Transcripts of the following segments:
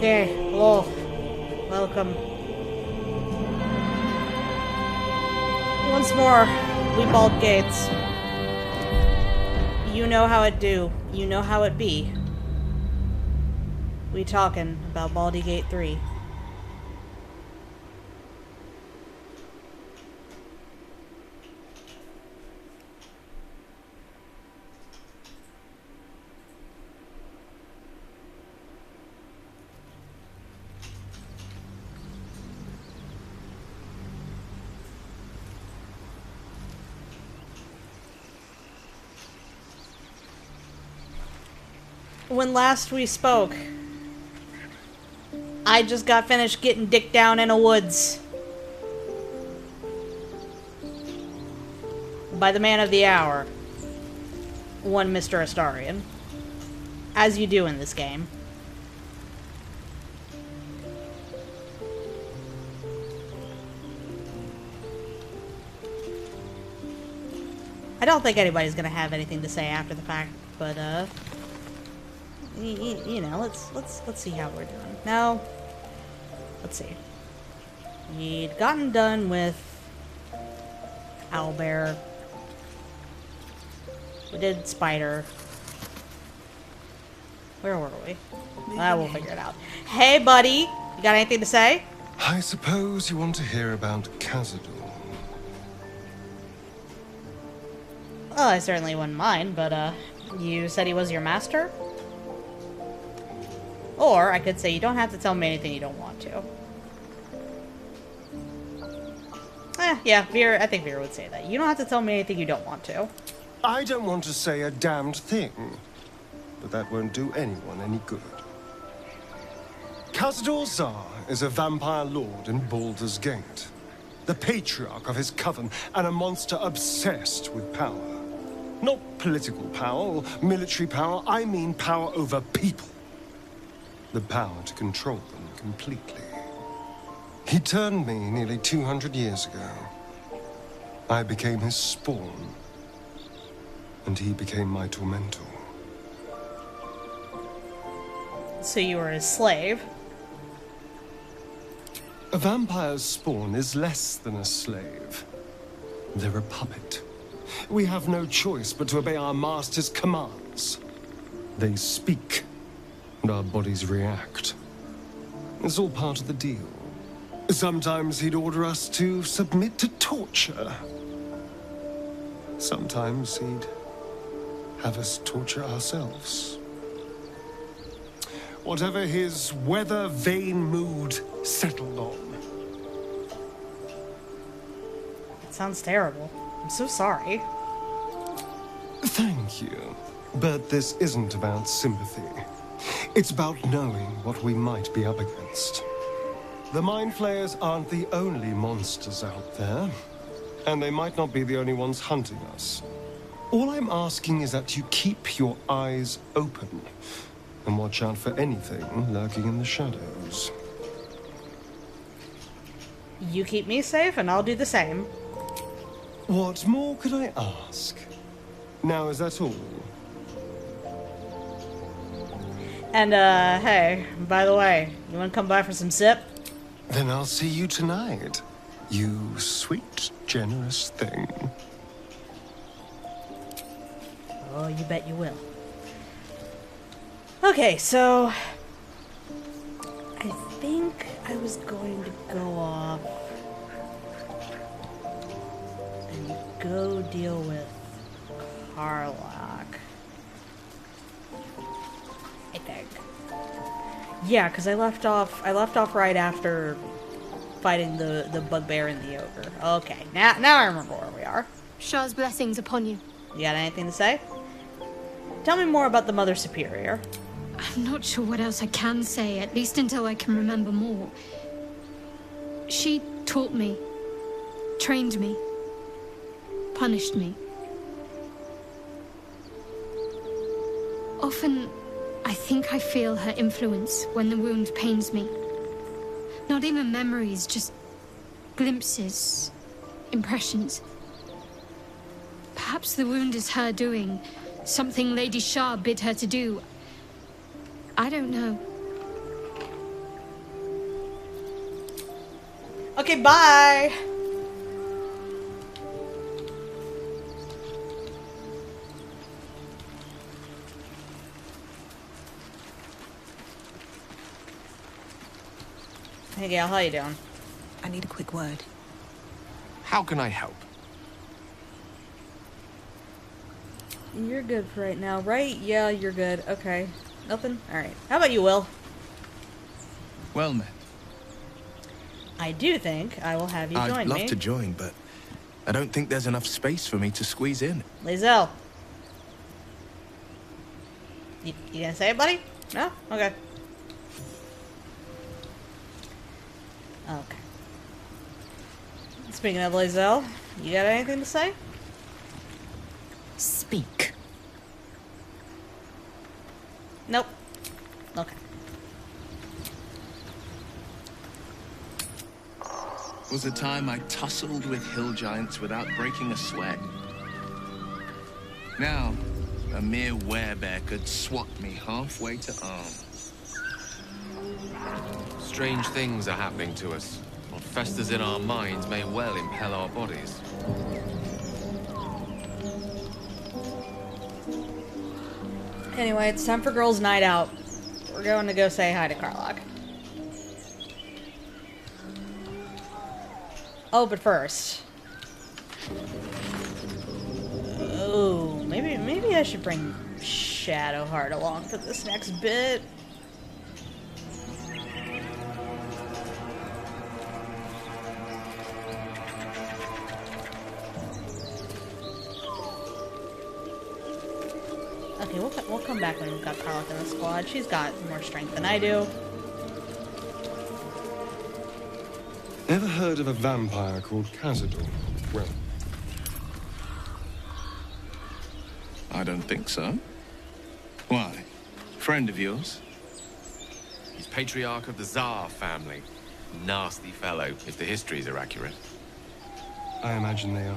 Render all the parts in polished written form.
Okay, hello. Welcome. Once more, we bald gates. You know how it do. You know how it be. We talking about Baldy Gate 3. When last we spoke, I just got finished getting dick down in a woods by the man of the hour, one Mr. Astarion, as you do in this game. I don't think anybody's gonna have anything to say after the fact, but you know, let's see how we're doing. Now, let's see. We'd gotten done with Owlbear. We did Spider. Where were we? We'll figure it out. Hey, buddy! You got anything to say? I suppose you want to hear about Khazad-dûr. Well, I certainly wouldn't mind, but, you said he was your master? Or, I could say you don't have to tell me anything you don't want to. Yeah, Vier, I think Vier would say that. You don't have to tell me anything you don't want to. I don't want to say a damned thing, but that won't do anyone any good. Khazad-dûr Zar is a vampire lord in Baldur's Gate, the patriarch of his coven, and a monster obsessed with power. Not political power or military power, I mean power over people. The power to control them completely. He turned me nearly 200 years ago. I became his spawn, and he became my tormentor. So you were his slave? A vampire's spawn is less than a slave. They're a puppet. We have no choice but to obey our master's commands. They speak, and our bodies react. It's all part of the deal. Sometimes he'd order us to submit to torture. Sometimes he'd have us torture ourselves. Whatever his weather-vane mood settled on. It sounds terrible. I'm so sorry. Thank you. But this isn't about sympathy. It's about knowing what we might be up against. The Mind Flayers aren't the only monsters out there, and they might not be the only ones hunting us. All I'm asking is that you keep your eyes open and watch out for anything lurking in the shadows. You keep me safe, and I'll do the same. What more could I ask? Now, is that all? And, hey, by the way, you wanna come by for some sip? Then I'll see you tonight. You sweet, generous thing. Oh, you bet you will. Okay, so... I think I was going to go off and go deal with Karlach. I think. Yeah, because I left off right after fighting the bugbear and the ogre. Okay, now I remember where we are. Shah's blessings upon you. You got anything to say? Tell me more about the Mother Superior. I'm not sure what else I can say, at least until I can remember more. She taught me, trained me, punished me. Often, I think I feel her influence when the wound pains me. Not even memories, just glimpses, impressions. Perhaps the wound is her doing, something Lady Shah bid her to do. I don't know. Okay, bye. Hey, Gail, how you doing? I need a quick word. How can I help? You're good for right now, right? Yeah, you're good. Okay. Nothing? Alright. How about you, Will? Well met. I do think I will have you join me. I'd love to join, but I don't think there's enough space for me to squeeze in. Lae'zel. You gonna say it, buddy? No? Okay. Okay. Speaking of Lae'zel, you got anything to say? Speak. Nope. Okay. Was a time I tussled with hill giants without breaking a sweat. Now, a mere werebear could swat me halfway to arm. Strange things are happening to us. What festers in our minds may well impel our bodies. Anyway, it's time for girls' night out. We're going to go say hi to Karlach. Oh, but first. Oh, maybe I should bring Shadowheart along for this next bit. Okay, we'll come back when we've got Karlach in the squad. She's got more strength than I do. Ever heard of a vampire called Cazador? Well, I don't think so. Why? Friend of yours? He's patriarch of the Tsar family. Nasty fellow, if the histories are accurate. I imagine they are.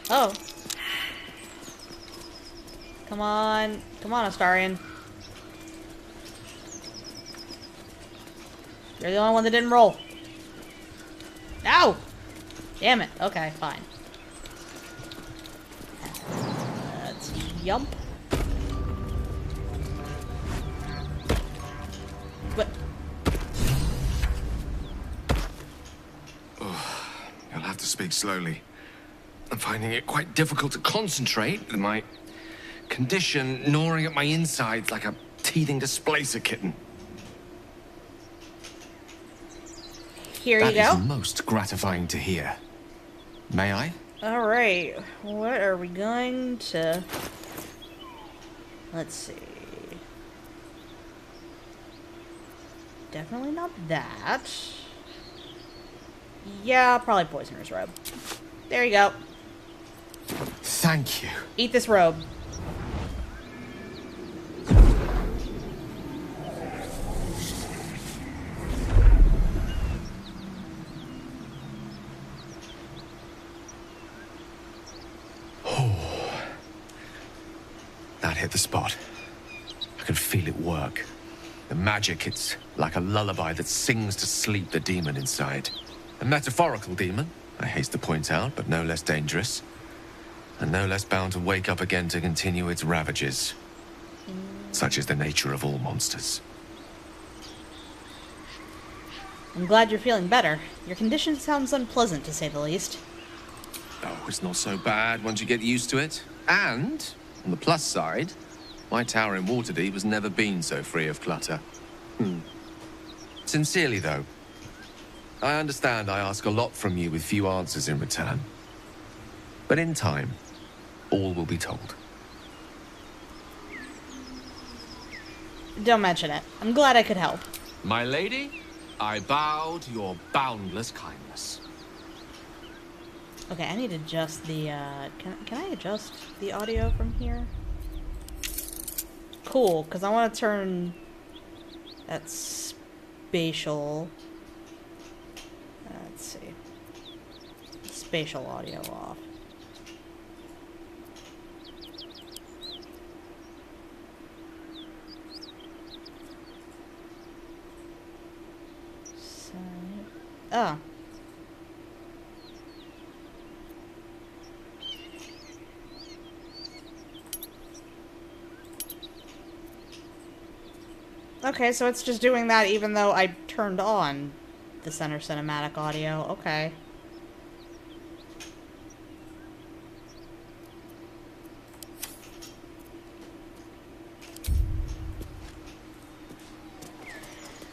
Oh. Come on, Astarion. You're the only one that didn't roll. Ow! Damn it. Okay, fine. Let's jump. What? You'll have to speak slowly. I'm finding it quite difficult to concentrate with my condition gnawing at my insides like a teething displacer kitten. Here you That go. is most gratifying to hear. May I? Alright, what are we going to... Let's see... Definitely not that. Yeah, probably Poisoner's Robe. There you go. Thank you. Eat this robe. That hit the spot. I can feel it work. The magic, it's like a lullaby that sings to sleep the demon inside. A metaphorical demon, I haste to point out, but no less dangerous. And no less bound to wake up again to continue its ravages. Such is the nature of all monsters. I'm glad you're feeling better. Your condition sounds unpleasant, to say the least. Oh, it's not so bad once you get used to it. And, on the plus side, my tower in Waterdeep has never been so free of clutter. Sincerely, though, I understand I ask a lot from you with few answers in return. But in time, all will be told. Don't mention it. I'm glad I could help. My lady, I bow to your boundless kindness. Okay, I need to adjust the, can I adjust the audio from here? Cool, because I want to turn that spatial... let's see. Spatial audio off. Oh. Okay, so it's just doing that even though I turned on the center cinematic audio. Okay.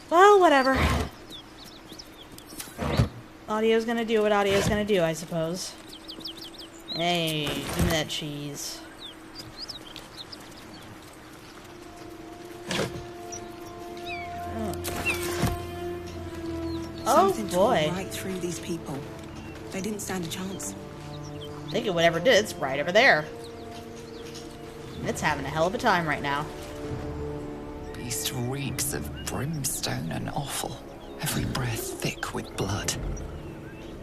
Well, whatever. Audio's gonna do what audio's gonna do, I suppose. Hey, give me that cheese. Oh Something boy. tore right through these people. They didn't stand a chance. I think it whatever did, it's right over there. It's having a hell of a time right now. Beast reeks of brimstone and offal, every breath thick with blood.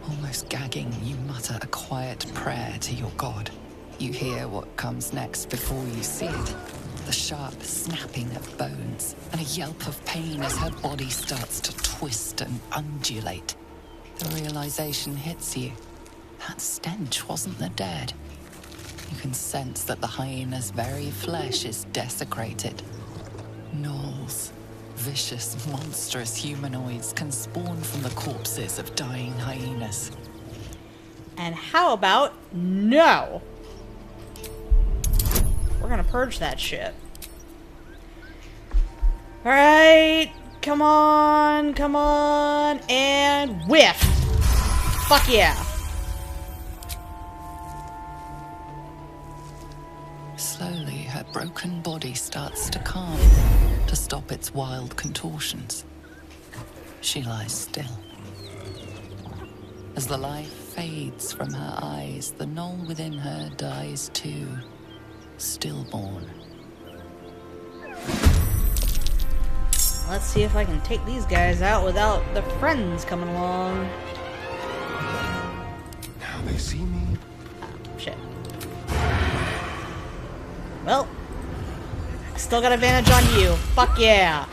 Almost gagging, you mutter a quiet prayer to your god. You hear what comes next before you see it. The sharp snapping of bones, and a yelp of pain as her body starts to twist and undulate. The realization hits you. That stench wasn't the dead. You can sense that the hyena's very flesh is desecrated. Gnolls, vicious, monstrous humanoids can spawn from the corpses of dying hyenas. And how about no? We're gonna purge that shit. Alright, come on, and whiff! Fuck yeah! Slowly, her broken body starts to calm, to stop its wild contortions. She lies still. As the life fades from her eyes, the gnoll within her dies too, stillborn. Let's see if I can take these guys out without the friends coming along. Now they see me. Shit. Well, I still got advantage on you. Fuck yeah.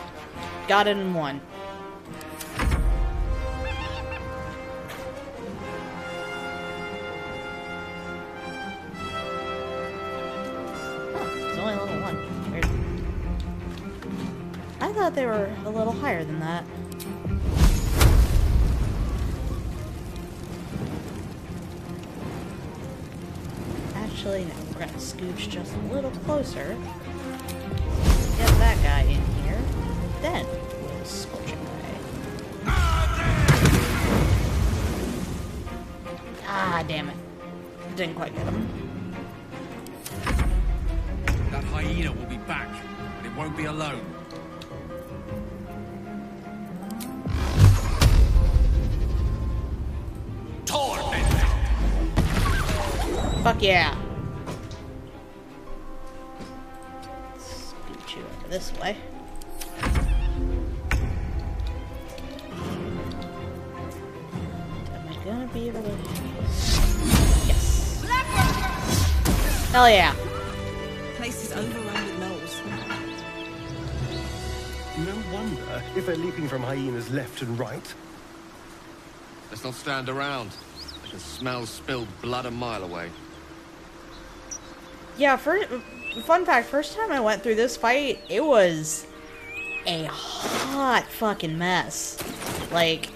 Got it in one. Oh, it's only level 1. Weird. I thought they were a little higher than that. Actually, no. We're gonna scooch just a little closer. Get that guy in here. Then we'll scorch him away. Ah, damn it. Didn't quite get him. That hyena will be back, and it won't be alone. Fuck yeah. Scoot you over this way. Am I gonna be able to... Yes. Hell yeah. Place is overrun with gnolls. No wonder if they're leaping from hyenas left and right. Let's not stand around. I can smell spilled blood a mile away. Yeah, fun fact, first time I went through this fight, it was a hot fucking mess. Like,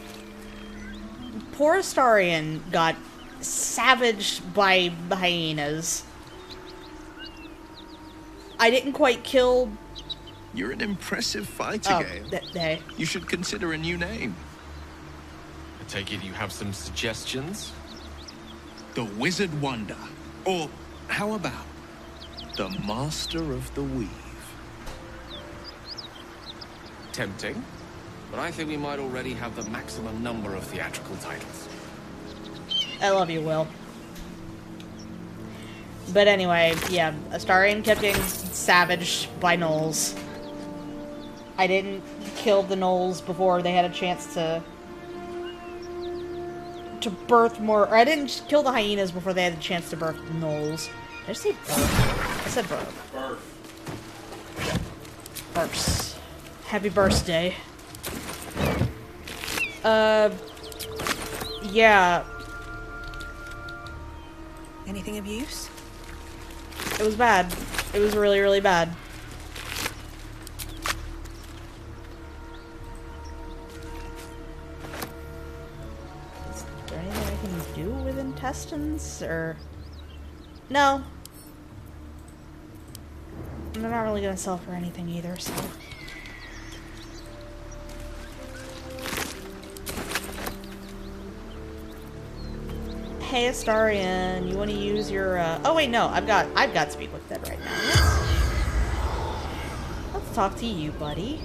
poor Astarion got savaged by hyenas. I didn't quite kill... You're an impressive fighter, Gale. Hey. You should consider a new name. I take it you have some suggestions? The Wizard Wonder. Or, how about the Master of the Weave? Tempting. But I think we might already have the maximum number of theatrical titles. I love you, Will. But anyway, yeah, Astarion kept getting savaged by gnolls. I didn't kill the gnolls before they had a chance to birth more, or I didn't kill the hyenas before they had a chance to birth gnolls. Did I say birth? I said birth. Birth. Happy birthday. Yeah, Anything of use? it was bad. It was really, really bad. Is there anything I can do with intestines, or... No. They're not really gonna sell for anything either, so... Hey Astarion, you want to use your, oh wait, no, I've got Speak with Dead right now. Let's talk to you, buddy.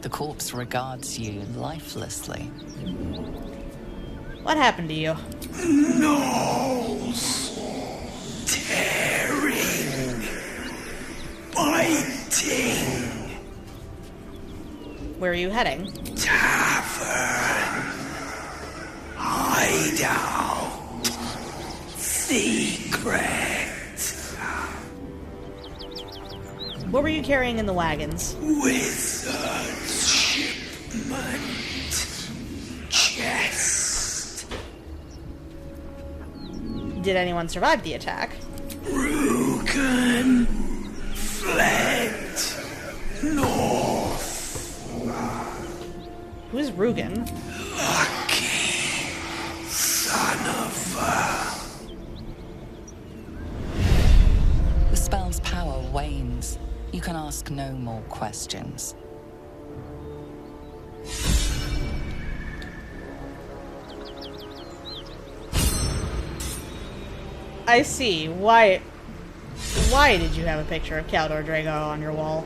The corpse regards you lifelessly. What happened to you? Nose. Tearing. Biting. Where are you heading? Tavern. Hideout. Secret. What were you carrying in the wagons? Wizard's shipment. Chest. Did anyone survive the attack? Rugen. Fled. North. Who's Rugen? Lucky. Son of a... The spell's power wanes. You can ask no more questions. I see. Why did you have a picture of Caldor Drago on your wall?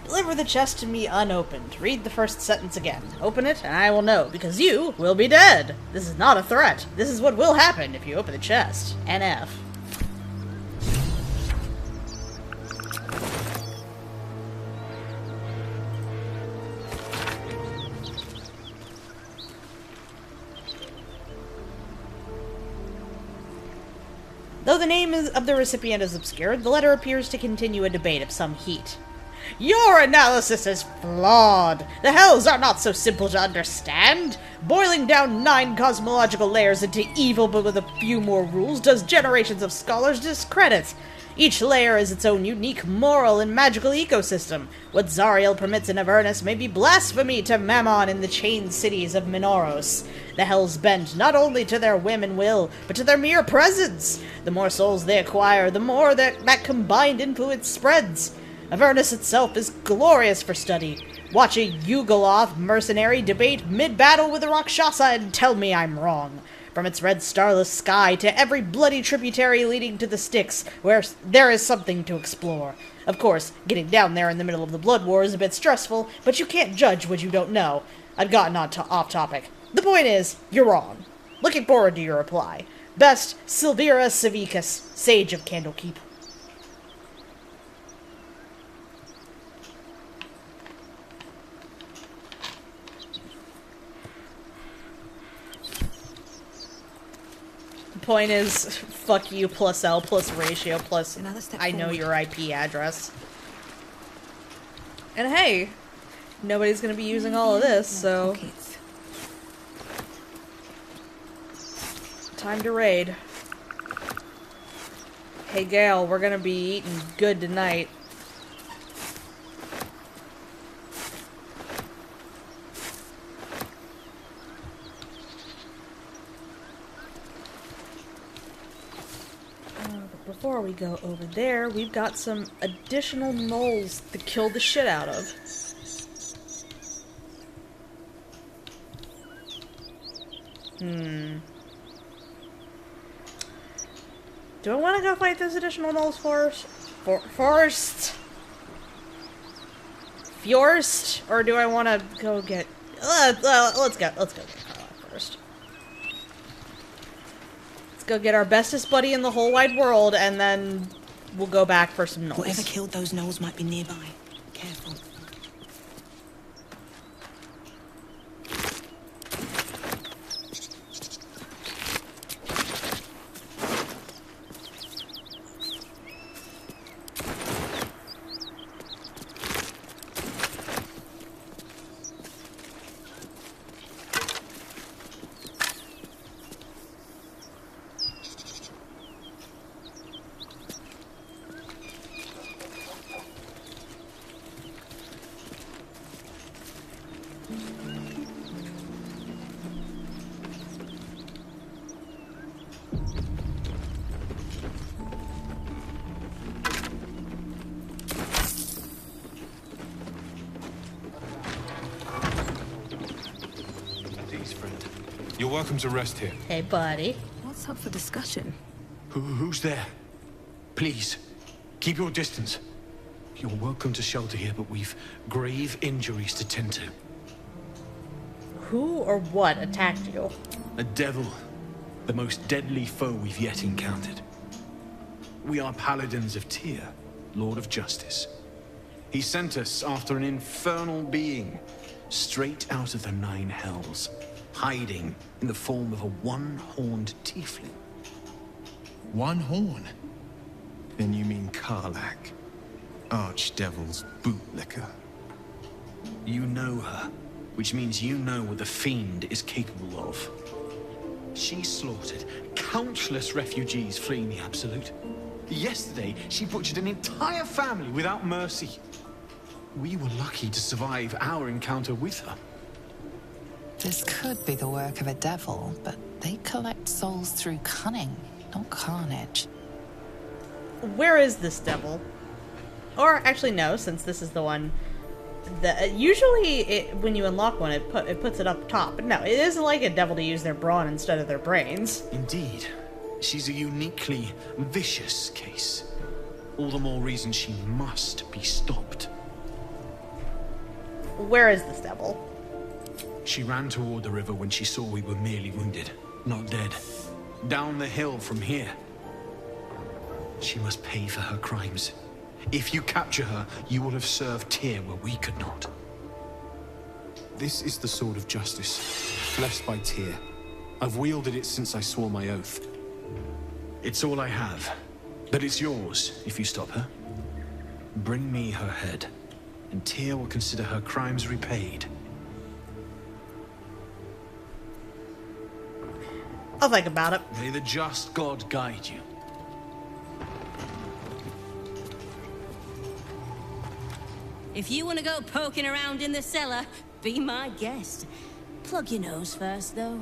Deliver the chest to me unopened. Read the first sentence again. Open it, and I will know, because you will be dead. This is not a threat. This is what will happen if you open the chest. NF. Though the name of the recipient is obscured, the letter appears to continue a debate of some heat. Your analysis is flawed. The hells are not so simple to understand. Boiling down 9 cosmological layers into evil but with a few more rules does generations of scholars discredit. Each layer is its own unique moral and magical ecosystem. What Zariel permits in Avernus may be blasphemy to Mammon in the chained cities of Minoros. The hells bend not only to their whim and will, but to their mere presence. The more souls they acquire, the more that combined influence spreads. Avernus itself is glorious for study. Watch a Yugoloth mercenary debate mid-battle with a Rakshasa and tell me I'm wrong. From its red starless sky to every bloody tributary leading to the Styx, where there is something to explore. Of course, getting down there in the middle of the Blood War is a bit stressful, but you can't judge what you don't know. I've gotten off topic. The point is, you're wrong. Looking forward to your reply. Best, Silvira Civicus, Sage of Candlekeep. Point is, fuck you plus L plus ratio plus I know your IP address. And hey, nobody's gonna be using all of this, so... Time to raid. Hey Gale, we're gonna be eating good tonight. Before we go over there, we've got some additional gnolls to kill the shit out of. Do I want to go fight those additional gnolls first? Fjorst? Or do I want to go get... let's go get Karlach first. Go get our bestest buddy in the whole wide world, and then we'll go back for some gnolls. Whatever killed those gnolls might be nearby. Careful. You're welcome to rest here. Hey, buddy. What's up for discussion? Who's there? Please, keep your distance. You're welcome to shelter here, but we've grave injuries to tend to. Who or what attacked you? A devil. The most deadly foe we've yet encountered. We are paladins of Vier, Lord of Justice. He sent us after an infernal being, straight out of the Nine Hells, hiding in the form of a one-horned tiefling. One horn? Then you mean Karlach, Archdevil's bootlicker. You know her, which means you know what the Fiend is capable of. She slaughtered countless refugees fleeing the Absolute. Yesterday, she butchered an entire family without mercy. We were lucky to survive our encounter with her. This could be the work of a devil, but they collect souls through cunning, not carnage. Where is this devil? Or actually, no, since this is the one that usually when you unlock one, it puts it up top. But no, it isn't like a devil to use their brawn instead of their brains. Indeed, she's a uniquely vicious case. All the more reason she must be stopped. Where is this devil? She ran toward the river when she saw we were merely wounded, not dead. Down the hill from here. She must pay for her crimes. If you capture her, you will have served Vier where we could not. This is the sword of justice, blessed by Vier. I've wielded it since I swore my oath. It's all I have, but it's yours if you stop her. Bring me her head, and Vier will consider her crimes repaid. I'll think about it. May the just God guide you. If you want to go poking around in the cellar, be my guest. Plug your nose first, though.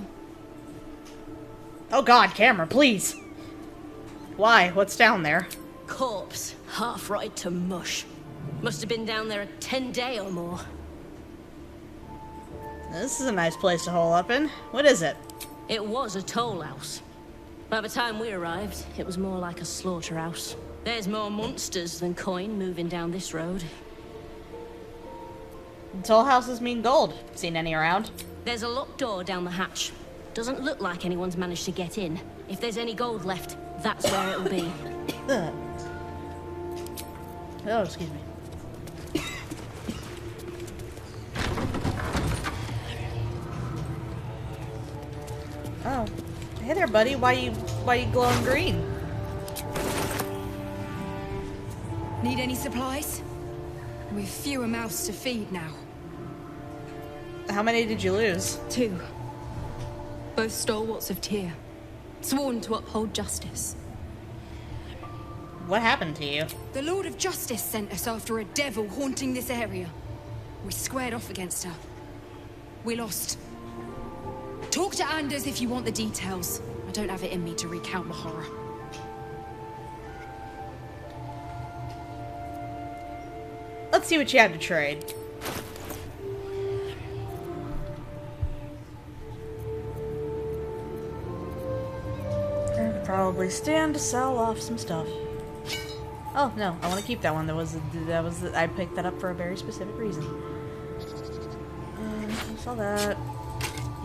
Oh god, camera, please. Why? What's down there? Corpse, half rotted to mush. Must have been down there a 10-day or more. This is a nice place to hole up in. What is it? It was a toll house. By the time we arrived, it was more like a slaughterhouse. There's more monsters than coin moving down this road. Toll houses mean gold. Seen any around? There's a locked door down the hatch. Doesn't look like anyone's managed to get in. If there's any gold left, that's where it'll be. Oh, excuse me. Oh. Hey there, buddy. Why you glowing green? Need any supplies? We've fewer mouths to feed now. How many did you lose? 2. Both stalwarts of Vier, sworn to uphold justice. What happened to you? The Lord of Justice sent us after a devil haunting this area. We squared off against her. We lost. Talk to Anders if you want the details. I don't have it in me to recount the horror. Let's see what you have to trade. I could probably stand to sell off some stuff. Oh no, I want to keep that one. I picked that up for a very specific reason. Sell that.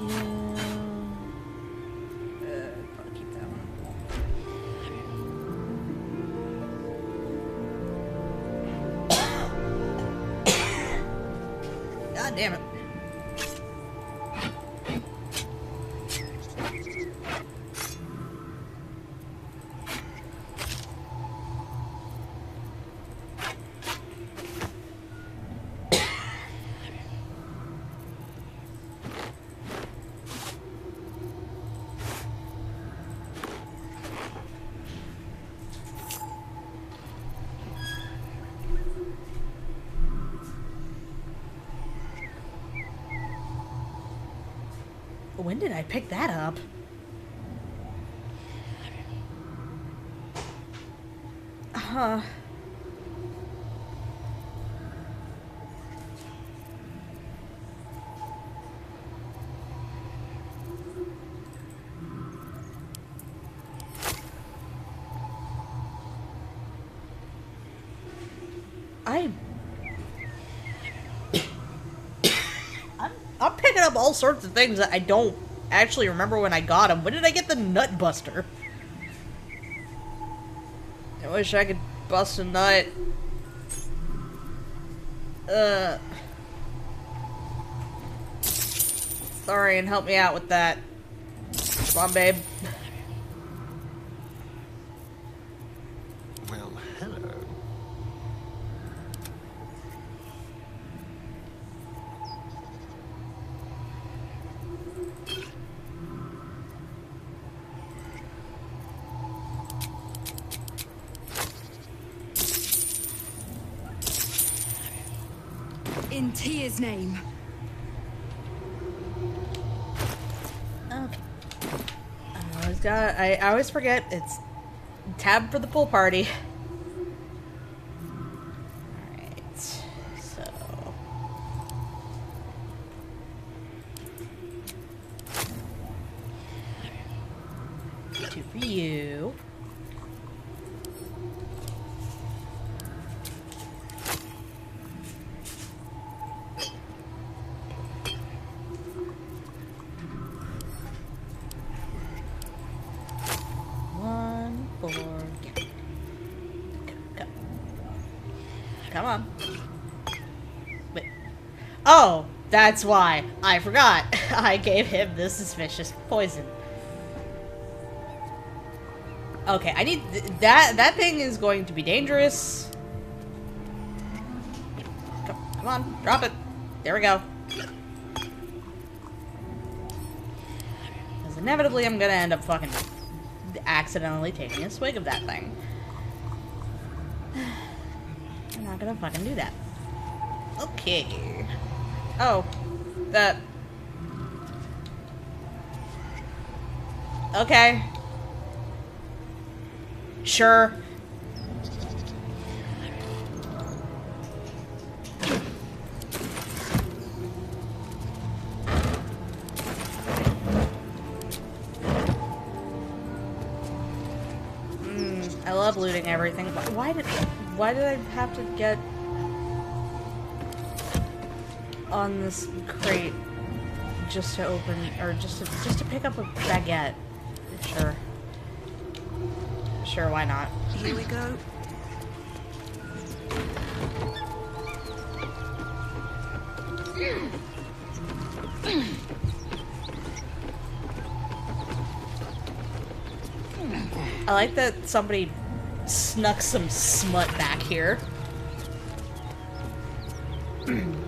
Yeah. Probably keep that one. God damn it. When did I pick that up? Huh. I'm picking up all sorts of things that I don't actually remember when I got them. When did I get the nut buster? I wish I could bust a nut. Sorry, and help me out with that. Come on, babe. Well, hello. In Tyr's name. Okay. I always forget it's tab for the pool party. Alright, so two for you. Come on. Wait. Oh, that's why. I forgot. I gave him the suspicious poison. Okay, I need that thing is going to be dangerous. Come on, drop it. There we go. Because inevitably I'm gonna end up fucking accidentally taking a swig of that thing. I'm not gonna fucking do that. Okay. Oh. That. Okay. Sure. I love looting everything. Why did I have to get on this crate just to open, or just to pick up a baguette? Sure. Sure, why not? Here we go. I like that somebody snuck some smut back here.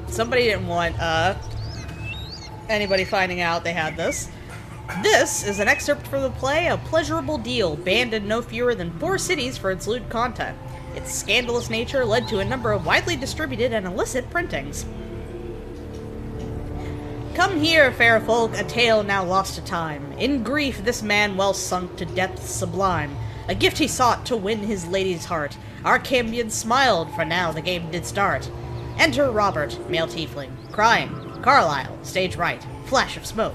Somebody didn't want, anybody finding out they had this. This is an excerpt from the play A Pleasurable Deal, banned in no fewer than 4 cities for its lewd content. Its scandalous nature led to a number of widely distributed and illicit printings. Come here, fair folk, a tale now lost to time. In grief this man well sunk to depths sublime. A gift he sought to win his lady's heart. Our Cambion smiled, for now the game did start. Enter Robert, male tiefling, crying. Carlyle, stage right, flash of smoke.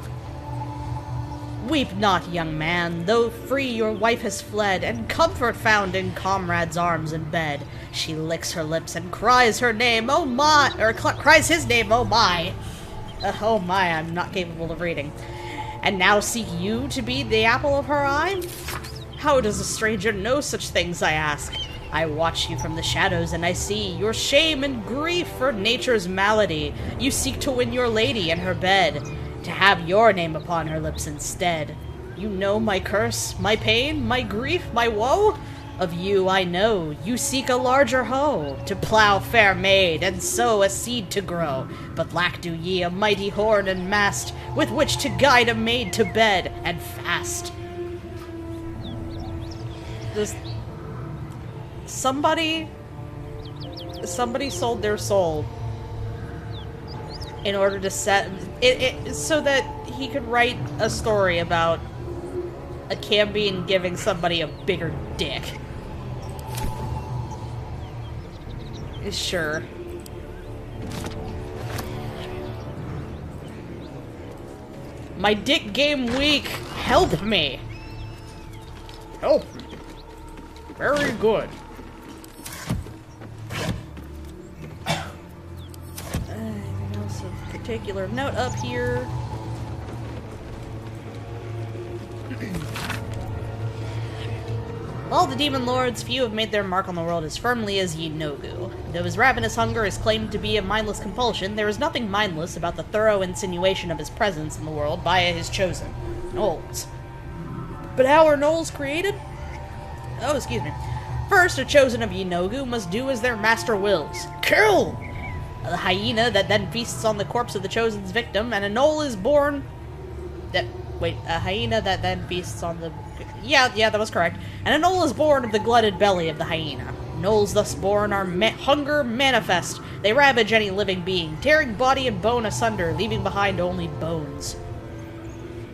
Weep not, young man, though free your wife has fled, and comfort found in comrade's arms and bed. She licks her lips and cries her name, oh my, or cries his name, oh my. Oh my, I'm not capable of reading. And now seek you to be the apple of her eye? How does a stranger know such things, I ask? I watch you from the shadows, and I see your shame and grief for nature's malady. You seek to win your lady in her bed, to have your name upon her lips instead. You know my curse, my pain, my grief, my woe? Of you I know, you seek a larger hoe, to plough fair maid, and sow a seed to grow. But lack do ye a mighty horn and mast, with which to guide a maid to bed, and fast. This... Somebody sold their soul in order to set it so that he could write a story about a Cambion giving somebody a bigger dick. Sure. My dick game weak. Help me. Help me. Very good. Anything else of particular note up here? All the demon lords, few have made their mark on the world as firmly as Ye Nogu. Though his ravenous hunger is claimed to be a mindless compulsion, there is nothing mindless about the thorough insinuation of his presence in the world by his chosen, Gnolls. But how are Gnolls created? Oh, excuse me. First, a chosen of Ye Nogu must do as their master wills. Kill! A hyena that then feasts on the corpse of the chosen's victim, and a Gnoll is born... a hyena that then feasts on the... Yeah, that was correct. And a Gnoll is born of the glutted belly of the hyena. Gnolls thus born are hunger manifest. They ravage any living being, tearing body and bone asunder, leaving behind only bones.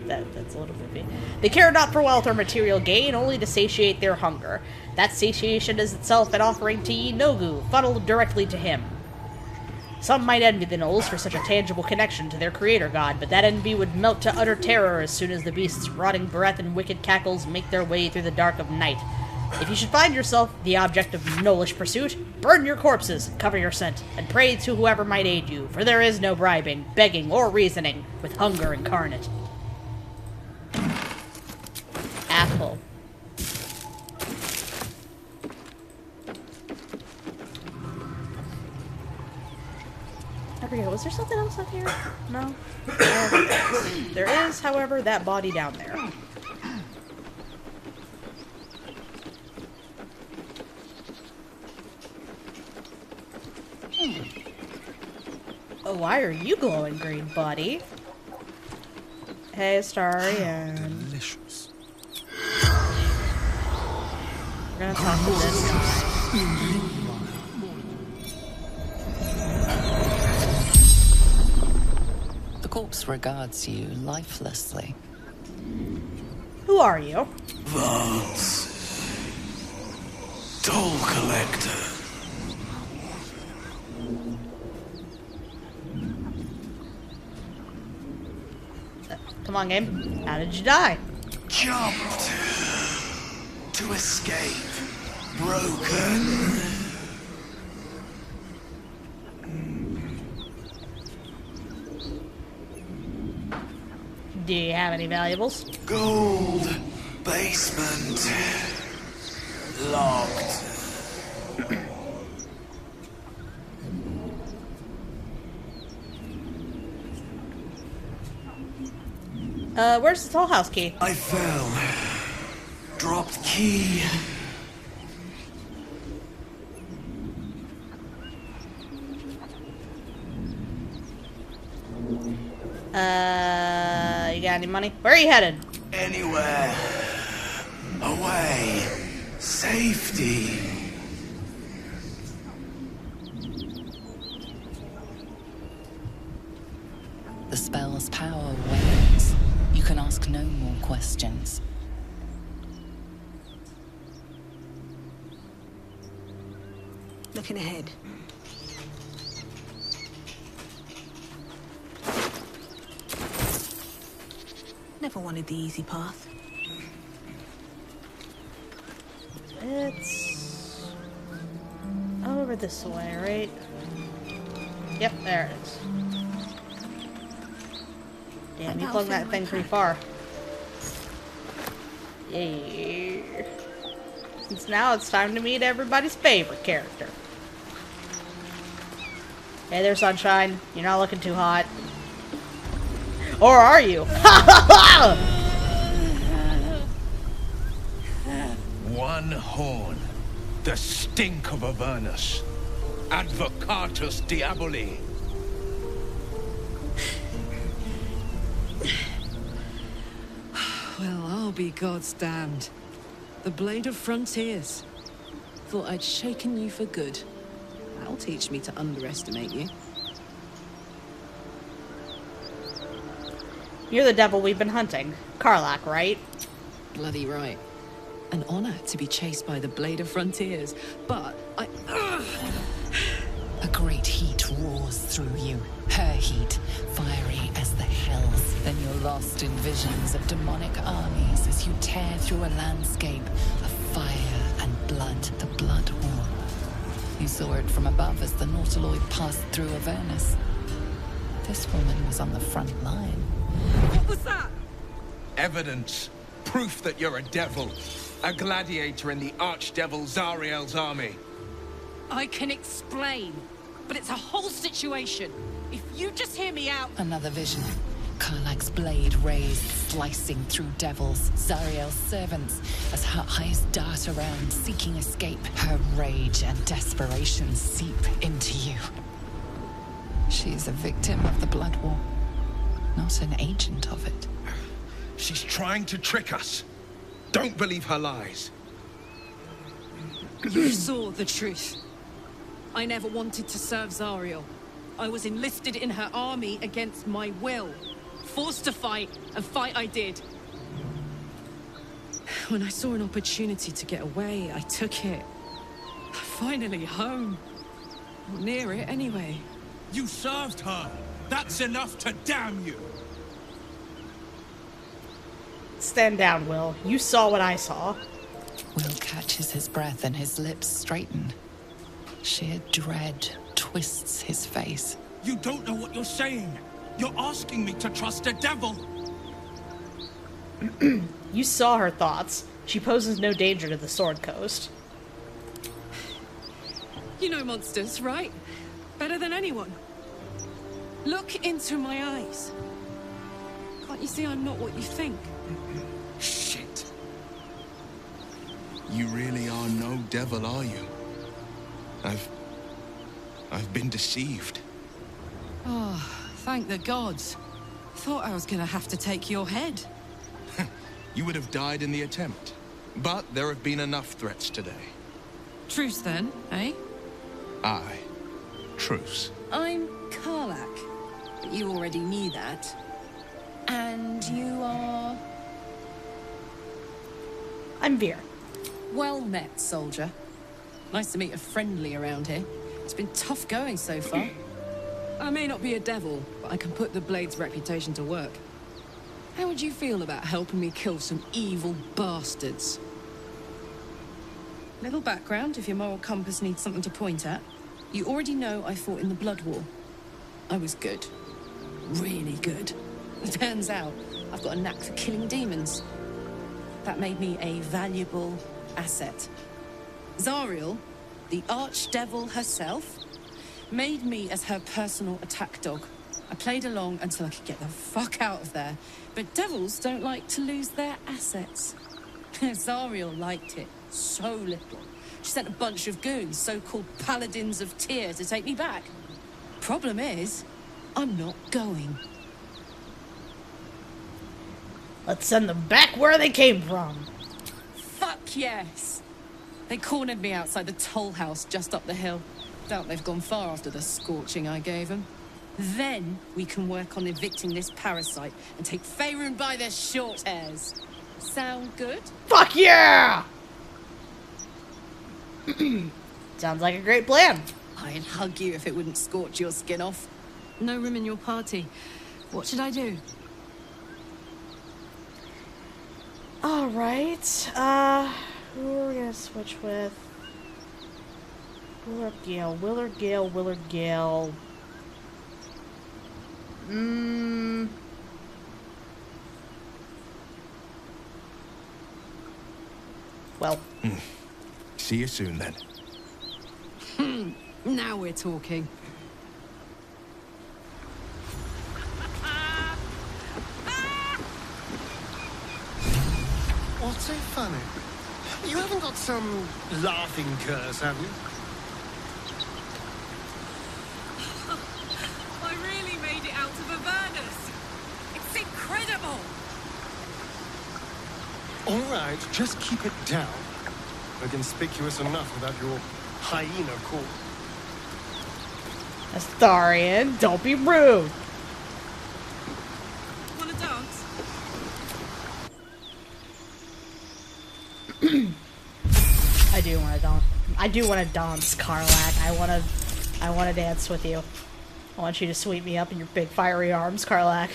That's a little goofy. They care not for wealth or material gain, only to satiate their hunger. That satiation is itself an offering to Ye Nogu, funneled directly to him. Some might envy the Gnolls for such a tangible connection to their creator god, but that envy would melt to utter terror as soon as the beast's rotting breath and wicked cackles make their way through the dark of night. If you should find yourself the object of Gnollish pursuit, burn your corpses, cover your scent, and pray to whoever might aid you, for there is no bribing, begging, or reasoning with hunger incarnate. Apple. I forget, was there something else up here? No? There is, however, that body down there. Oh, why are you glowing green, buddy? Hey, Astarion. Delicious. We're gonna talk to this guy. The corpse regards you lifelessly. Who are you? Vance. Toll collector. Come on, game. How did you die? Jumped. To escape. Broken. Do you have any valuables? Gold. Basement. Locked. Where's the toll house key? I fell. Dropped key. You got any money? Where are you headed? Anywhere. Away. Safety. The spell's power wanes. You can ask no more questions. Looking ahead. Never wanted the easy path. It's over this way, right? Yep, there it is. Damn, you flung that thing pretty far. Yeah. Since now it's time to meet everybody's favorite character. Hey there, sunshine. You're not looking too hot. Or are you? One horn. The stink of Avernus. Advocatus Diaboli. Well, I'll be God's damned. The Blade of Frontiers. Thought I'd shaken you for good. That'll teach me to underestimate you. You're the devil we've been hunting. Karlach, right? Bloody right. An honor to be chased by the Blade of Frontiers, but A great heat roars through you. Her heat, fiery as the hells. Then you're lost in visions of demonic armies as you tear through a landscape of fire and blood. The Blood War. You saw it from above as the Nautiloid passed through Avernus. This woman was on the front line. What was that? Evidence. Proof that you're a devil. A gladiator in the archdevil Zariel's army. I can explain, but it's a whole situation. If you just hear me out... Another vision. Karlach's blade raised, slicing through devils, Zariel's servants, as her eyes dart around, seeking escape. Her rage and desperation seep into you. She is a victim of the Blood War, not an agent of it. She's trying to trick us. Don't believe her lies. You saw the truth. I never wanted to serve Zariel. I was enlisted in her army against my will. Forced to fight, and fight I did. When I saw an opportunity to get away, I took it. Finally home. Or near it, anyway. You served her. That's enough to damn you. Stand down, Will. You saw what I saw. Will catches his breath and his lips straighten. Sheer dread twists his face. You don't know what you're saying. You're asking me to trust a devil. You saw her thoughts. She poses no danger to the Sword Coast. You know monsters, right? Better than anyone. Look into my eyes. Can't you see I'm not what you think? Shit. You really are no devil, are you? I've been deceived. Oh, thank the gods. Thought I was gonna have to take your head. You would have died in the attempt. But there have been enough threats today. Truce then, eh? Aye. Truce. I'm Karlach, but you already knew that. And you are... I'm Vier. Well met, soldier. Nice to meet a friendly around here. It's been tough going so far. I may not be a devil, but I can put the Blade's reputation to work. How would you feel about helping me kill some evil bastards? Little background, if your moral compass needs something to point at. You already know I fought in the Blood War. I was good. Really good. Turns out, I've got a knack for killing demons. That made me a valuable asset. Zariel, the archdevil herself, made me as her personal attack dog. I played along until I could get the fuck out of there. But devils don't like to lose their assets. Zariel liked it so little. She sent a bunch of goons, so-called paladins of Vier, to take me back. Problem is, I'm not going. Let's send them back where they came from. Fuck yes! They cornered me outside the toll house just up the hill. Doubt they've gone far after the scorching I gave them. Then we can work on evicting this parasite and take Faerun by their short hairs. Sound good? Fuck yeah! Sounds like a great plan. I'd hug you if it wouldn't scorch your skin off. No room in your party. What should I do? Alright, who are we gonna switch with? Willard Gale, Willard Gale, Willard Gale. Well. See you soon, then. Now we're talking. What's so funny? You haven't got some laughing curse, have you? I really made it out of Avernus. It's incredible. All right, just keep it down. We're conspicuous enough without your hyena call. Astarion, don't be rude. Wanna dance? I do want to dance, Karlach. I want to I want to dance with you. I want you to sweep me up in your big fiery arms, Karlach.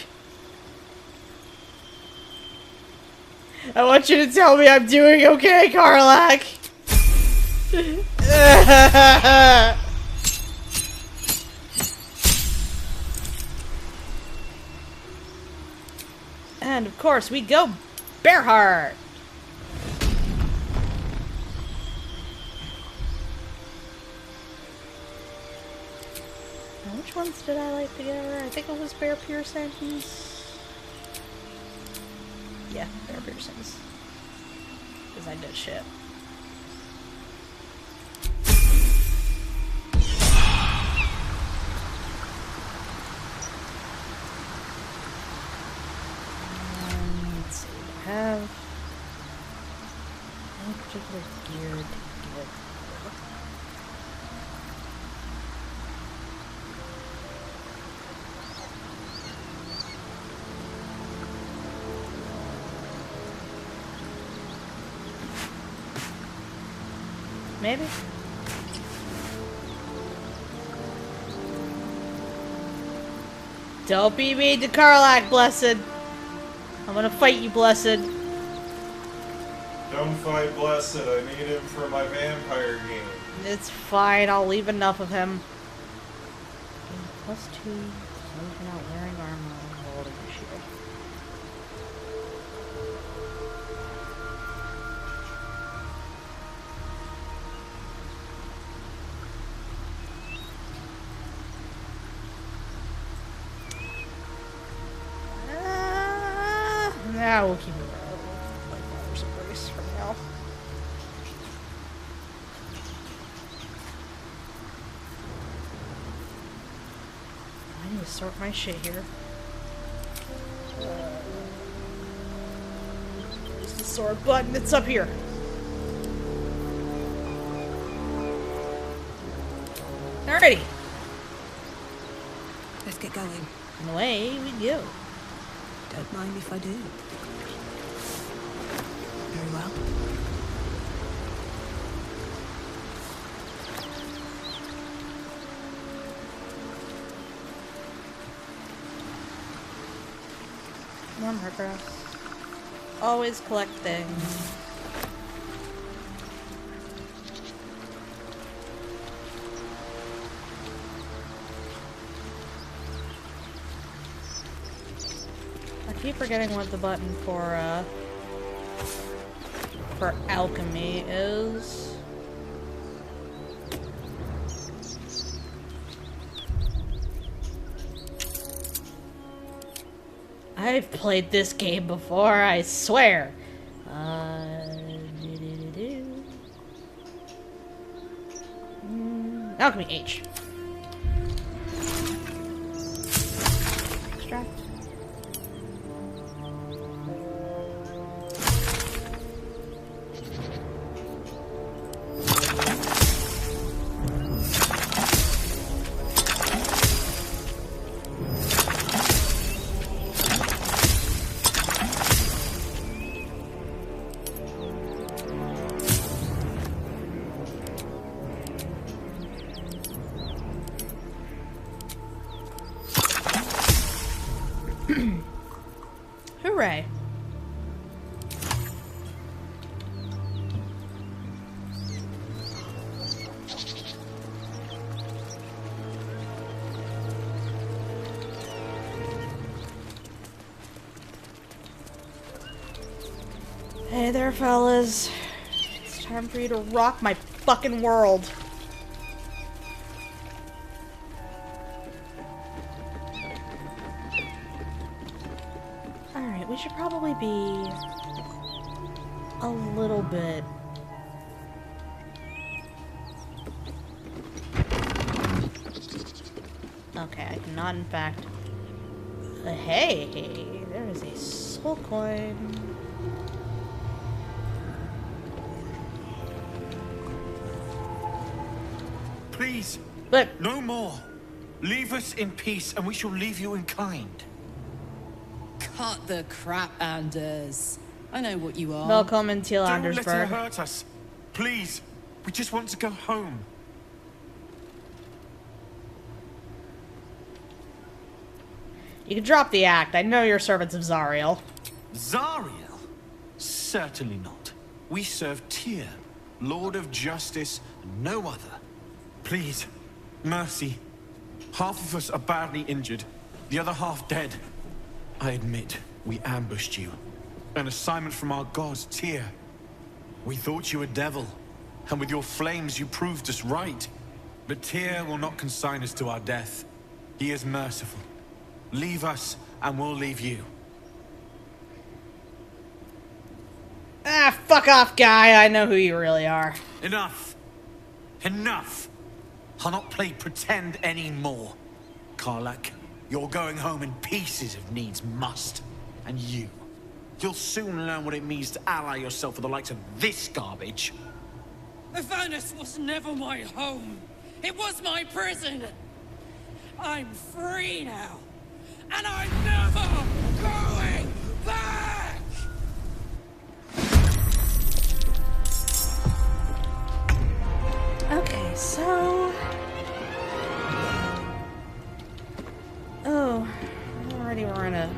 I want you to tell me I'm doing okay, Karlach! And of course, we go Bearheart! Now, which ones did I like together? I think it was Bear Piercings. Yeah, Bear Piercings. Because I did shit. Let's see what I have. No particular gear to get. Maybe? Don't be mean to Karlach, Blessed! I'm gonna fight you, Blessed. Don't fight Blessed, I need him for my vampire game. It's fine, I'll leave enough of him. +2, so you're not wearing armor, holding your shield. Nah, we'll keep it like Waters of Grace for now. I need to sort my shit here. Where's the sword button? It's up here. Alrighty. Let's get going. And away we go. Don't mind if I do. Very well. More murderers. Always collect things. I keep forgetting what the button for alchemy is. I've played this game before, I swear. Alchemy H. Extract. Hooray. Hey there, fellas. It's time for you to rock my fucking world. Alright, we should probably be a little bit... Okay, I cannot in fact... Hey, there is a soul coin. Please, but no more. Leave us in peace, and we shall leave you in kind. Cut the crap, Anders. I know what you are. Welcome till Don't let her Andersburg. hurt us. Please, we just want to go home. You can drop the act. I know you're servants of Zariel. Zariel? Certainly not. We serve Tyr, Lord of Justice, and no other. Please, mercy. Half of us are badly injured, the other half dead. I admit, we ambushed you. An assignment from our gods, Tyr. We thought you a devil, and with your flames you proved us right. But Tyr will not consign us to our death. He is merciful. Leave us, and we'll leave you. Ah, fuck off, guy. I know who you really are. Enough. Enough. I'll not play pretend anymore. Karlach, you're going home in pieces if needs must. And you'll soon learn what it means to ally yourself with the likes of this garbage. Avernus was never my home. It was my prison. I'm free now. And I'm never going back! Okay, so... Oh, already we're in a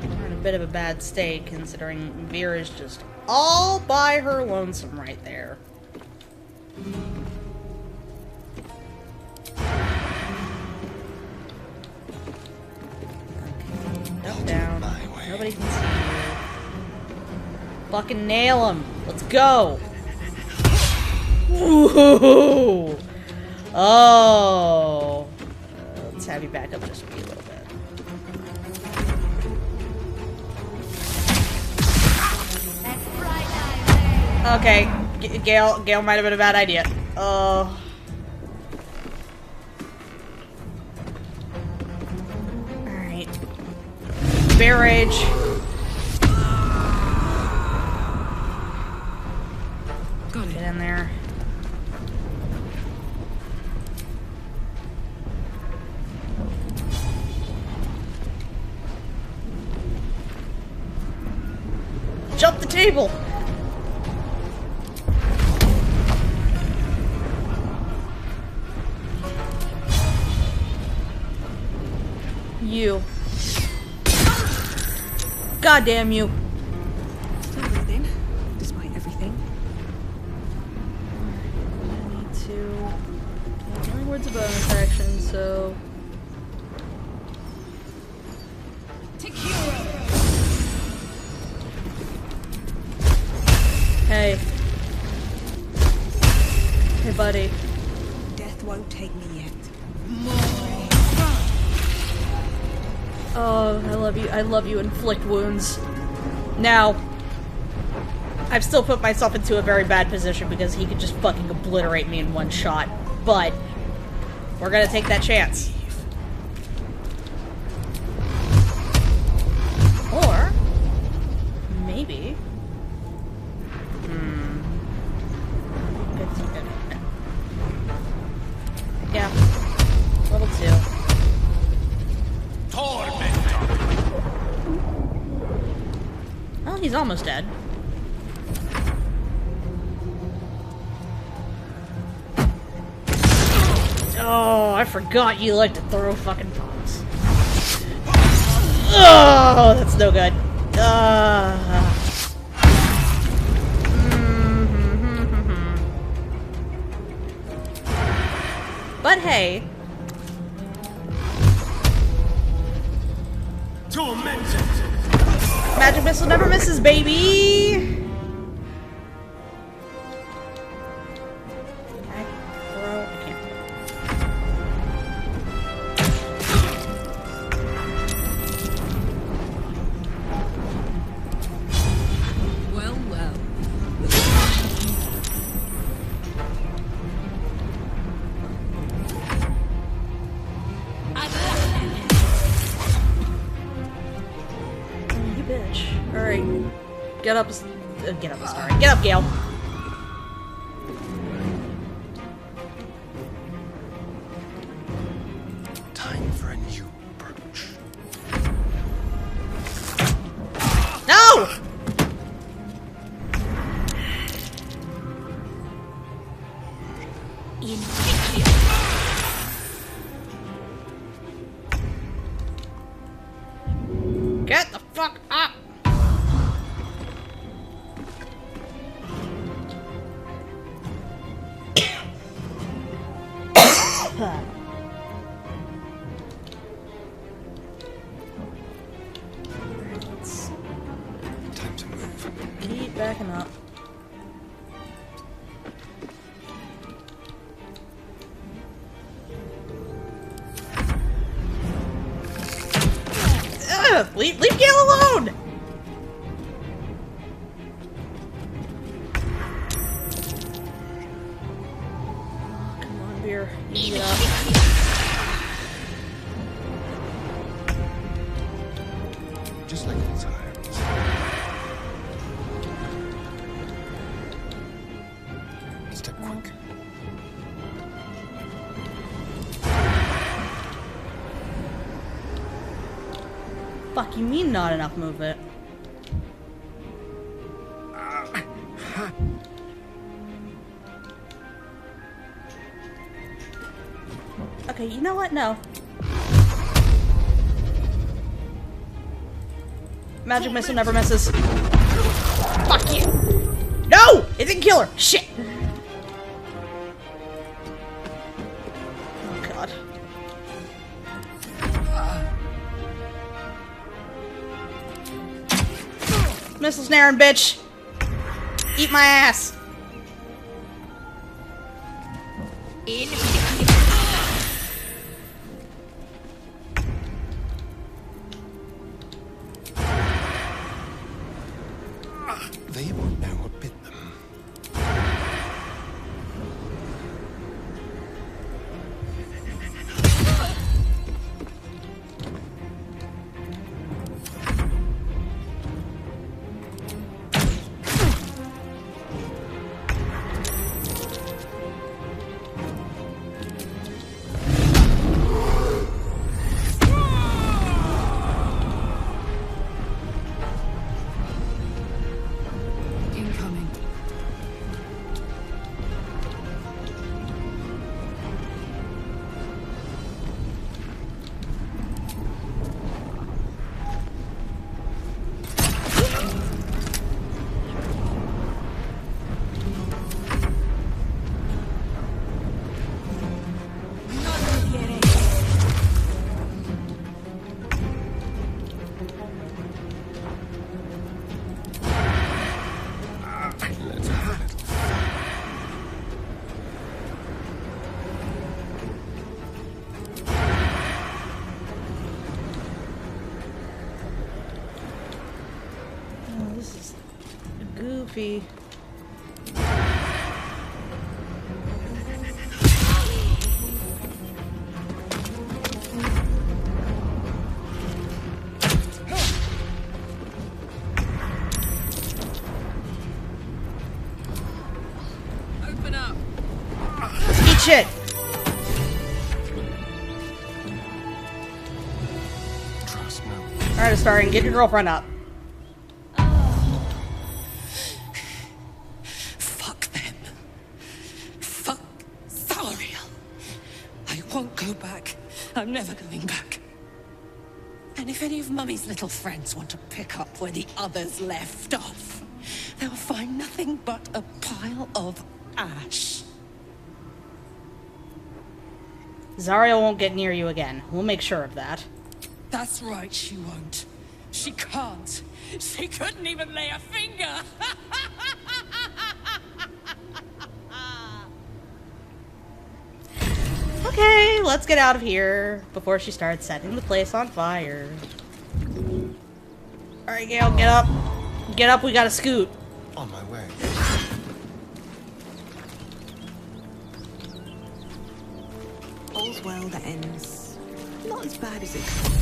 bit of a bad state, considering Vier is just all by her lonesome right there. Jump down. Nobody can see you. Fucking nail him. Let's go. Woohoo! Oh. Let's have you back up just a wee little bit. Okay. Gale might have been a bad idea. Oh. Alright. Barrage. Get in there. Jump the table! You. God damn you. Still breathing, despite everything. I need to... The only words of bonus action, so... Hey. Hey, buddy. Death won't take me yet. Oh, I love you. I love you. Inflict wounds. Now, I've still put myself into a very bad position because he could just fucking obliterate me in one shot. But we're gonna take that chance. Or maybe. Yeah. Level 2. Well, he's almost dead. Oh, I forgot you like to throw fucking bombs. Oh, that's no good. But hey. Magic missile never misses, baby! Get up, Astarion. Get up, Gale. Time for a new approach. No! Let's Time to move. keep backing up. Leave Gale alone! Come on, Vier. You can get up. Just like old times. Step quick. Fuck, you mean not enough movement? Okay, you know what? No. Magic missile never misses. Fuck you! No! It didn't kill her! Shit! Oh god. Missile snaring, bitch! Eat my ass! They won't know what bit them. Incoming. Let's have it. Oh, this is goofy. Open up. Eat shit! Trust no. Alright, Astarion, get your girlfriend up. Fuck them. Fuck Thariel. I won't go back. I'm never going back. And if any of Mummy's little friends want to pick up where the others left off, they'll find nothing but a pile of ash. Zariel won't get near you again. We'll make sure of that. That's right, she won't. She can't. She couldn't even lay a finger. Okay, let's get out of here before she starts setting the place on fire. Alright, Gale, get up. Get up, we gotta scoot. On my way. All's well that ends. Not as bad as it could.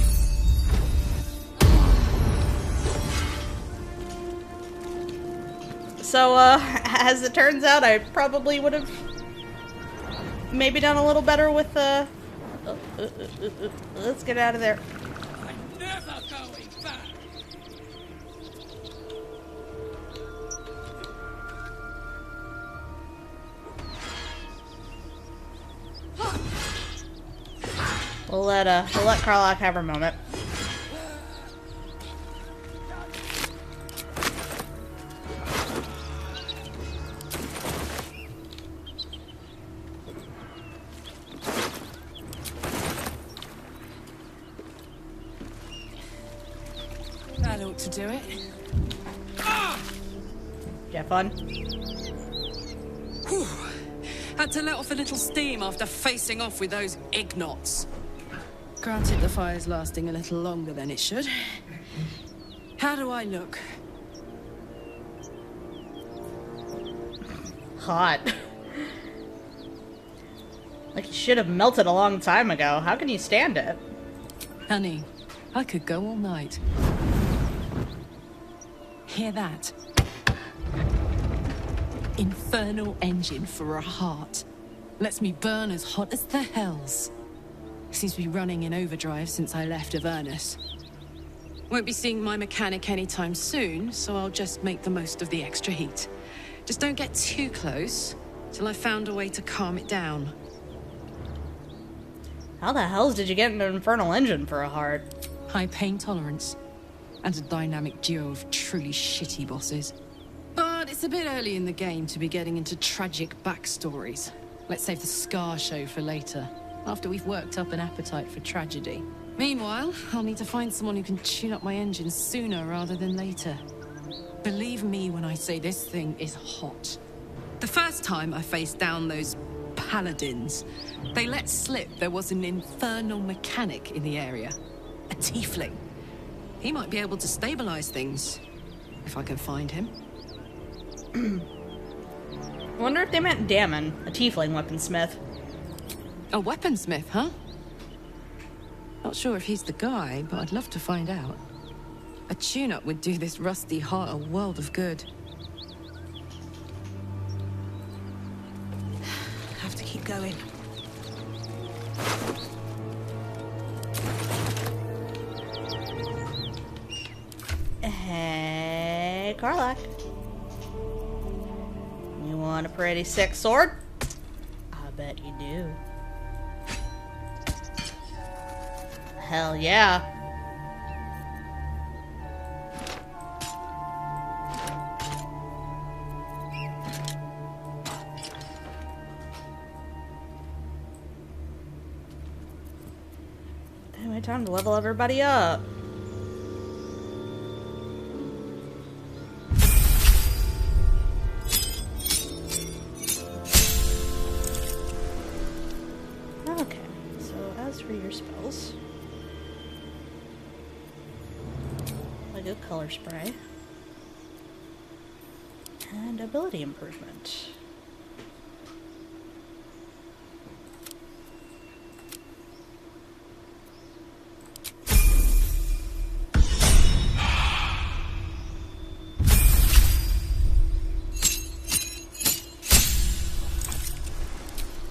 So, as it turns out, I probably would have maybe done a little better with, let's get out of there. I'm never going back. We'll let Karlach have her moment. ought to do it. Did you have fun? Whew. Had to let off a little steam after facing off with those ignots. Granted, the fire's lasting a little longer than it should. How do I look? Hot. Like you should have melted a long time ago. How can you stand it? Honey, I could go all night. Hear that? Infernal engine for a heart. Lets me burn as hot as the hells. Seems to be running in overdrive since I left Avernus. Won't be seeing my mechanic anytime soon, so I'll just make the most of the extra heat. Just don't get too close till I've found a way to calm it down. How the hells did you get an infernal engine for a heart? High pain tolerance. And a dynamic duo of truly shitty bosses. But it's a bit early in the game to be getting into tragic backstories. Let's save the Scar show for later, after we've worked up an appetite for tragedy. Meanwhile, I'll need to find someone who can tune up my engine sooner rather than later. Believe me when I say this thing is hot. The first time I faced down those paladins, they let slip there was an infernal mechanic in the area. A tiefling. He might be able to stabilize things, if I can find him. I wonder if they meant Damon, a tiefling weaponsmith. A weaponsmith, huh? Not sure if he's the guy, but I'd love to find out. A tune-up would do this rusty heart a world of good. Have to keep going. Hey, Karlach. You want a pretty sick sword? I bet you do. Hell yeah. Anyway, time to level everybody up. Okay, so as for your spells, a good color spray and ability improvement.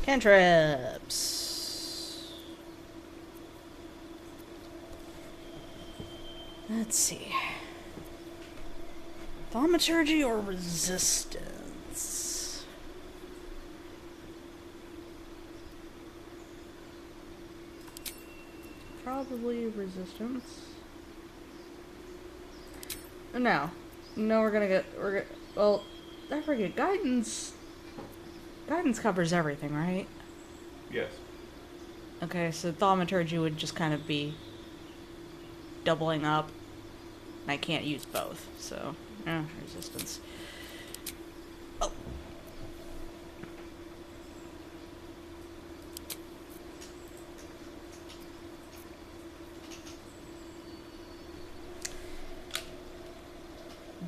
Cantrips. Let's see. Thaumaturgy or resistance? Probably resistance. No. No, well, I forget. Guidance covers everything, right? Yes. Okay, so thaumaturgy would just kind of be doubling up. And I can't use both, so resistance. Oh.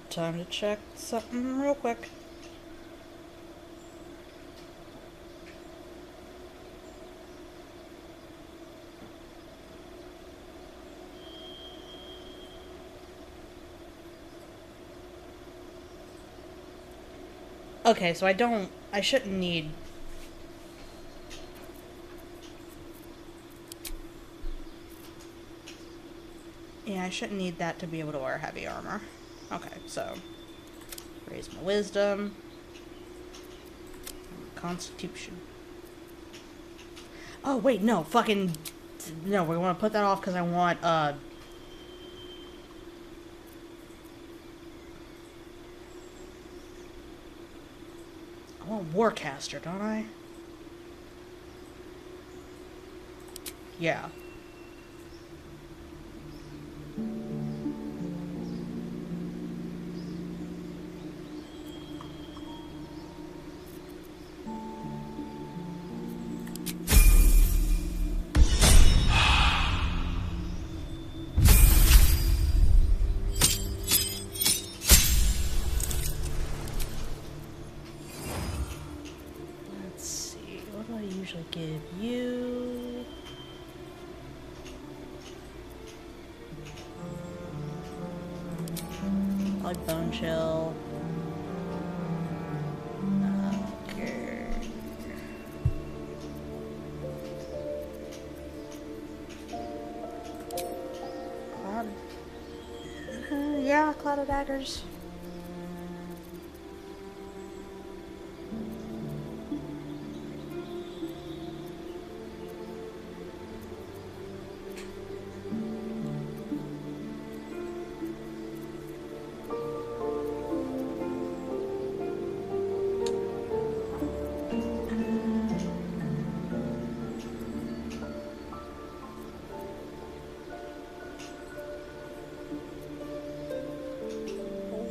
Time to check something real quick. Okay, so I shouldn't need... Yeah, I shouldn't need that to be able to wear heavy armor. Okay, so raise my wisdom. Constitution. Oh, wait, no, fucking... No, we want to put that off because I want, I want Warcaster, don't I? Yeah. actually give you... I like Bone Chill. Okay. Cloud. Yeah, Cloud of Daggers.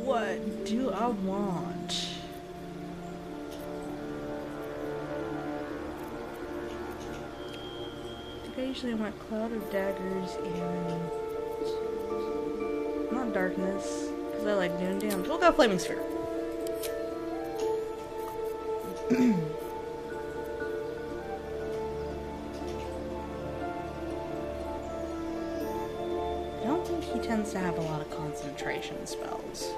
What do I want? I think I usually want Cloud of Daggers and not Darkness, because I like doing damage. We'll go Flaming Sphere. I don't think he tends to have a lot of concentration spells.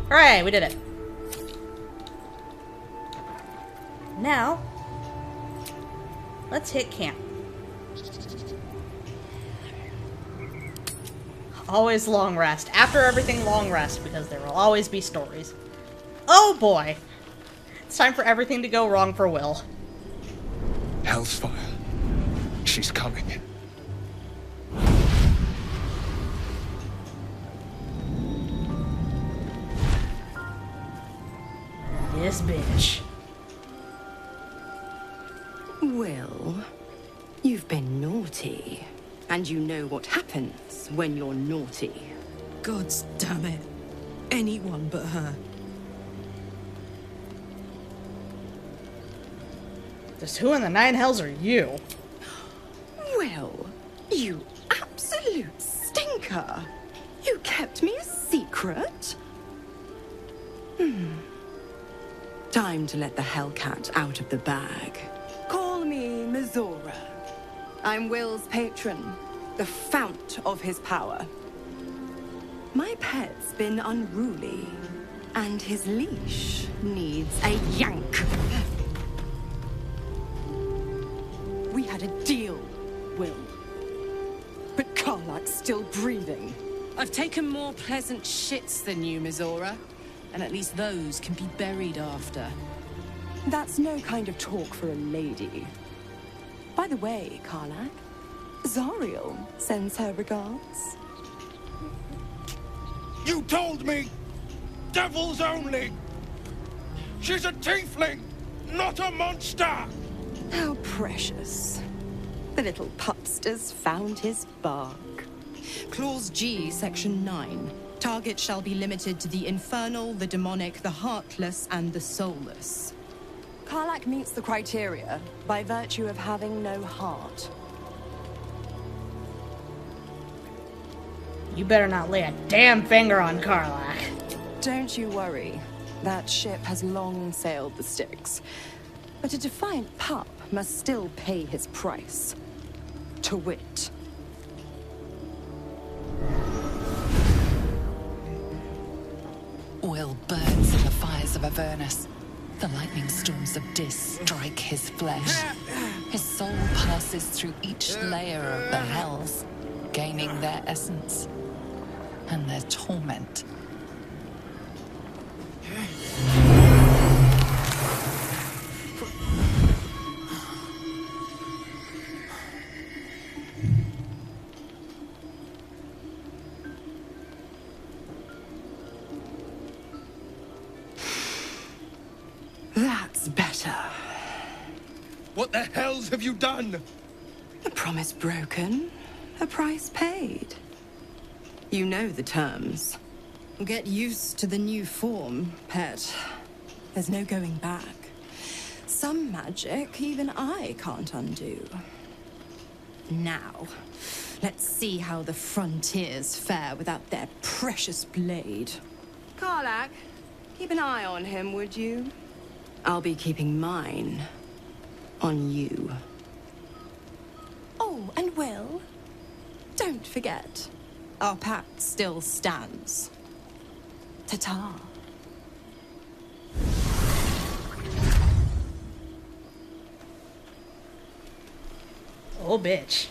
Hooray, we did it. Now, let's hit camp. Always long rest. After everything, long rest, because there will always be stories. Oh boy! It's time for everything to go wrong for Will. Hellsfire. She's coming. This bitch. Will, you've been naughty. And you know what happens when you're naughty. Gods damn it. Anyone but her. Just who in the nine hells are you? Will, you absolute stinker. You kept me a secret? Time to let the Hellcat out of the bag. Call me Mizora. I'm Will's patron, the fount of his power. My pet's been unruly, and his leash needs a yank. We had a deal, Will. But Karlach's still breathing. I've taken more pleasant shits than you, Mizora. And at least those can be buried after. That's no kind of talk for a lady. By the way, Karlach, Zariel sends her regards. You told me! Devils only! She's a tiefling, not a monster! How precious. The little pupster's found his bark. Clause G, Section 9. Target shall be limited to the infernal, the demonic, the heartless, and the soulless. Karlach meets the criteria by virtue of having no heart. You better not lay a damn finger on Karlach. Don't you worry. That ship has long sailed the Styx. But a defiant pup must still pay his price. To wit. Will burns in the fires of Avernus. The lightning storms of Dis strike his flesh. His soul passes through each layer of the hells, gaining their essence and their torment. That's better. What the hells have you done? A promise broken, a price paid. You know the terms. Get used to the new form, pet. There's no going back. Some magic even I can't undo. Now, let's see how the frontiers fare without their precious blade. Karlach, keep an eye on him, would you? I'll be keeping mine on you. Oh, and Will, don't forget, our pact still stands. Ta-ta. Oh, bitch.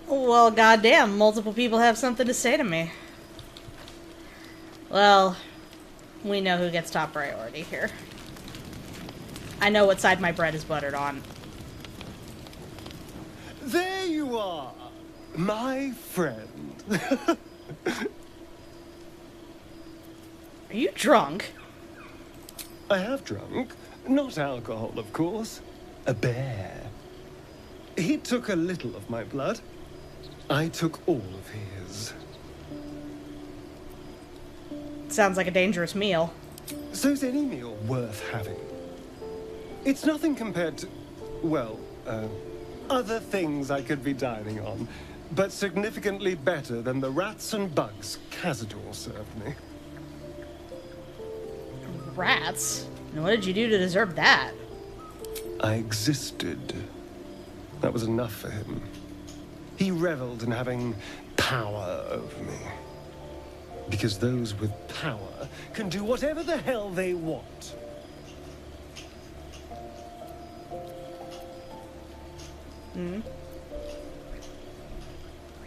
Well, goddamn, multiple people have something to say to me. Well, we know who gets top priority here. I know what side my bread is buttered on. There you are, my friend. Are you drunk? I have drunk. Not alcohol, of course. A bear. He took a little of my blood. I took all of his. Sounds like a dangerous meal. So's any meal worth having. It's nothing compared to, well, other things I could be dining on, but significantly better than the rats and bugs Cazador served me. Rats? And what did you do to deserve that? I existed. That was enough for him. He reveled in having power over me. Because those with power can do whatever the hell they want. Hmm?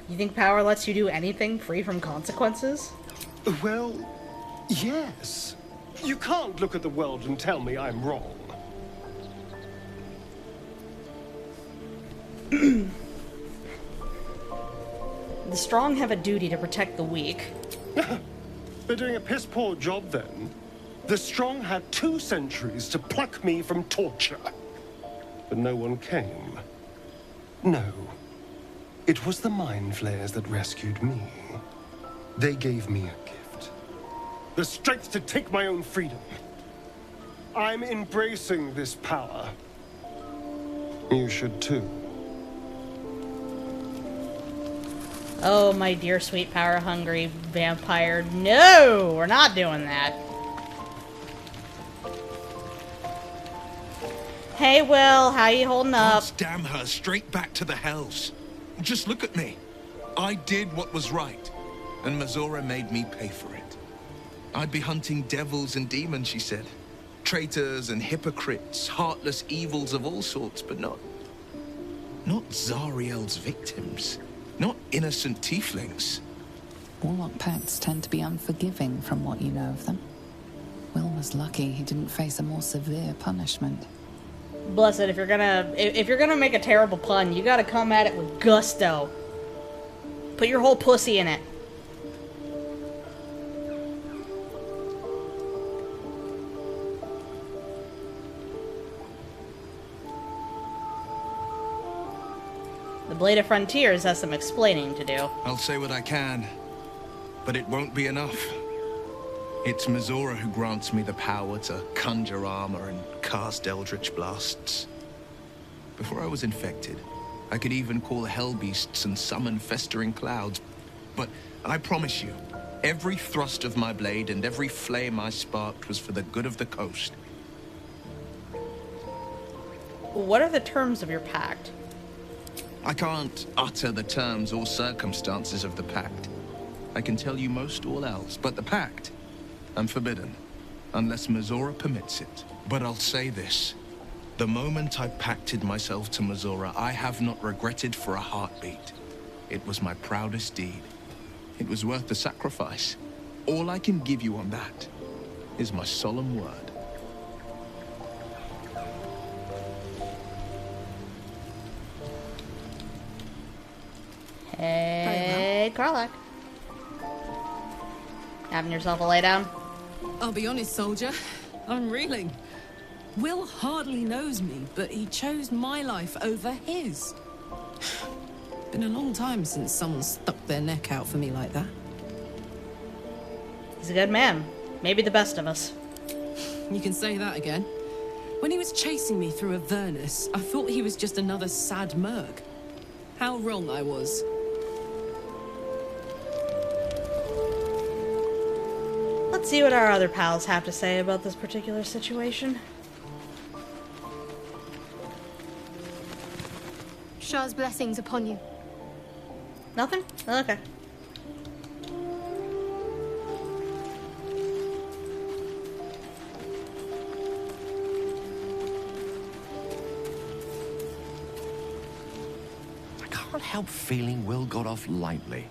You think power lets you do anything free from consequences? Well, yes. You can't look at the world and tell me I'm wrong. The strong have a duty to protect the weak. They're doing a piss-poor job then. The strong had 2 centuries to pluck me from torture. But no one came. No. It was the mind flayers that rescued me. They gave me a gift. The strength to take my own freedom. I'm embracing this power. You should too. Oh, my dear sweet power-hungry vampire. No! We're not doing that. Hey, Will. How you holding up? God's damn her straight back to the hells. Just look at me. I did what was right, and Mazora made me pay for it. I'd be hunting devils and demons, she said. Traitors and hypocrites, heartless evils of all sorts, but not Zariel's victims. Not innocent tieflings. Warlock pacts tend to be unforgiving from what you know of them. Will was lucky he didn't face a more severe punishment. Blessed, if you're gonna make a terrible pun, you gotta come at it with gusto. Put your whole pussy in it. The Blade of Frontiers has some explaining to do. I'll say what I can, but it won't be enough. It's Mazora who grants me the power to conjure armor and cast eldritch blasts. Before I was infected, I could even call hell beasts and summon festering clouds. But I promise you, every thrust of my blade and every flame I sparked was for the good of the coast. What are the terms of your pact? I can't utter the terms or circumstances of the pact. I can tell you most all else, but the pact, I'm forbidden, unless Mazora permits it. But I'll say this. The moment I pacted myself to Mazora, I have not regretted for a heartbeat. It was my proudest deed. It was worth the sacrifice. All I can give you on that is my solemn word. Hey, Karlach. Having yourself a lay down? I'll be honest, soldier. I'm reeling. Will hardly knows me, but he chose my life over his. Been a long time since someone stuck their neck out for me like that. He's a good man. Maybe the best of us. You can say that again. When he was chasing me through Avernus, I thought he was just another sad merc. How wrong I was. Let's see what our other pals have to say about this particular situation. Shah's blessings upon you. Nothing? Okay. I can't help feeling Will got off lightly.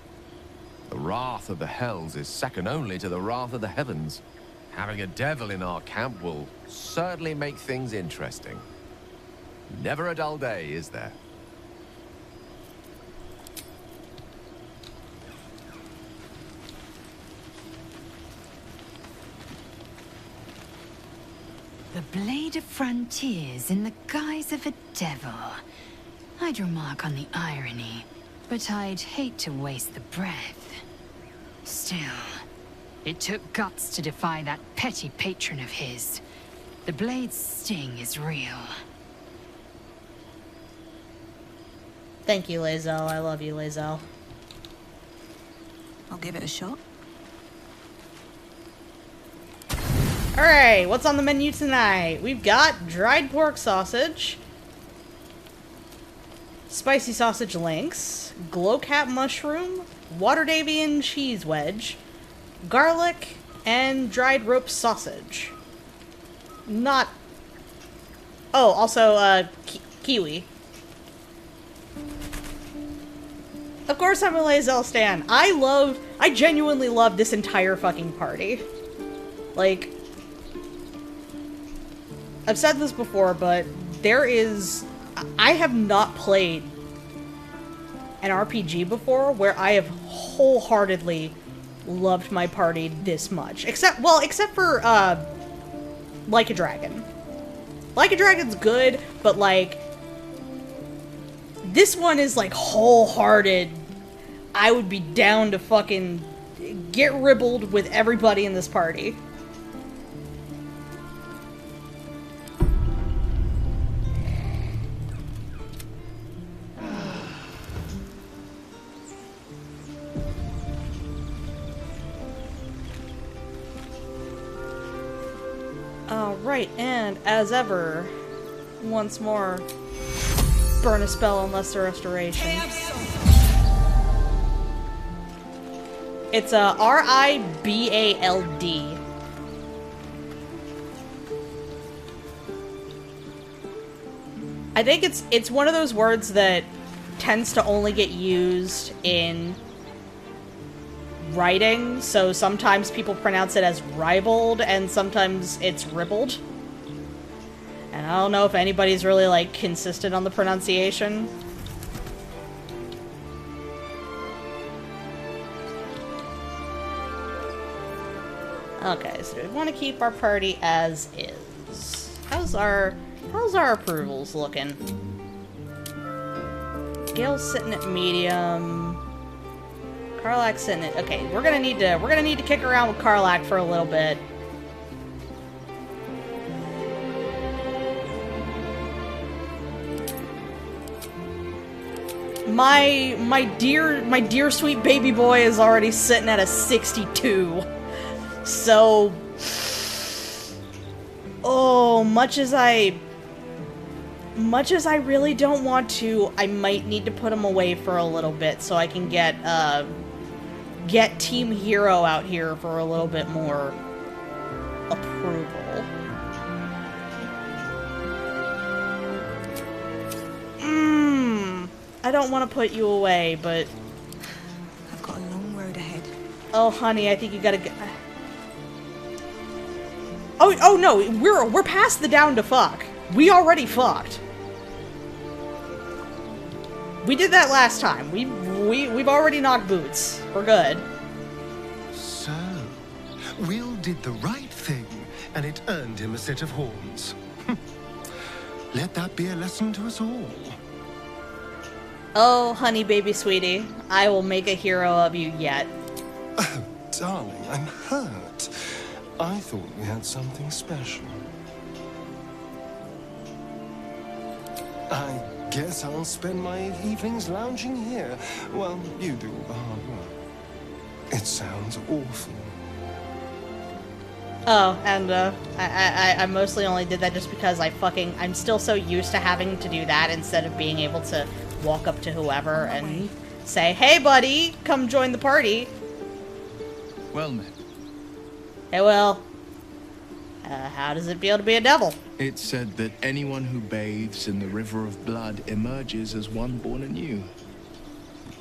The wrath of the hells is second only to the wrath of the heavens. Having a devil in our camp will certainly make things interesting. Never a dull day, is there? The Blade of Frontiers in the guise of a devil. I'd remark on the irony, but I'd hate to waste the breath. Still, it took guts to defy that petty patron of his. The Blade's sting is real. Thank you, Lae'zel. I love you, Lae'zel. I'll give it a shot. Alright, what's on the menu tonight? We've got dried pork sausage, spicy sausage links, glowcap mushroom, water Davian cheese wedge, garlic, and dried rope sausage. Not... Oh, also, kiwi. Of course I'm a Lae'zel stan. I genuinely love this entire fucking party. Like... I've said this before, but I have not played an RPG before where I have wholeheartedly loved my party this much. Except for, Like a Dragon. Like a Dragon's good, but, like, this one is, like, wholehearted. I would be down to fucking get ribbled with everybody in this party. Alright, and as ever, once more, burn a spell unless the restoration. It's a R-I-B-A-L-D. I think it's one of those words that tends to only get used in writing, so sometimes people pronounce it as ribald, and sometimes it's ribbled. And I don't know if anybody's really, like, consistent on the pronunciation. Okay, so we want to keep our party as is. How's our approvals looking? Gale's sitting at medium. Karlach's sitting at... Okay, we're gonna need to kick around with Karlach for a little bit. My dear sweet baby boy is already sitting at a 62. So, oh, much as I really don't want to, I might need to put him away for a little bit so I can get Team Hero out here for a little bit more approval. I don't want to put you away, but... I've got a long road ahead. Oh, honey, I think you gotta get... Oh no, we're past the down to fuck. We already fucked. We did that last time. We've already knocked boots. We're good. So, Will did the right thing, and it earned him a set of horns. Let that be a lesson to us all. Oh, honey baby sweetie, I will make a hero of you yet. Oh, darling, I'm hurt. I thought we had something special. I guess I'll spend my evenings lounging here while you do all the hard work. It sounds awful. Oh, and I mostly only did that just because I'm still so used to having to do that instead of being able to walk up to whoever and say, "Hey buddy, come join the party." Well met. Hey Will, how does it feel to be a devil? It's said that anyone who bathes in the river of blood emerges as one born anew.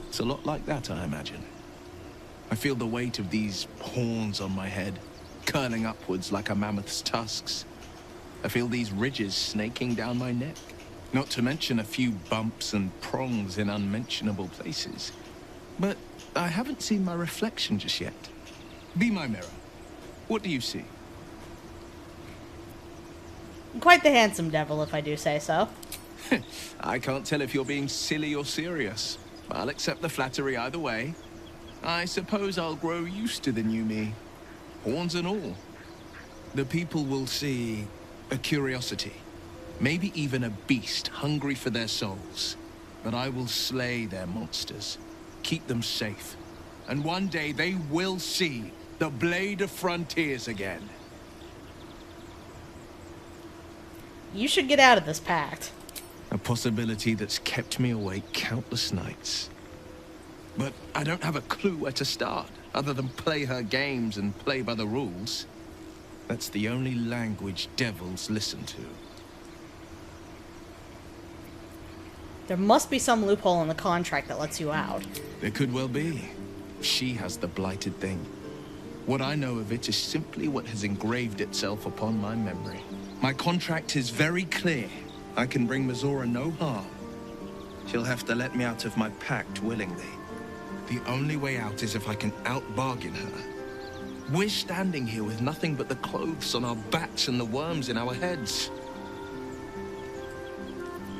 It's a lot like that, I imagine. I feel the weight of these horns on my head, curling upwards like a mammoth's tusks. I feel these ridges snaking down my neck, not to mention a few bumps and prongs in unmentionable places. But I haven't seen my reflection just yet. Be my mirror. What do you see? Quite the handsome devil, if I do say so. I can't tell if you're being silly or serious. I'll accept the flattery either way. I suppose I'll grow used to the new me. Horns and all. The people will see a curiosity. Maybe even a beast hungry for their souls. But I will slay their monsters. Keep them safe. And one day they will see the Blade of Frontiers again. You should get out of this pact. A possibility that's kept me awake countless nights. But I don't have a clue where to start, other than play her games and play by the rules. That's the only language devils listen to. There must be some loophole in the contract that lets you out. There could well be. She has the blighted thing. What I know of it is simply what has engraved itself upon my memory. My contract is very clear. I can bring Mizora no harm. She'll have to let me out of my pact willingly. The only way out is if I can out-bargain her. We're standing here with nothing but the clothes on our backs and the worms in our heads.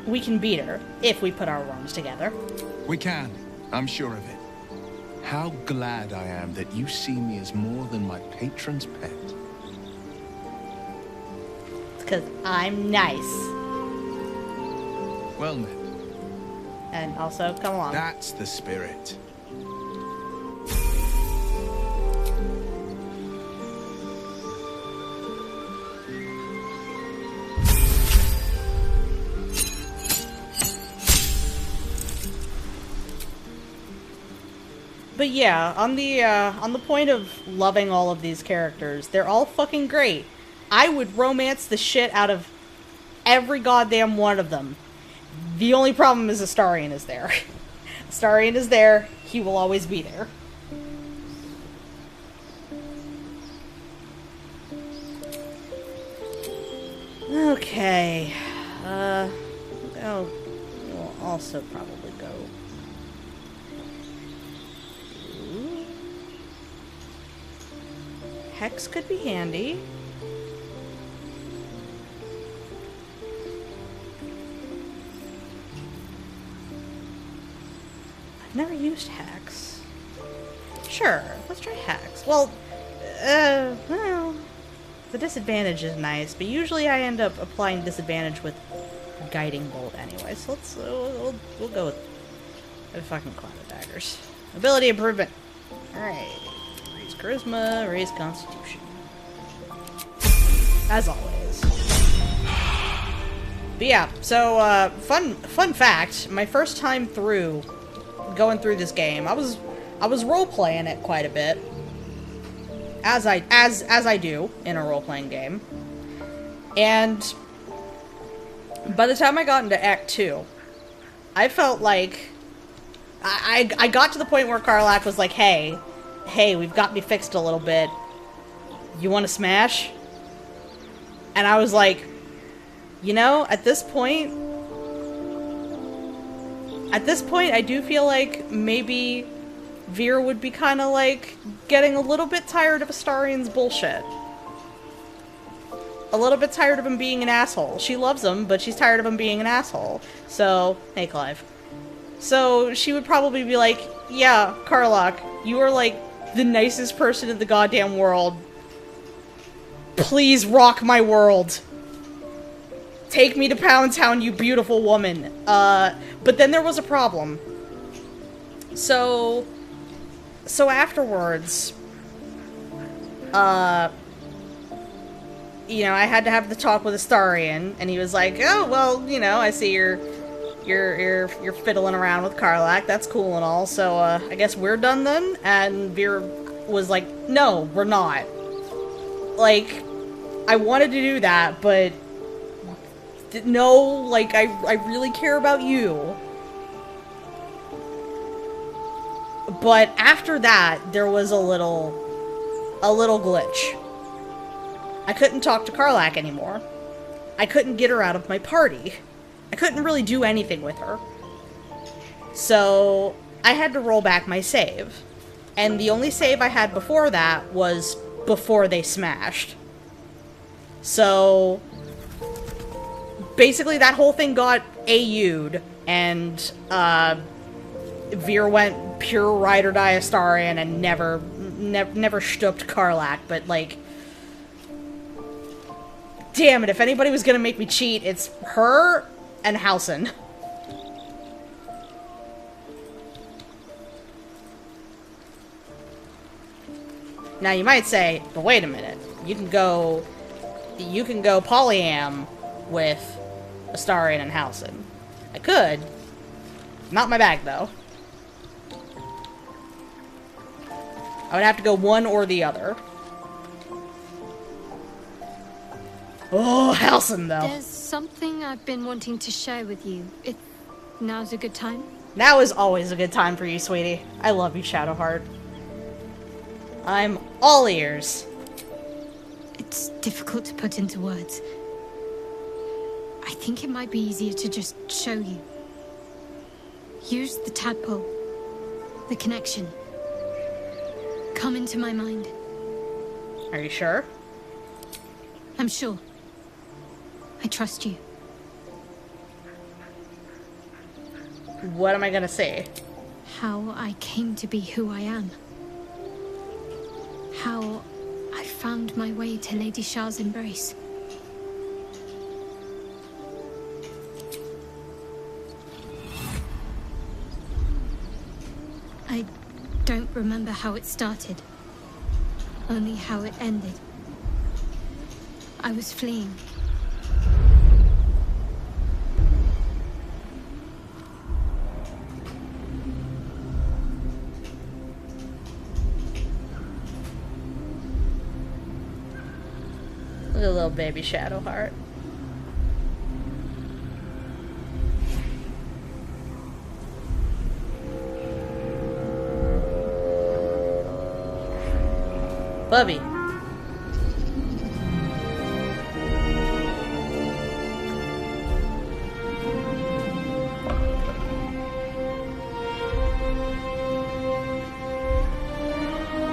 We can beat her, if we put our worms together. We can. I'm sure of it. How glad I am that you see me as more than my patron's pet. It's because I'm nice. Well met. And also, come along. That's the spirit. But yeah, on the point of loving all of these characters, they're all fucking great. I would romance the shit out of every goddamn one of them. The only problem is Astarion is there. Astarion is there. He will always be there. Okay. Oh, we'll also probably go. Hex could be handy. I've never used Hex. Sure, let's try Hex. Well, the disadvantage is nice, but usually I end up applying disadvantage with Guiding Bolt anyway, so let's, we'll go with a fucking Cloud of Daggers. Ability improvement. Alright. Raise Charisma, raise Constitution. As always. But yeah, so, fun fact, my first time through, going through this game, I was role-playing it quite a bit. As I do in a role-playing game. And by the time I got into Act 2, I felt like I got to the point where Karlach was like, hey, we've got me fixed a little bit. You want to smash? And I was like, you know, at this point, I do feel like maybe Vier would be kind of like getting a little bit tired of Astarion's bullshit. a little bit tired of him being an asshole. She loves him, but she's tired of him being an asshole. So, hey, Clive. So, she would probably be like, yeah, Karlach, you are, like, the nicest person in the goddamn world. Please rock my world. Take me to Pound Town, you beautiful woman. But then there was a problem. So afterwards, you know, I had to have the talk with Astarion, and he was like, oh, well, you know, I see you're fiddling around with Karlach, that's cool and all, so, I guess we're done then? And Vier was like, no, we're not. Like, I wanted to do that, but no, like, I really care about you. But after that, there was a little glitch. I couldn't talk to Karlach anymore. I couldn't get her out of my party. I couldn't really do anything with her. So, I had to roll back my save. And the only save I had before that was before they smashed. So, basically that whole thing got AU'd, and Vier went pure ride or die Astarion and never stooped Karlach, but like, damn it, if anybody was gonna make me cheat, it's her and Halsin. Now you might say, but wait a minute, you can go polyam with Astarion and Halsin. I could. Not my bag, though. I would have to go one or the other. Oh, Halsin, though. There's something I've been wanting to share with you. If now's a good time? Now is always a good time for you, sweetie. I love you, Shadowheart. I'm all ears. It's difficult to put into words. I think it might be easier to just show you. Use the tadpole. The connection. Come into my mind. Are you sure? I'm sure. I trust you. What am I gonna say? How I came to be who I am. How I found my way to Lady Shah's embrace. I don't remember how it started, only how it ended. I was fleeing. Look at little baby Shadowheart. Bubby.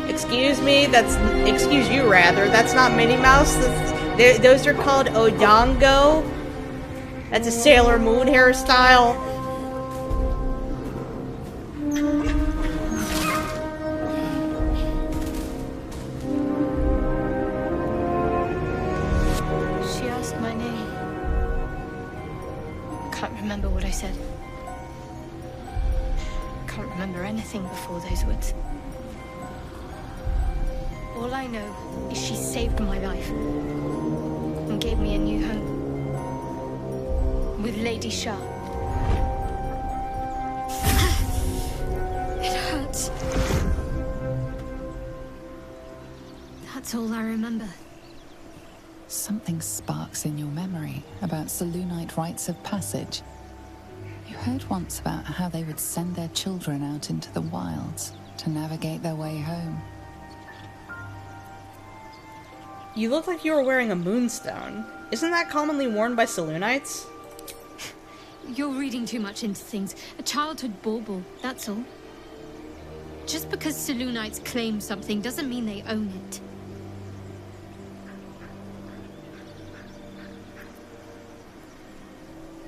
Excuse me, excuse you rather, that's not Minnie Mouse, those are called Odongo. That's a Sailor Moon hairstyle. She asked my name. Can't remember what I said. Can't remember anything before those words. All I know is she saved my life and gave me a new home with Lady Shah. It hurts. That's all I remember. Something sparks in your memory about Selûnite rites of passage. You heard once about how they would send their children out into the wilds to navigate their way home. You look like you were wearing a moonstone. Isn't that commonly worn by Selûnites? You're reading too much into things. A childhood bauble, that's all. Just because Selûnites claim something doesn't mean they own it.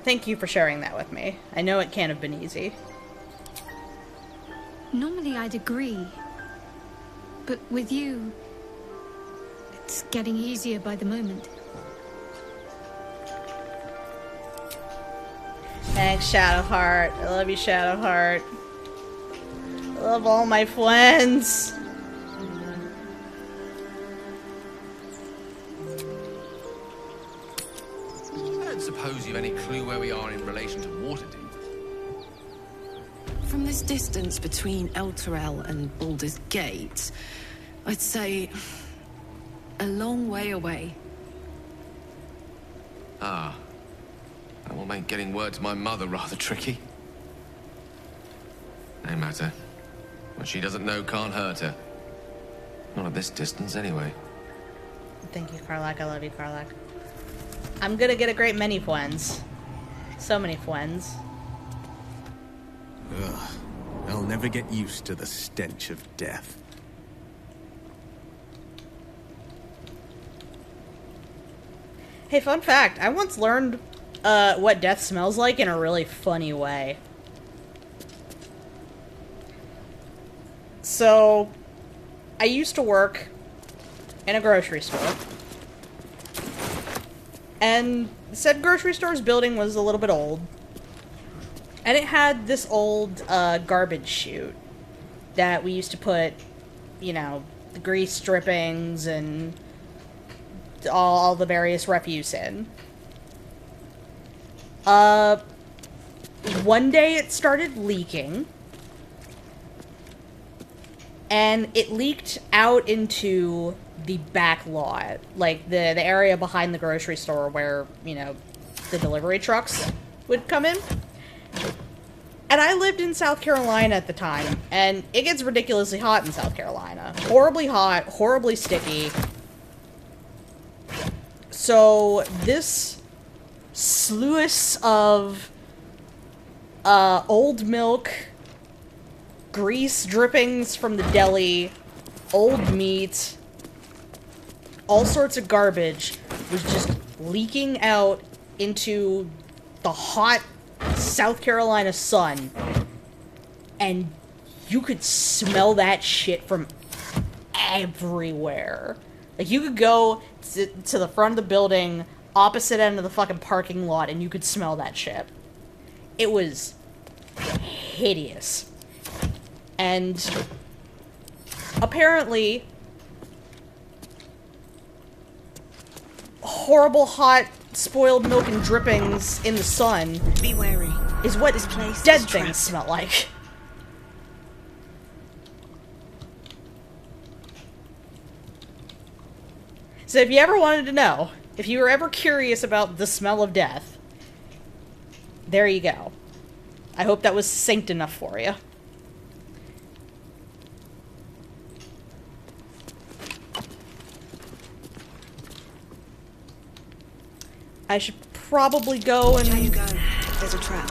Thank you for sharing that with me. I know it can't have been easy. Normally I'd agree. But with you, it's getting easier by the moment. Thanks, Shadowheart. I love you, Shadowheart. I love all my friends. I don't suppose you've any clue where we are in relation to Waterdeep. From this distance between Elturel and Baldur's Gate, I'd say a long way away. Ah. That will make getting word to my mother rather tricky. No matter. What she doesn't know can't hurt her. Not at this distance, anyway. Thank you, Karlach. I love you, Karlach. I'm gonna get a great many friends. So many friends. Ugh. I'll never get used to the stench of death. Hey, fun fact. I once learned what death smells like in a really funny way. So, I used to work in a grocery store. And said grocery store's building was a little bit old. And it had this old garbage chute that we used to put, you know, the grease drippings and all the various refuse in. One day it started leaking. And it leaked out into the back lot. Like, the area behind the grocery store where, you know, the delivery trucks would come in. And I lived in South Carolina at the time, and it gets ridiculously hot in South Carolina. Horribly hot, horribly sticky. So, this sluice of old milk, grease drippings from the deli, old meat, all sorts of garbage was just leaking out into the hot South Carolina sun. And you could smell that shit from everywhere. Like, you could go to the front of the building, opposite end of the fucking parking lot, and you could smell that shit. It was hideous. And apparently, horrible hot spoiled milk and drippings in the sun Be wary. is what This place dead is things trapped. smell like. So if you ever wanted to know, if you were ever curious about the smell of death, there you go. I hope that was succinct enough for you. I should probably go and... Watch how you go. There's a trap.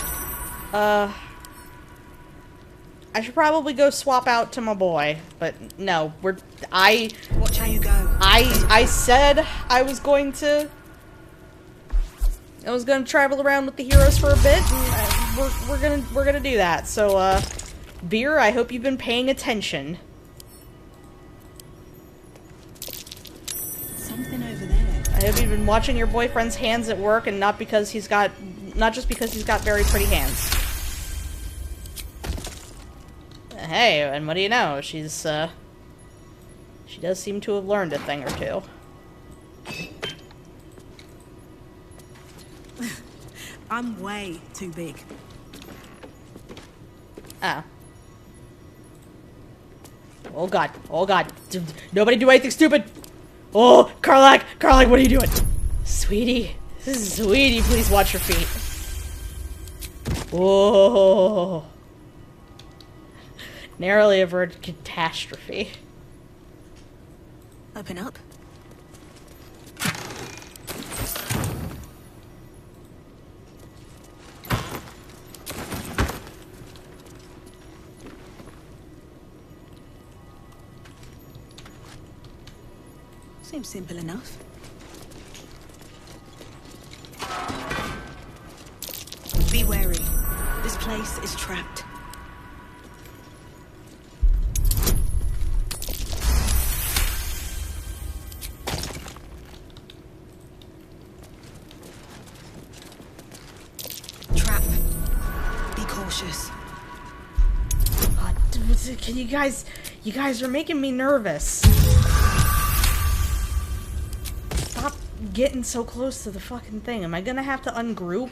I should probably go swap out to my boy, but no, Watch how you go. I said I was going to travel around with the heroes for a bit. And we're gonna do that. So, Vier, I hope you've been paying attention. Something over there. I hope you've been watching your boyfriend's hands at work, and not just because he's got very pretty hands. Hey, and what do you know? She does seem to have learned a thing or two. I'm way too big. Ah. Oh god. Oh god. Nobody do anything stupid! Oh, Karlach! Karlach, what are you doing? Sweetie. Sweetie, please watch your feet. Whoa. Narrowly averted catastrophe. Open up. Seems simple enough. Be wary. This place is trapped. Trap. Be cautious. Can you guys are making me nervous. Stop getting so close to the fucking thing. Am I gonna have to ungroup?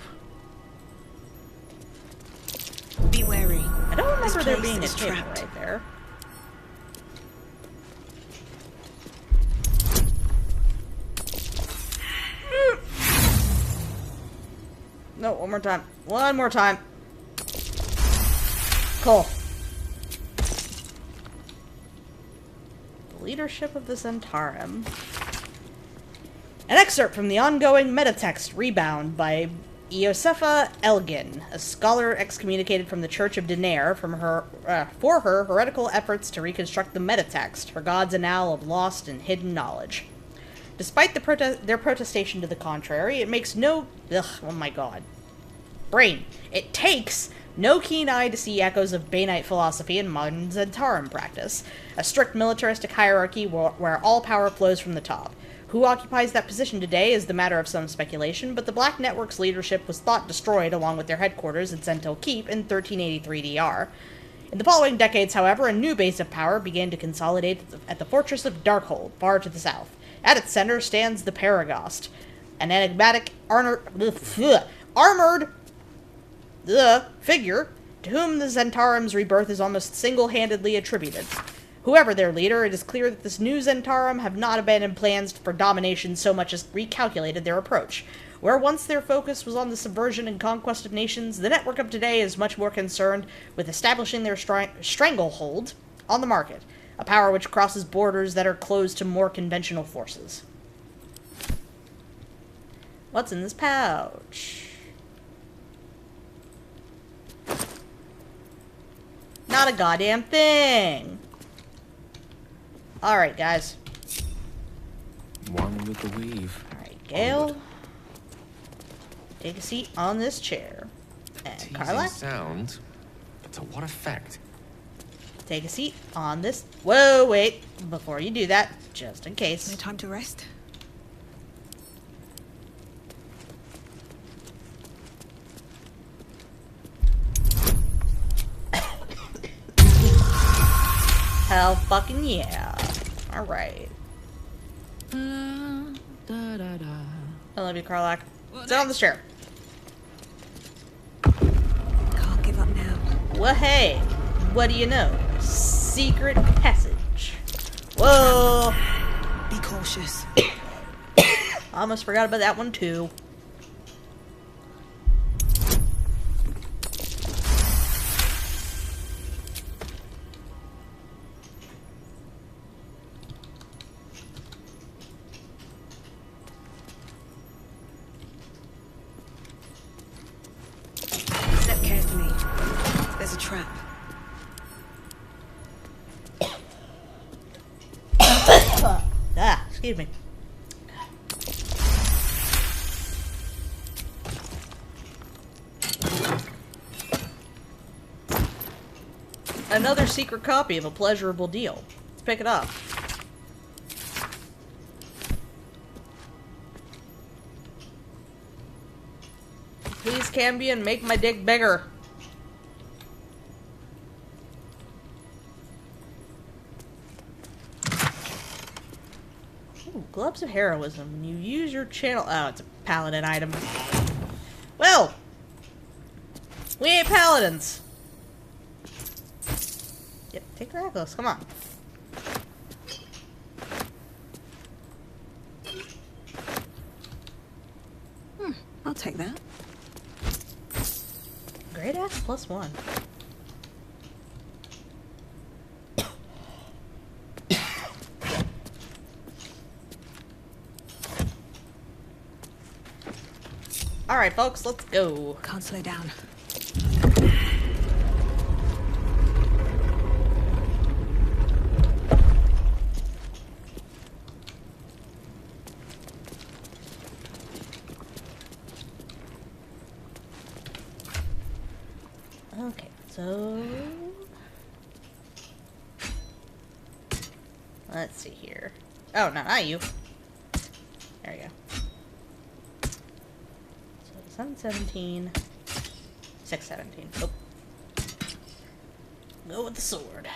Be wary. I don't remember there This being a place is table trapped. right there. No, one more time. One more time. Cool. The leadership of the Zentarum. An excerpt from the ongoing metatext Rebound by Iosefa Elgin, a scholar excommunicated from the Church of Denair for her heretical efforts to reconstruct the metatext, her God's annal of lost and hidden knowledge. Despite their protestation to the contrary, it makes no... Ugh, oh my god. Brain. It takes no keen eye to see echoes of Banite philosophy in modern Zentarum practice, a strict militaristic hierarchy where all power flows from the top. Who occupies that position today is the matter of some speculation, but the Black Network's leadership was thought destroyed along with their headquarters at Zentil Keep in 1383 DR. In the following decades, however, a new base of power began to consolidate at the fortress of Darkhold, far to the south. At its center stands the Paragost, an enigmatic armored figure to whom the Zentarum's rebirth is almost single-handedly attributed. Whoever their leader, it is clear that this new Zentarum have not abandoned plans for domination so much as recalculated their approach. Where once their focus was on the subversion and conquest of nations, the network of today is much more concerned with establishing their stranglehold on the market, a power which crosses borders that are closed to more conventional forces. What's in this pouch? Not a goddamn thing! Alright, guys. One with the weave. Alright, Gale. Take a seat on this chair. And Karlach. Sound, but to what effect? Take a seat on this... Whoa, wait. Before you do that, just in case. No time to rest? Hell fucking yeah. Alright. I love you, Karlach. Sit on this chair. Can't give up now. Well, hey. What do you know? Secret passage. Whoa. Be cautious. Almost forgot about that one, too. Step carefully. There's a trap. Excuse me. Another secret copy of a pleasurable deal. Let's pick it up. Please, Cambion, make my dick bigger. Ooh, gloves of heroism. When you use your channel... Oh, it's a paladin item. Well, we ain't paladins. Yep, take the necklace. Come on. I'll take that. Great axe +1. Alright, folks, let's go. Can't slow down. Okay, so let's see here. Oh, no, not you. There we go. So 717, 617. Nope. Go with the sword.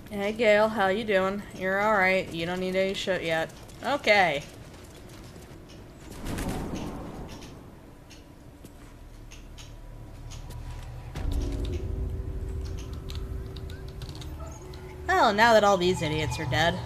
Hey, Gale, how you doing? You're alright. You don't need any shit yet. Okay. Well, now that all these idiots are dead.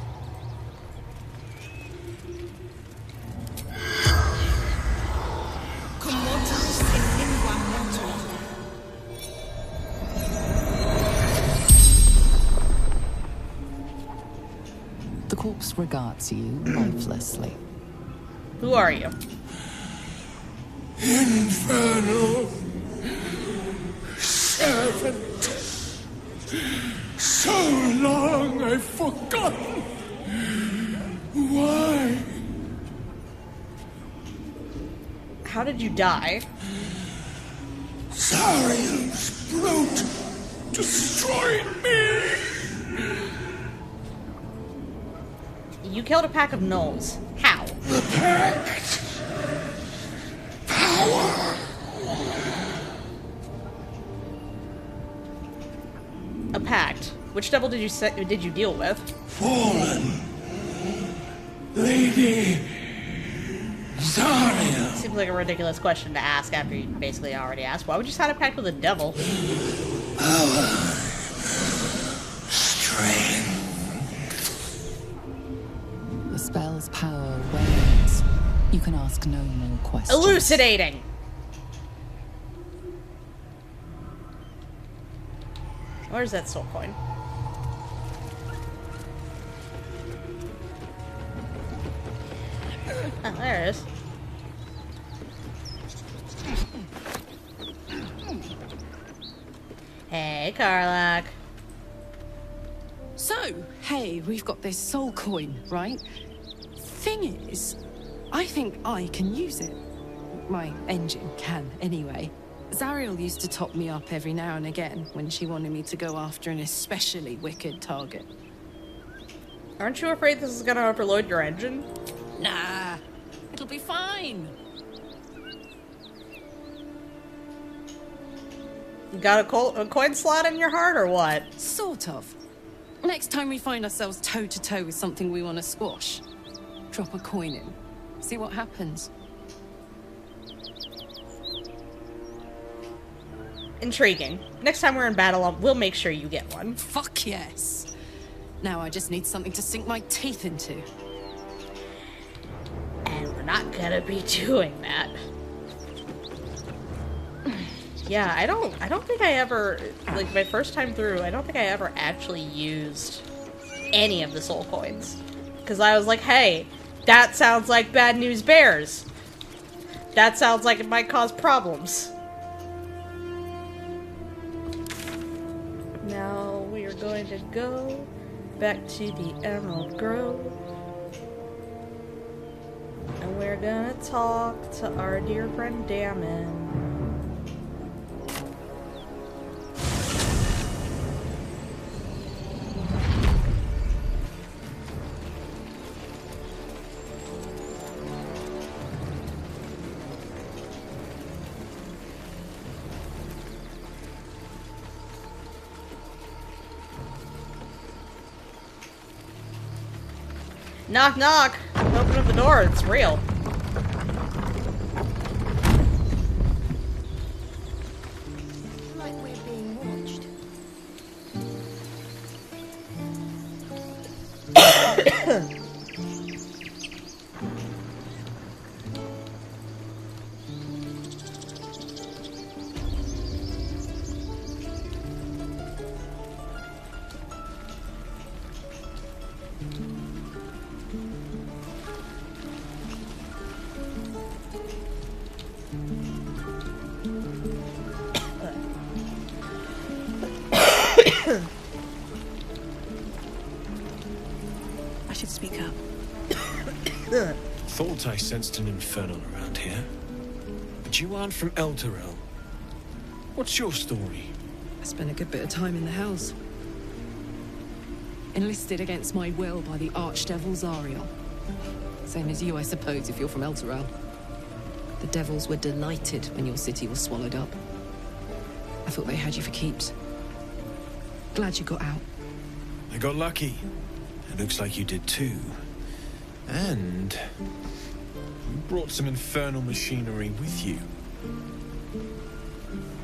The corpse regards you lifelessly. Who are you? Infernal servant. So long I've forgotten. Why? How did you die? Astarion's brute destroyed me. You killed a pack of gnolls. How? The pact. Power. A pact. Which devil did you deal with? Fallen. Lady Zarya. Seems like a ridiculous question to ask after you basically already asked. Why would you sign a pact with a devil? Power. Strength. The spell's power wanes. You can ask no more questions. Elucidating! Where's that soul coin? Oh, there it is. Hey, Karlach. So, hey, we've got this soul coin, right? Thing is, I think I can use it. My engine can, anyway. Zariel used to top me up every now and again when she wanted me to go after an especially wicked target. Aren't you afraid this is gonna overload your engine? Nah, it'll be fine. You got a coin slot in your heart or what? Sort of. Next time we find ourselves toe-to-toe with something we want to squash, drop a coin in. See what happens. Intriguing. Next time we're in battle, we'll make sure you get one. Fuck yes. Now I just need something to sink my teeth into. And we're not gonna be doing that. Yeah, I don't think I ever, like, my first time through, I don't think I ever actually used any of the soul coins. Because I was like, hey, that sounds like bad news bears. That sounds like it might cause problems. Now we are going to go back to the Emerald Grove. And we're gonna talk to our dear friend Damon. Knock, knock! Open up the door, it's real. Like we're being watched. I should speak up. Thought I sensed an infernal around here. But you aren't from Elturel. What's your story? I spent a good bit of time in the Hells. Enlisted against my will by the Archdevil Zariel. Same as you, I suppose, if you're from Elturel. The devils were delighted when your city was swallowed up. I thought they had you for keeps. Glad you got out. I got lucky. It looks like you did too. And you brought some infernal machinery with you.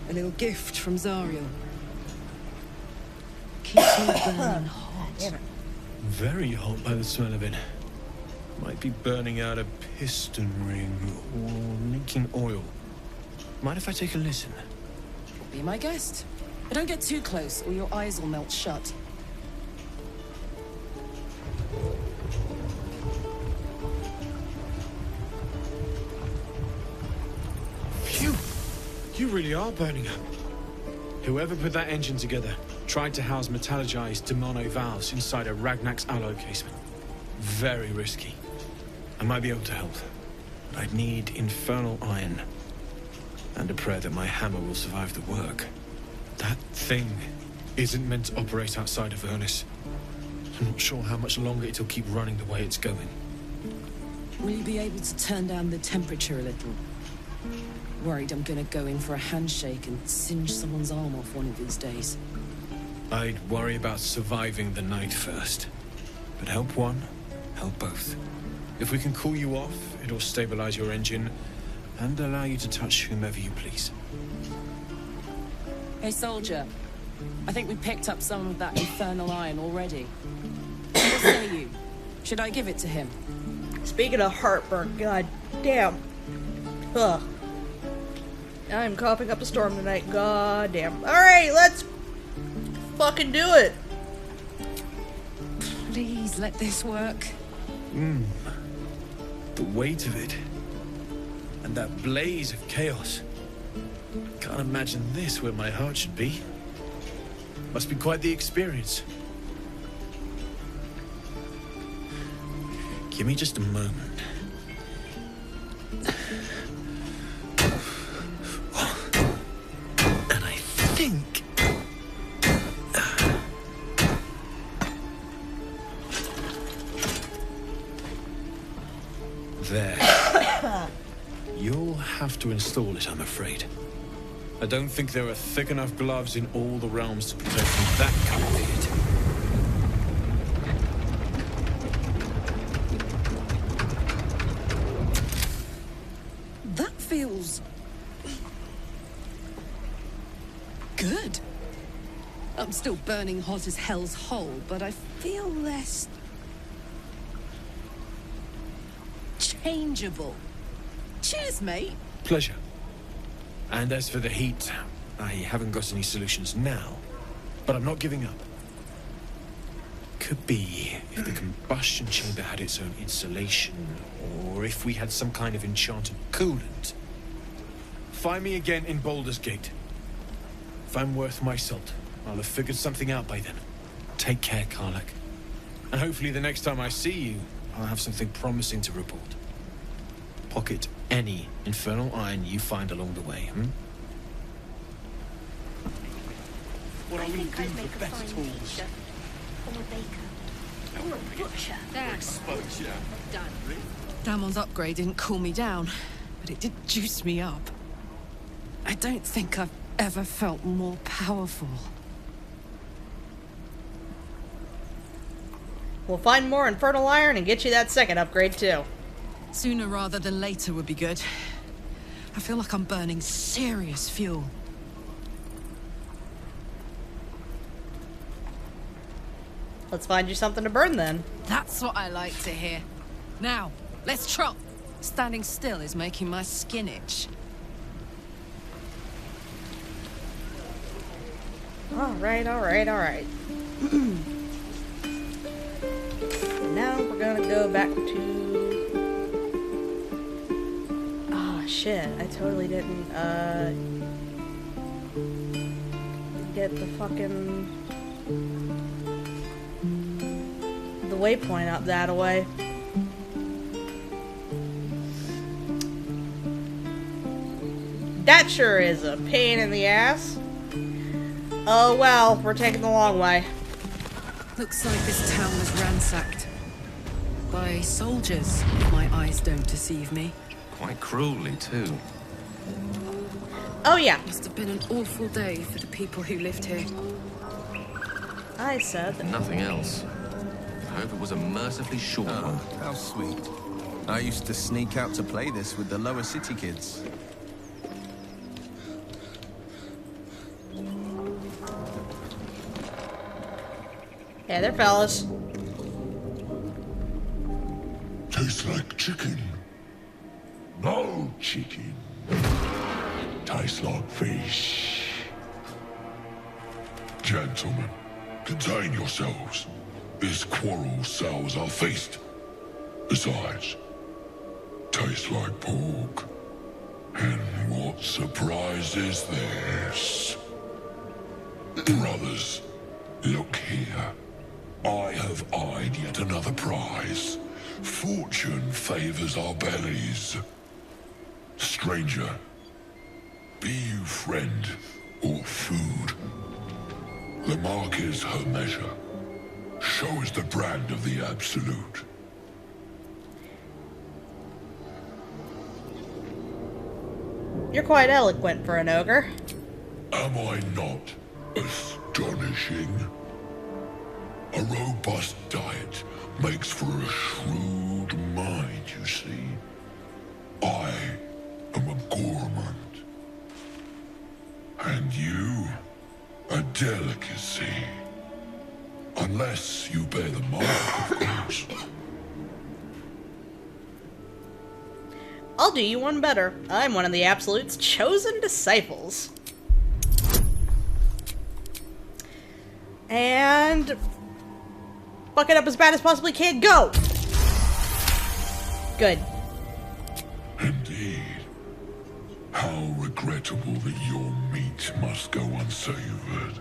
A little gift from Zariel. Keeps me burning hot. Very hot by the smell of it. Might be burning out a piston ring or leaking oil. Mind if I take a listen? Be my guest. But don't get too close or your eyes will melt shut. Phew! You really are burning up. Whoever put that engine together tried to house metallurgized Demono valves inside a Ragnak's alloy casement. Very risky. I might be able to help. I'd need infernal iron. And a prayer that my hammer will survive the work. That thing isn't meant to operate outside of Vernus. I'm not sure how much longer it'll keep running the way it's going. Will you be able to turn down the temperature a little? Worried I'm gonna go in for a handshake and singe someone's arm off one of these days. I'd worry about surviving the night first. But help one, help both. If we can cool you off, it'll stabilize your engine and allow you to touch whomever you please. Hey, soldier. I think we picked up some of that infernal iron already. What say you? Should I give it to him? Speaking of heartburn, god damn. Ugh. I'm coughing up a storm tonight, god damn. Alright, let's fucking do it. Please let this work. The weight of it. And that blaze of chaos. Can't imagine this where my heart should be. Must be quite the experience. Give me just a moment. And I think... There. You'll have to install it, I'm afraid. I don't think there are thick enough gloves in all the realms to protect from that kind of hit. That feels... good. I'm still burning hot as hell's hole, but I feel less... changeable. Cheers, mate. Pleasure. And as for the heat, I haven't got any solutions now, but I'm not giving up. Could be if the combustion chamber had its own insulation, or if we had some kind of enchanted coolant. Find me again in Baldur's Gate. If I'm worth my salt, I'll have figured something out by then. Take care, Karlach. And hopefully the next time I see you, I'll have something promising to report. Pocket any infernal iron you find along the way, What I think I'd make a fine teacher. Or a baker. Or a butcher. I suppose, yeah. Done. Damon's upgrade didn't cool me down, but it did juice me up. I don't think I've ever felt more powerful. We'll find more infernal iron and get you that second upgrade too. Sooner rather than later would be good. I feel like I'm burning serious fuel. Let's find you something to burn then. That's what I like to hear. Now, let's trot. Standing still is making my skin itch. Alright. Now we're gonna go back to... Oh shit, I totally didn't, get the fucking... the waypoint up that way. That sure is a pain in the ass. Oh well, we're taking the long way. Looks like this town was ransacked. By soldiers, if my eyes don't deceive me. Quite cruelly, too. Oh yeah. Must have been an awful day for the people who lived here. I said that. Nothing else. I hope it was a mercifully short one. How sweet. I used to sneak out to play this with the lower city kids. Hey there, fellas. Tastes like chicken. No chicken. Tastes like fish. Gentlemen, contain yourselves. This quarrel sours our feast. Besides, tastes like pork. And what surprise is this? Brothers, look here. I have eyed yet another prize. Fortune favors our bellies. Stranger, be you friend or food. The mark is her measure. Show is the brand of the absolute. You're quite eloquent for an ogre. Am I not astonishing? A robust diet makes for a shrewd mind, you see. I am a gourmand. And you, a delicacy. Unless you bear the mark, of course. I'll do you one better. I'm one of the Absolute's chosen disciples. And... fuck it up as bad as possibly can. Go! Good. Indeed. How regrettable that your meat must go unsavored.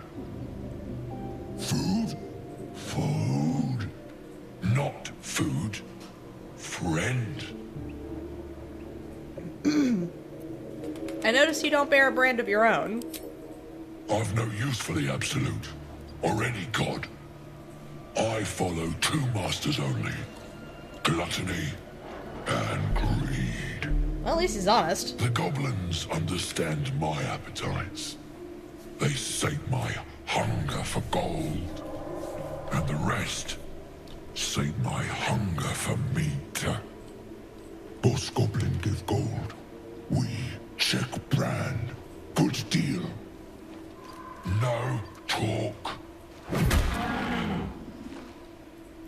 Food? Food. Not food. Friend. I notice you don't bear a brand of your own. I've no use for the Absolute, or any god. I follow two masters only. Gluttony and greed. Well, at least he's honest. The goblins understand my appetites. They sate my hunger for gold. And the rest sate my hunger for meat. Boss goblin give gold. We check brand. Good deal. No talk.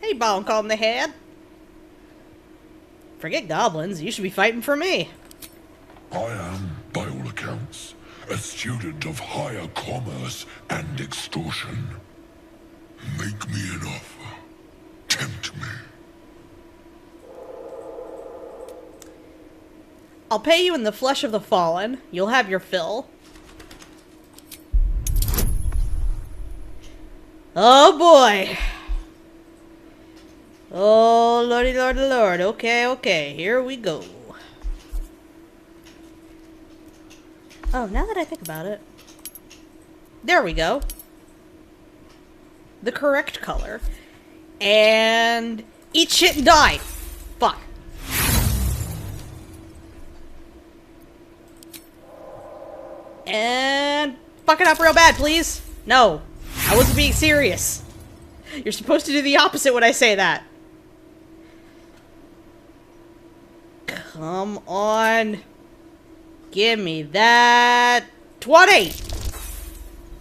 Hey, bonk on the head. Forget goblins, you should be fighting for me. I am, by all accounts, a student of higher commerce and extortion. Make me an offer. Tempt me. I'll pay you in the flesh of the fallen. You'll have your fill. Oh boy. Oh lordy lordy lord. Okay, okay. Here we go. Oh, now that I think about it. There we go. The correct color. And eat shit and die. Fuck. And fuck it up real bad, please. No, I wasn't being serious. You're supposed to do the opposite when I say that. Come on. Give me that 20.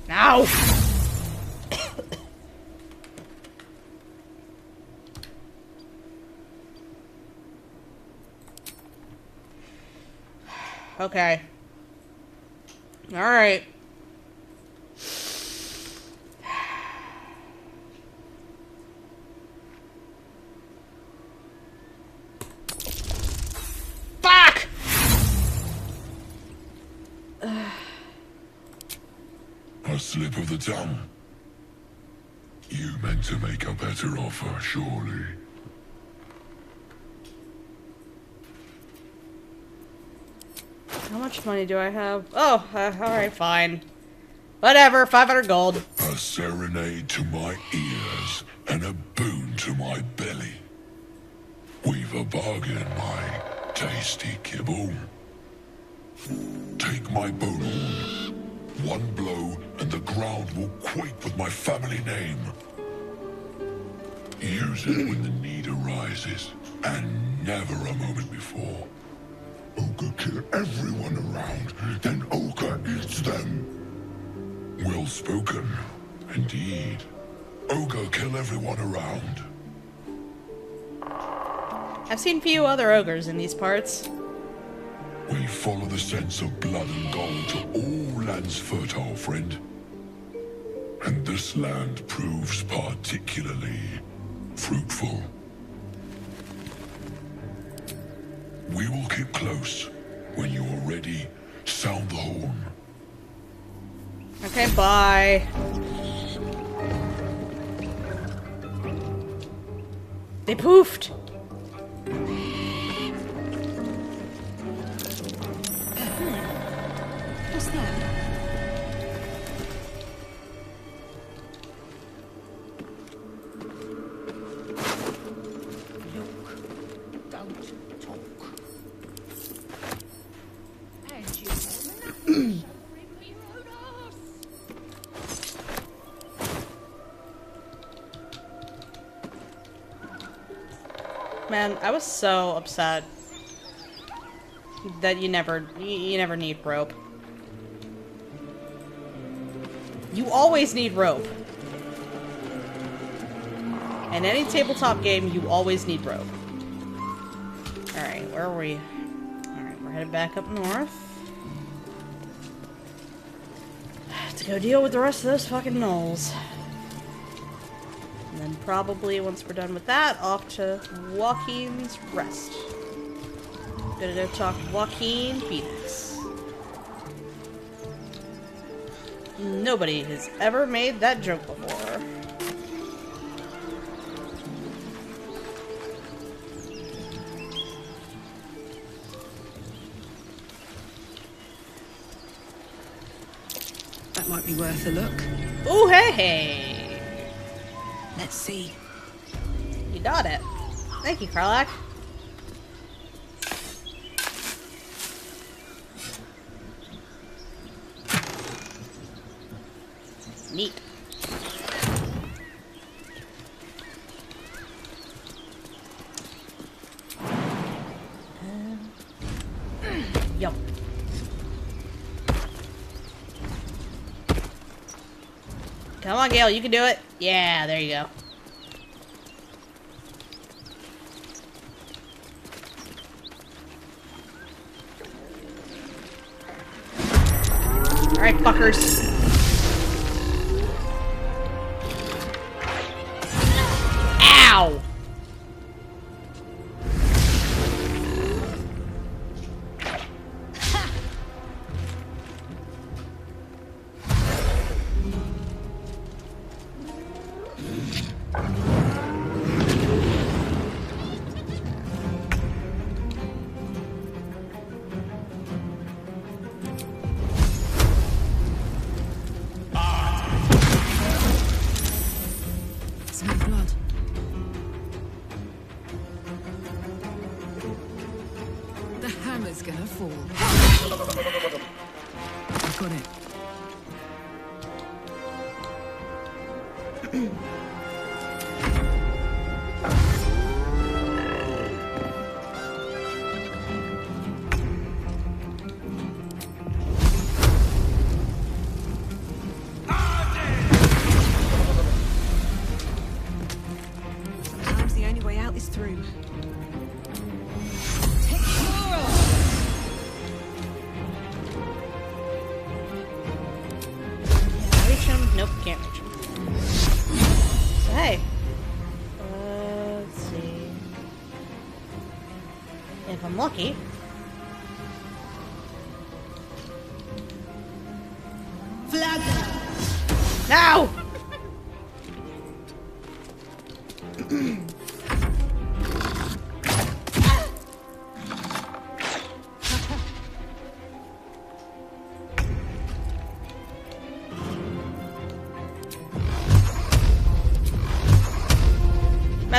Now. Okay. All right. Fuck! A slip of the tongue. You meant to make a better offer, surely. How much money do I have? Oh, alright, fine. Whatever, 500 gold. A serenade to my ears and a boon to my belly. We've a bargain, my tasty kibble. Take my bowhorn. One blow and the ground will quake with my family name. Use it when the need arises, and never a moment before. Ogre kill everyone around, then Ogre eats them. Well spoken, indeed. Ogre kill everyone around. I've seen few other ogres in these parts. We follow the sense of blood and gold to all lands fertile, friend. And this land proves particularly fruitful. We will keep close. When you are ready, sound the horn. Okay, bye. They poofed. What's that? Man, I was so upset that you never need rope. You always need rope. In any tabletop game, you always need rope. Alright, where are we? Alright, we're headed back up north. To go deal with the rest of those fucking gnolls. And then probably, once we're done with that, off to Joaquin's Rest. Gonna go talk to Joaquin Phoenix. Nobody has ever made that joke before. That might be worth a look. Ooh, hey, hey! Let's see. You got it. Thank you, Karlach. Neat. Yup. Come on, Gale, you can do it. Yeah, there you go. Alright, fuckers. Ow! Some blood. The hammer's gonna fall. I've got it. Sometimes the only way out is through. Reach him? Nope, can't reach him. So, hey. Let's see. If I'm lucky. No!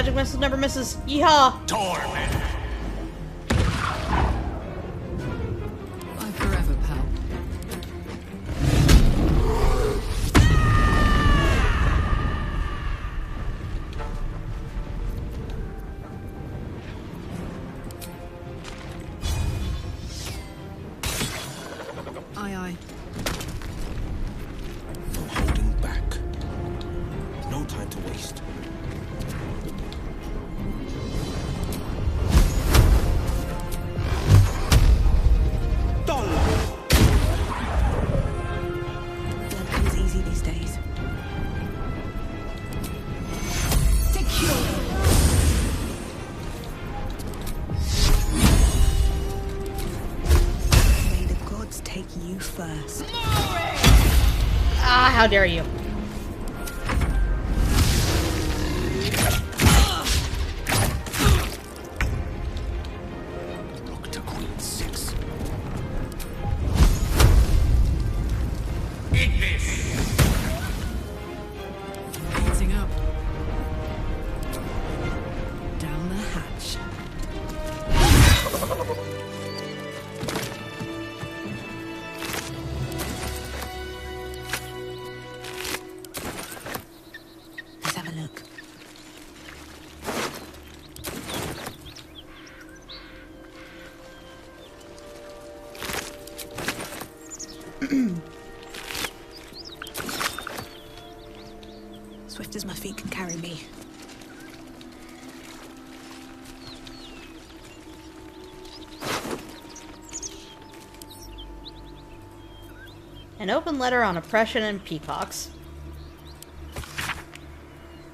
magic missile never misses. Yeehaw! Torment! I'm forever, pal. Aye, aye. No holding back. No time to waste. Blood comes easy these days. May the gods take you first. Ah, how dare you. Dr. Queen 6. Easing up. Down the hatch. Let's have a look. Swift as my feet can carry me. An open letter on oppression and peacocks.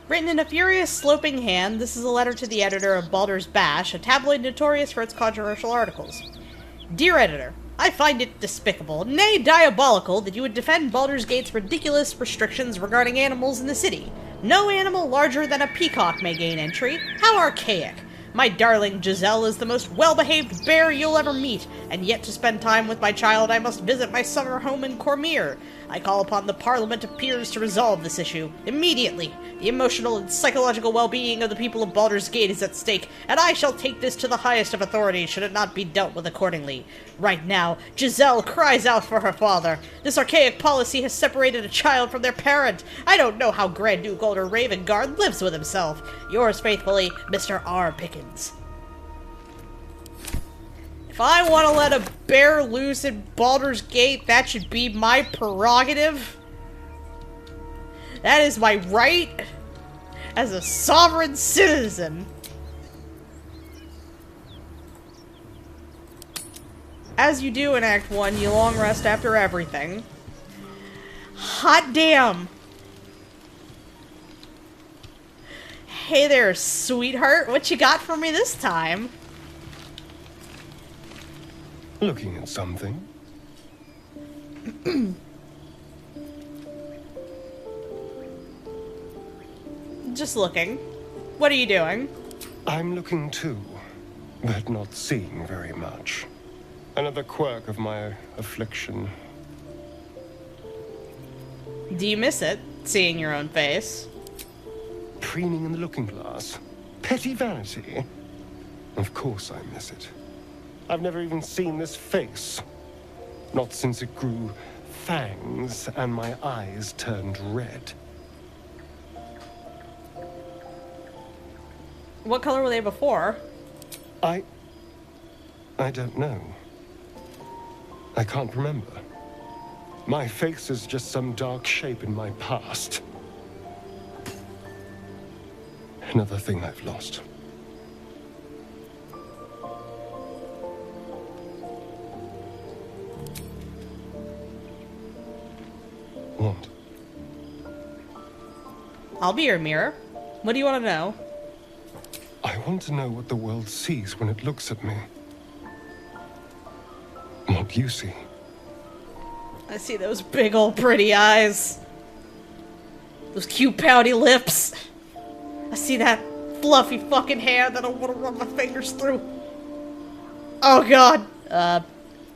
Written in a furious, sloping hand, this is a letter to the editor of Baldur's Bash, a tabloid notorious for its controversial articles. Dear editor, I find it despicable, nay diabolical, that you would defend Baldur's Gate's ridiculous restrictions regarding animals in the city. No animal larger than a peacock may gain entry. How archaic! My darling Giselle is the most well-behaved bear you'll ever meet, and yet to spend time with my child I must visit my summer home in Cormyr. I call upon the Parliament of Peers to resolve this issue immediately. The emotional and psychological well-being of the people of Baldur's Gate is at stake, and I shall take this to the highest of authorities should it not be dealt with accordingly. Right now, Giselle cries out for her father. This archaic policy has separated a child from their parent. I don't know how Grand Duke Older Ravengard lives with himself. Yours faithfully, Mr. R. Pickens. If I want to let a bear loose in Baldur's Gate, that should be my prerogative. That is my right as a sovereign citizen. As you do in Act 1, you long rest after everything. Hot damn. Hey there, sweetheart. What you got for me this time? Looking at something. Just looking. What are you doing? I'm looking too, but not seeing very much. Another quirk of my affliction. Do you miss it, seeing your own face? Preening in the looking glass. Petty vanity. Of course I miss it. I've never even seen this face. Not since it grew fangs and my eyes turned red. What color were they before? I don't know. I can't remember. My face is just some dark shape in my past. Another thing I've lost. What? I'll be your mirror. What do you want to know? I want to know what the world sees when it looks at me. What you see. I see those big old pretty eyes. Those cute pouty lips. I see that fluffy fucking hair that I want to run my fingers through. Oh god.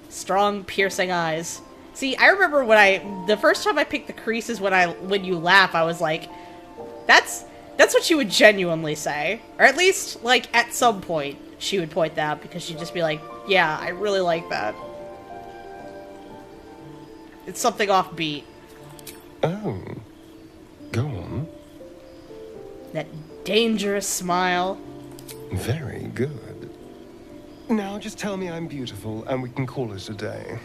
Strong piercing eyes. See, I remember when the first time I picked the creases when you laugh, I was like, that's That's what she would genuinely say. Or at least, like, at some point, she would point that out because she'd just be like, yeah, I really like that. It's something offbeat. Oh. Go on. That dangerous smile. Very good. Now just tell me I'm beautiful and we can call it a day.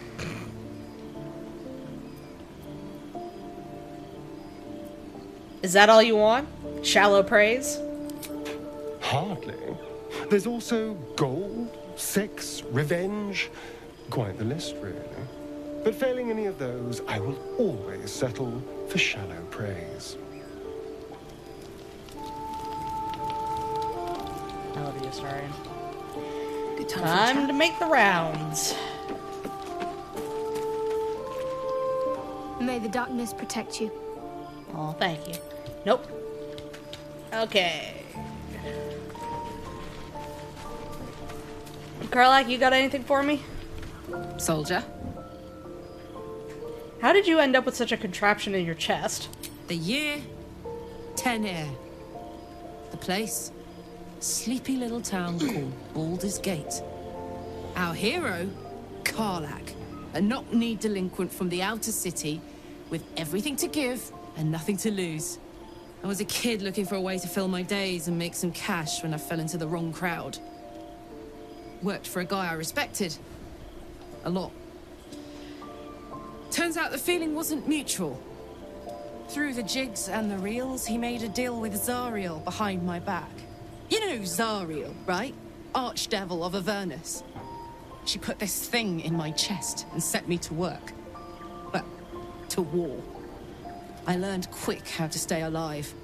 Is that all you want? Shallow praise? Hardly. There's also gold, sex, revenge. Quite the list, really. But failing any of those, I will always settle for shallow praise. I love you, Astarion. Good time Time to make the rounds. May the darkness protect you. Oh, thank you. Nope. Okay. Karlach, you got anything for me? Soldier. How did you end up with such a contraption in your chest? The year, 10 air. The place, sleepy little town called Baldur's Gate. Our hero, Karlach, a knock-knee delinquent from the outer city with everything to give and nothing to lose. I was a kid looking for a way to fill my days and make some cash when I fell into the wrong crowd. Worked for a guy I respected. A lot. Turns out the feeling wasn't mutual. Through the jigs and the reels, he made a deal with Zariel behind my back. You know Zariel, right? Archdevil of Avernus. She put this thing in my chest and set me to work. Well, to war. I learned quick how to stay alive.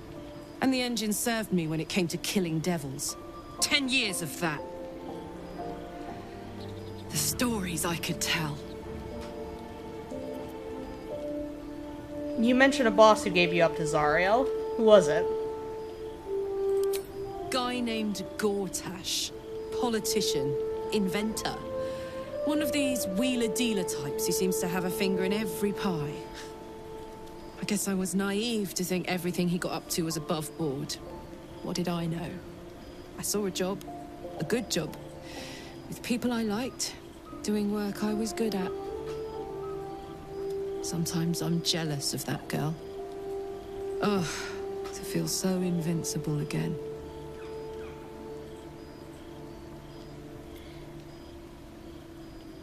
And the engine served me when it came to killing devils. 10 years of that. The stories I could tell. You mentioned a boss who gave you up to Zariel. Who was it? Guy named Gortash. Politician. Inventor. One of these wheeler-dealer types who seems to have a finger in every pie. I guess I was naive to think everything he got up to was above board. What did I know? I saw a job. A good job. With people I liked. Doing work I was good at. Sometimes I'm jealous of that girl. Oh, to feel so invincible again.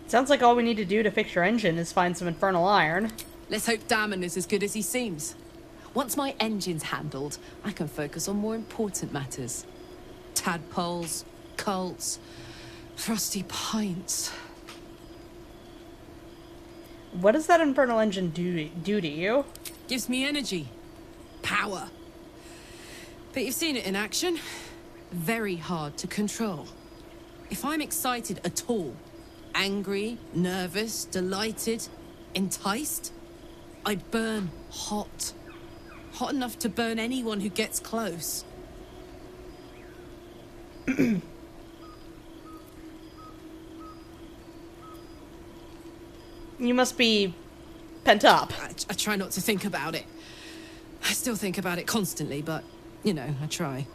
Sounds like all we need to do to fix your engine is find some infernal iron. Let's hope Damon is as good as he seems. Once my engine's handled, I can focus on more important matters. Tadpoles, cults, frosty pints. What does that infernal engine do to you? Gives me energy. Power. But you've seen it in action. Very hard to control. If I'm excited at all, angry, nervous, delighted, enticed, I burn hot. Hot enough to burn anyone who gets close. You must be pent up. I try not to think about it. I still think about it constantly, but, you know, I try.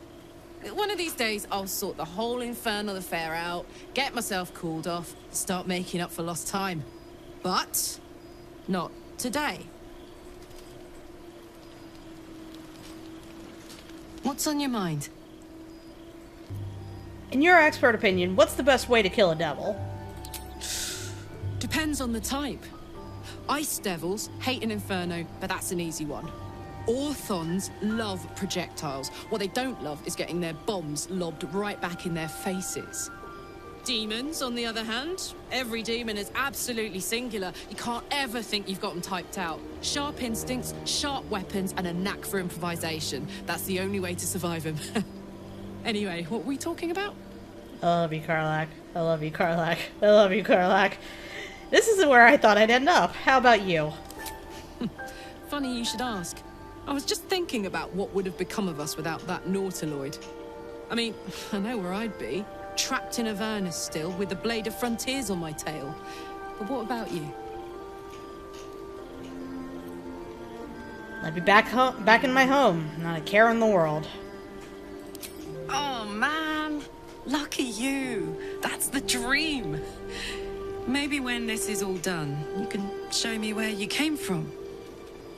One of these days, I'll sort the whole infernal affair out, get myself cooled off, start making up for lost time. But not today. What's on your mind? In your expert opinion, what's the best way to kill a devil? Depends on the type. Ice devils hate an inferno, but that's an easy one. Orthons love projectiles. What they don't love is getting their bombs lobbed right back in their faces. Demons, on the other hand, every demon is absolutely singular. You can't ever think you've got them typed out. Sharp instincts, sharp weapons, and a knack for improvisation. That's the only way to survive them. Anyway, what were we talking about? I love you, Karlach. I love you, Karlach. I love you, Karlach. This isn't where I thought I'd end up. How about you? Funny you should ask. I was just thinking about what would have become of us without that Nautiloid. I mean, I know where I'd be. Trapped in Avernus still, with the Blade of Frontiers on my tail. But what about you? I'd be back in my home, not a care in the world. Oh, man. Lucky you. That's the dream. Maybe when this is all done, you can show me where you came from.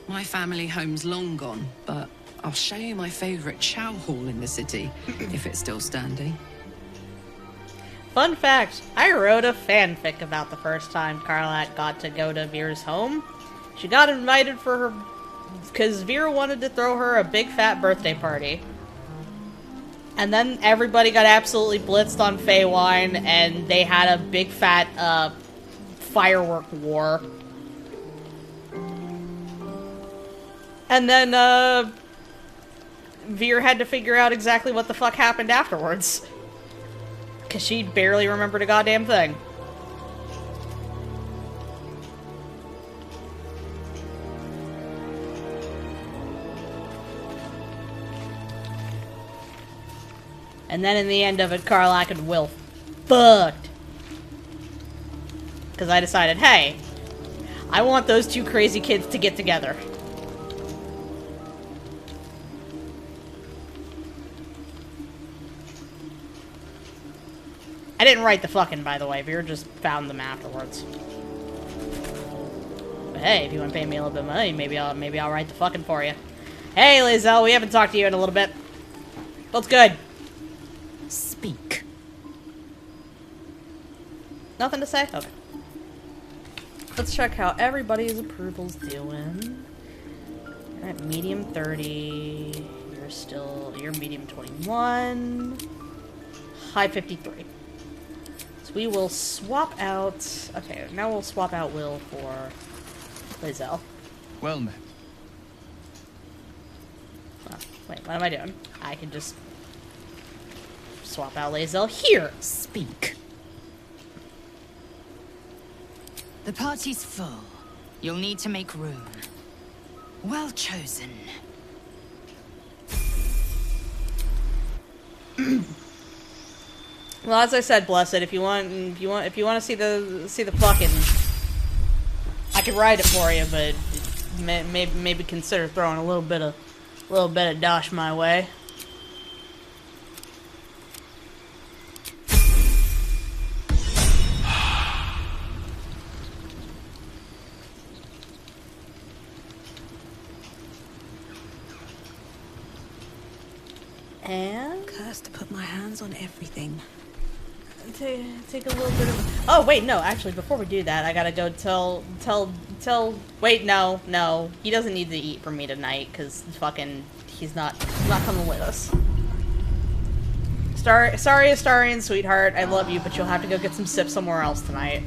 My family home's long gone, but I'll show you my favorite chow hall in the city, if it's still standing. Fun fact, I wrote a fanfic about the first time Karlach got to go to Vier's home. She got invited for her... because Vier wanted to throw her a big fat birthday party. And then everybody got absolutely blitzed on Feywine, and they had a big fat, firework war. And then, Vier had to figure out exactly what the fuck happened afterwards. Because she barely remembered a goddamn thing. And then in the end of it, Karlach and Will fucked. Because I decided, hey, I want those two crazy kids to get together. I didn't write the fucking, by the way. Vier just found them afterwards. But hey, if you want to pay me a little bit of money, maybe I'll write the fucking for you. Hey, Lae'zel, we haven't talked to you in a little bit. What's good? Speak. Nothing to say? Okay. Let's check how everybody's approval's doing. You're at medium 30. You're medium 21. High 53. So we will swap out... Okay, now we'll swap out Will for Lae'zel. Well met. Oh, wait, what am I doing? I can just swap out Lae'zel here. Speak. The party's full. You'll need to make room. Well chosen. Well, as I said, Blessed, if you want to see the fucking, I could write it for you, but maybe consider throwing a little bit of dosh my way. And cursed to put my hands on everything. Take a little bit of... Oh, wait, no. Actually, before we do that, I gotta go tell... Wait, no. He doesn't need to eat for me tonight, because fucking... He's not coming with us. Sorry, Astarion, sweetheart. I love you, but you'll have to go get some sips somewhere else tonight.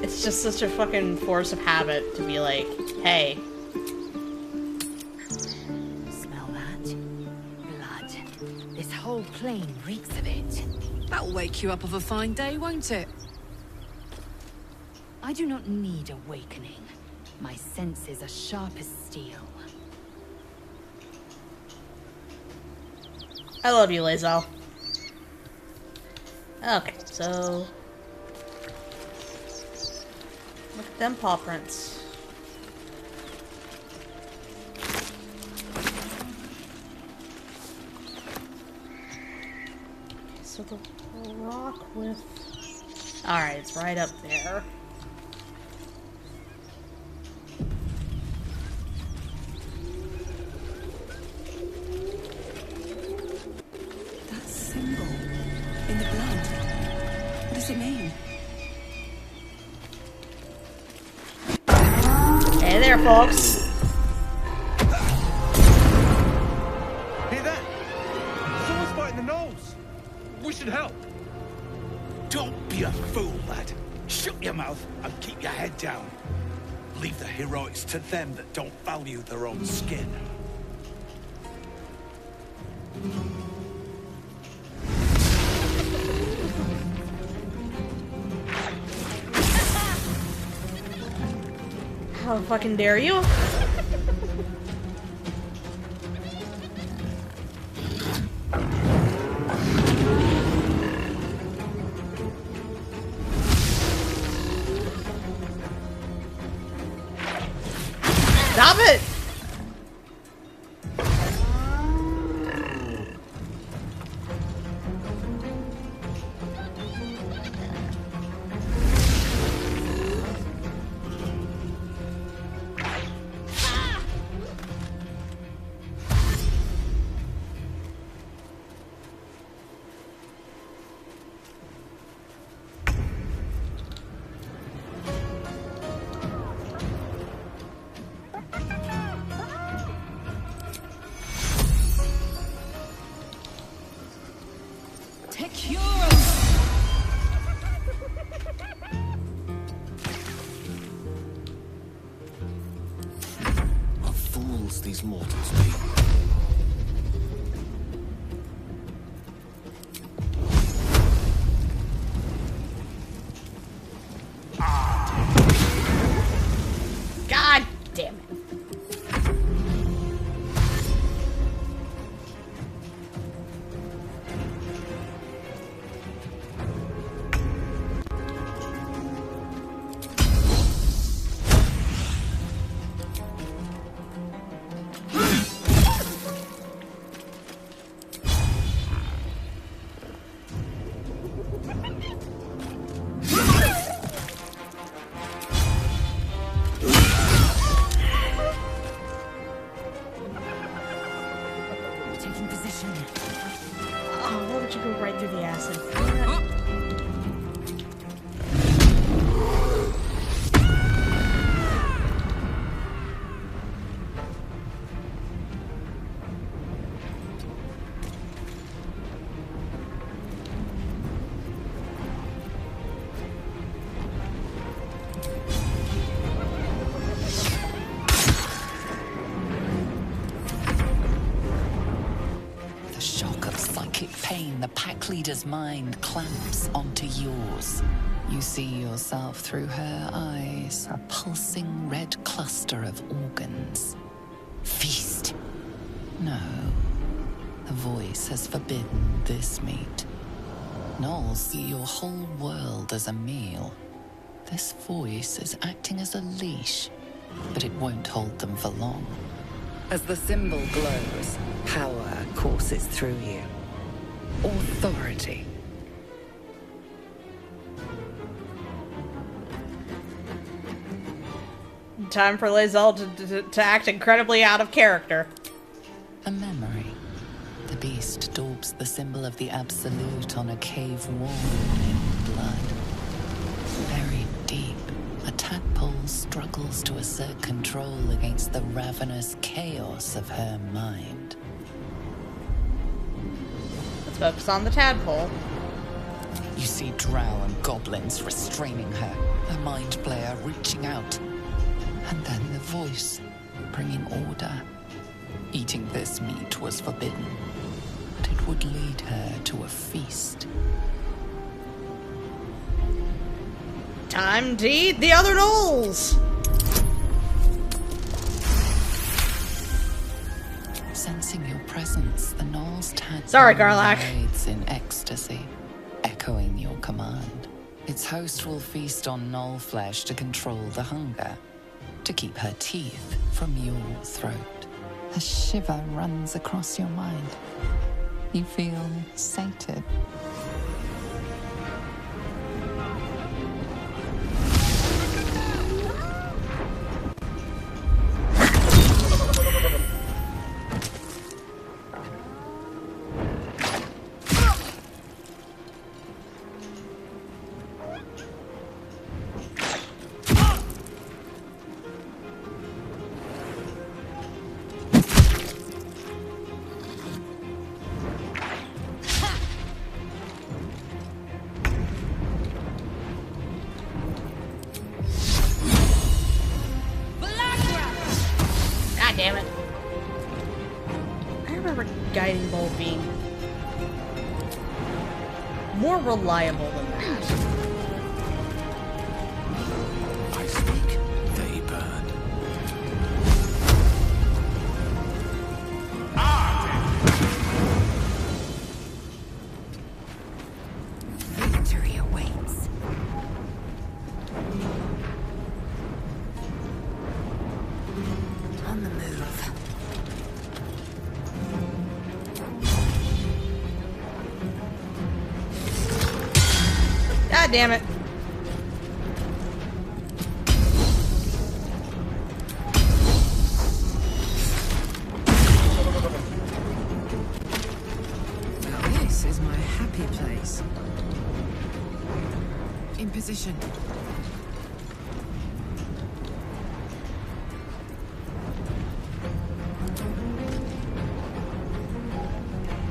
It's just such a fucking force of habit to be like, hey... Whole plain reeks of it. That'll wake you up of a fine day, won't it? I do not need awakening. My senses are sharp as steel. I love you, Lae'zel. Okay, so... Look at them paw prints. So the rock with... Alright, it's right up there. That symbol in the blood. What does it mean? Hey there, folks. Hear that? Someone's fighting the gnolls. We should help. Don't be a fool, lad. Shut your mouth and keep your head down. Leave the heroics to them that don't value their own skin. How fucking dare you? Stop it! us mortals be. God damn it. Taking position. Oh, why would you go right through the acid? The shock of psychic pain, the pack leader's mind clamps onto yours. You see yourself through her eyes, a pulsing red cluster of organs. Feast. No. The voice has forbidden this meat. Gnolls see your whole world as a meal. This voice is acting as a leash, but it won't hold them for long. As the symbol glows, power courses through you. Authority. Time for Lae'zel to act incredibly out of character. A memory. The beast daubs the symbol of the Absolute on a cave wall in blood. Buried deep, a tadpole struggles to assert control against the ravenous chaos of her mind. Let's focus on the tadpole. You see drow and goblins restraining her, a mind player reaching out. And then the voice, bringing order. Eating this meat was forbidden, but it would lead her to a feast. Time to eat the other gnolls! Sensing your presence, the Gnoll's tadpole Sorry, Karlach. rides in ecstasy, echoing your command. Its host will feast on Gnoll flesh to control the hunger, to keep her teeth from your throat. A shiver runs across your mind. You feel sated. God damn it. I remember Guiding Bolt being more reliable than that. I speak, they burn. Victory awaits. On the move. God damn it. Now this is my happy place. In position.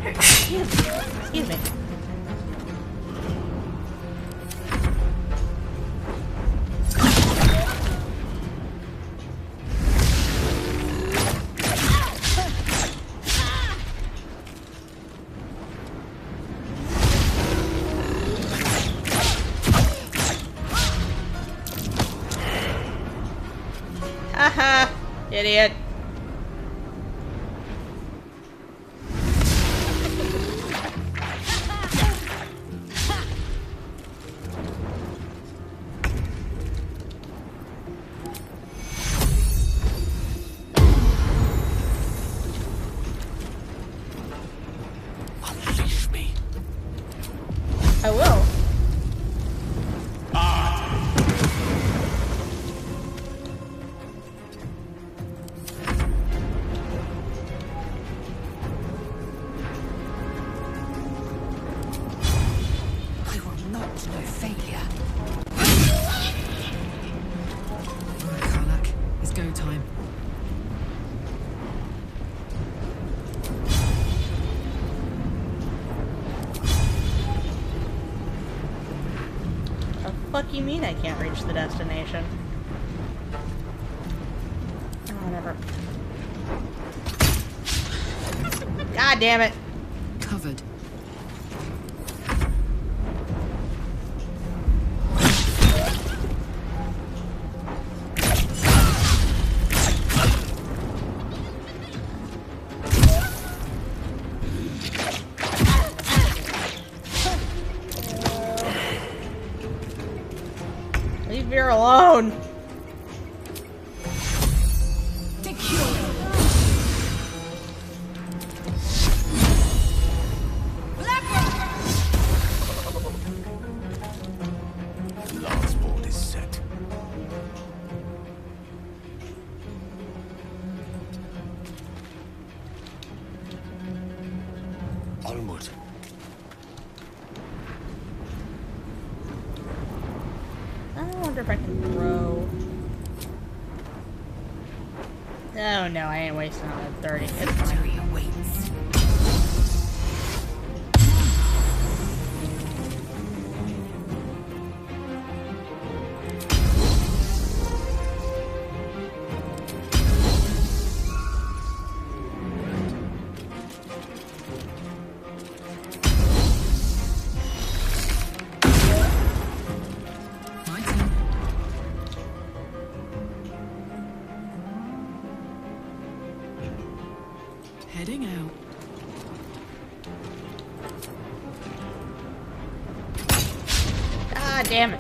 Excuse me. Haha, idiot. Unleash me. I will. I will not know failure. Karlach, it's go time. The fuck you mean I can't reach the destination? Oh, whatever. God damn it. Covered. Leave Vier alone. Lance board is set. Onward. I wonder if I can throw. Oh no, I ain't wasting all that 30. It's fine. Victory awaits. My turn. Heading out. God damn it.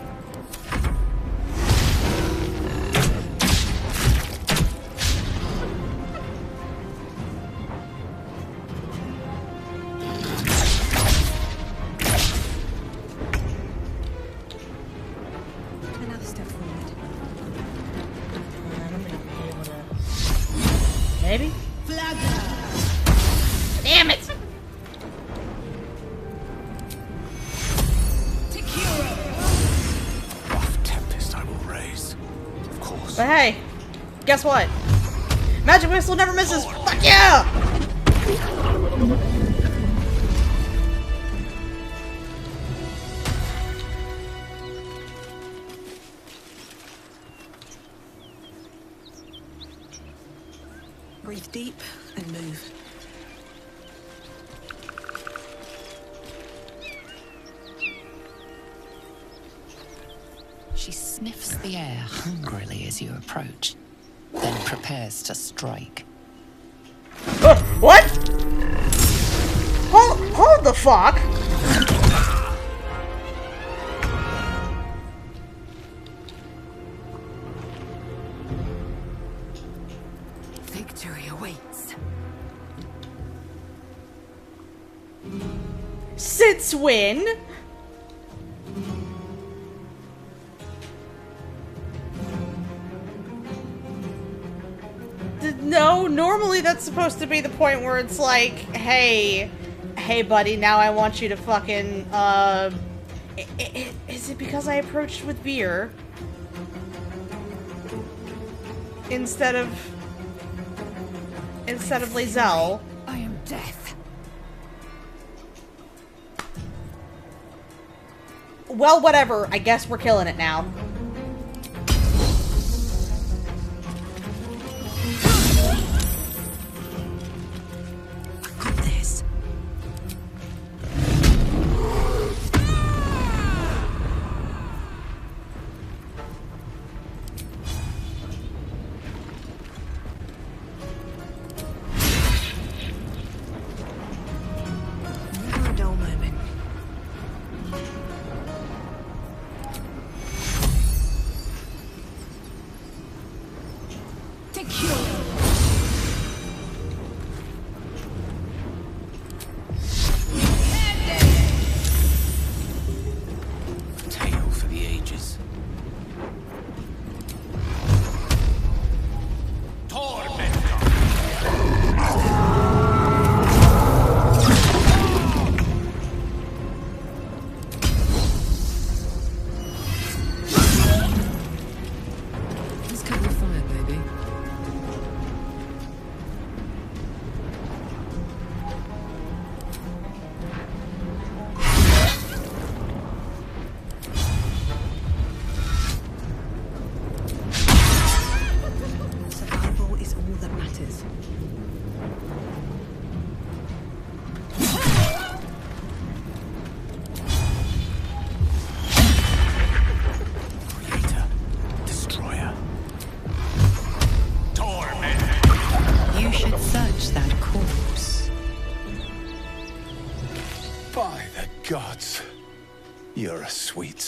Another step forward. I'm gonna be able to. Maybe? Damn it! Rough tempest I will raise. Of course. But hey, guess what? Magic Missile never misses! Fuck yeah! Breathe deep and move. She sniffs the air hungrily as you approach, then prepares to strike. What? Hold the fuck! Victory awaits. Since when? No, normally that's supposed to be the point where it's like, hey buddy, now I want you to fucking, is it because I approached with Vier? Instead of Lae'zel? I am death. Well, whatever, I guess we're killing it now.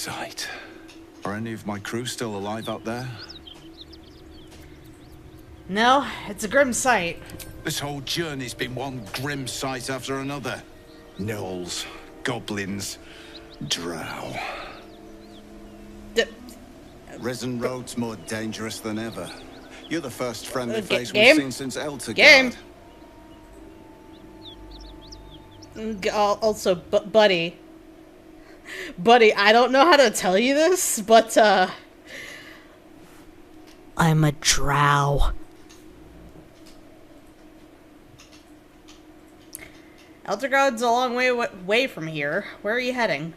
sight. Are any of my crew still alive out there? No, it's a grim sight. This whole journey's been one grim sight after another. Gnolls, goblins, drow. Risen Road's more dangerous than ever. You're the first friendly face game? we've seen since Eltergard. Game. Also, buddy, I don't know how to tell you this, but I'm a drow. Eltergod's a long way from here. Where are you heading?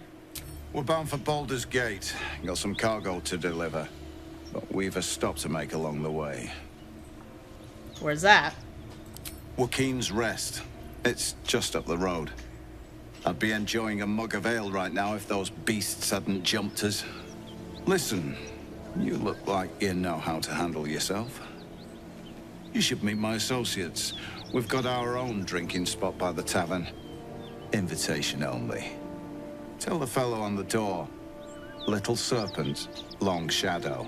We're bound for Baldur's Gate. Got some cargo to deliver. But we've a stop to make along the way. Where's that? Joaquin's Rest. It's just up the road. I'd be enjoying a mug of ale right now if those beasts hadn't jumped us. Listen, you look like you know how to handle yourself. You should meet my associates. We've got our own drinking spot by the tavern. Invitation only. Tell the fellow on the door. Little Serpent, Long Shadow.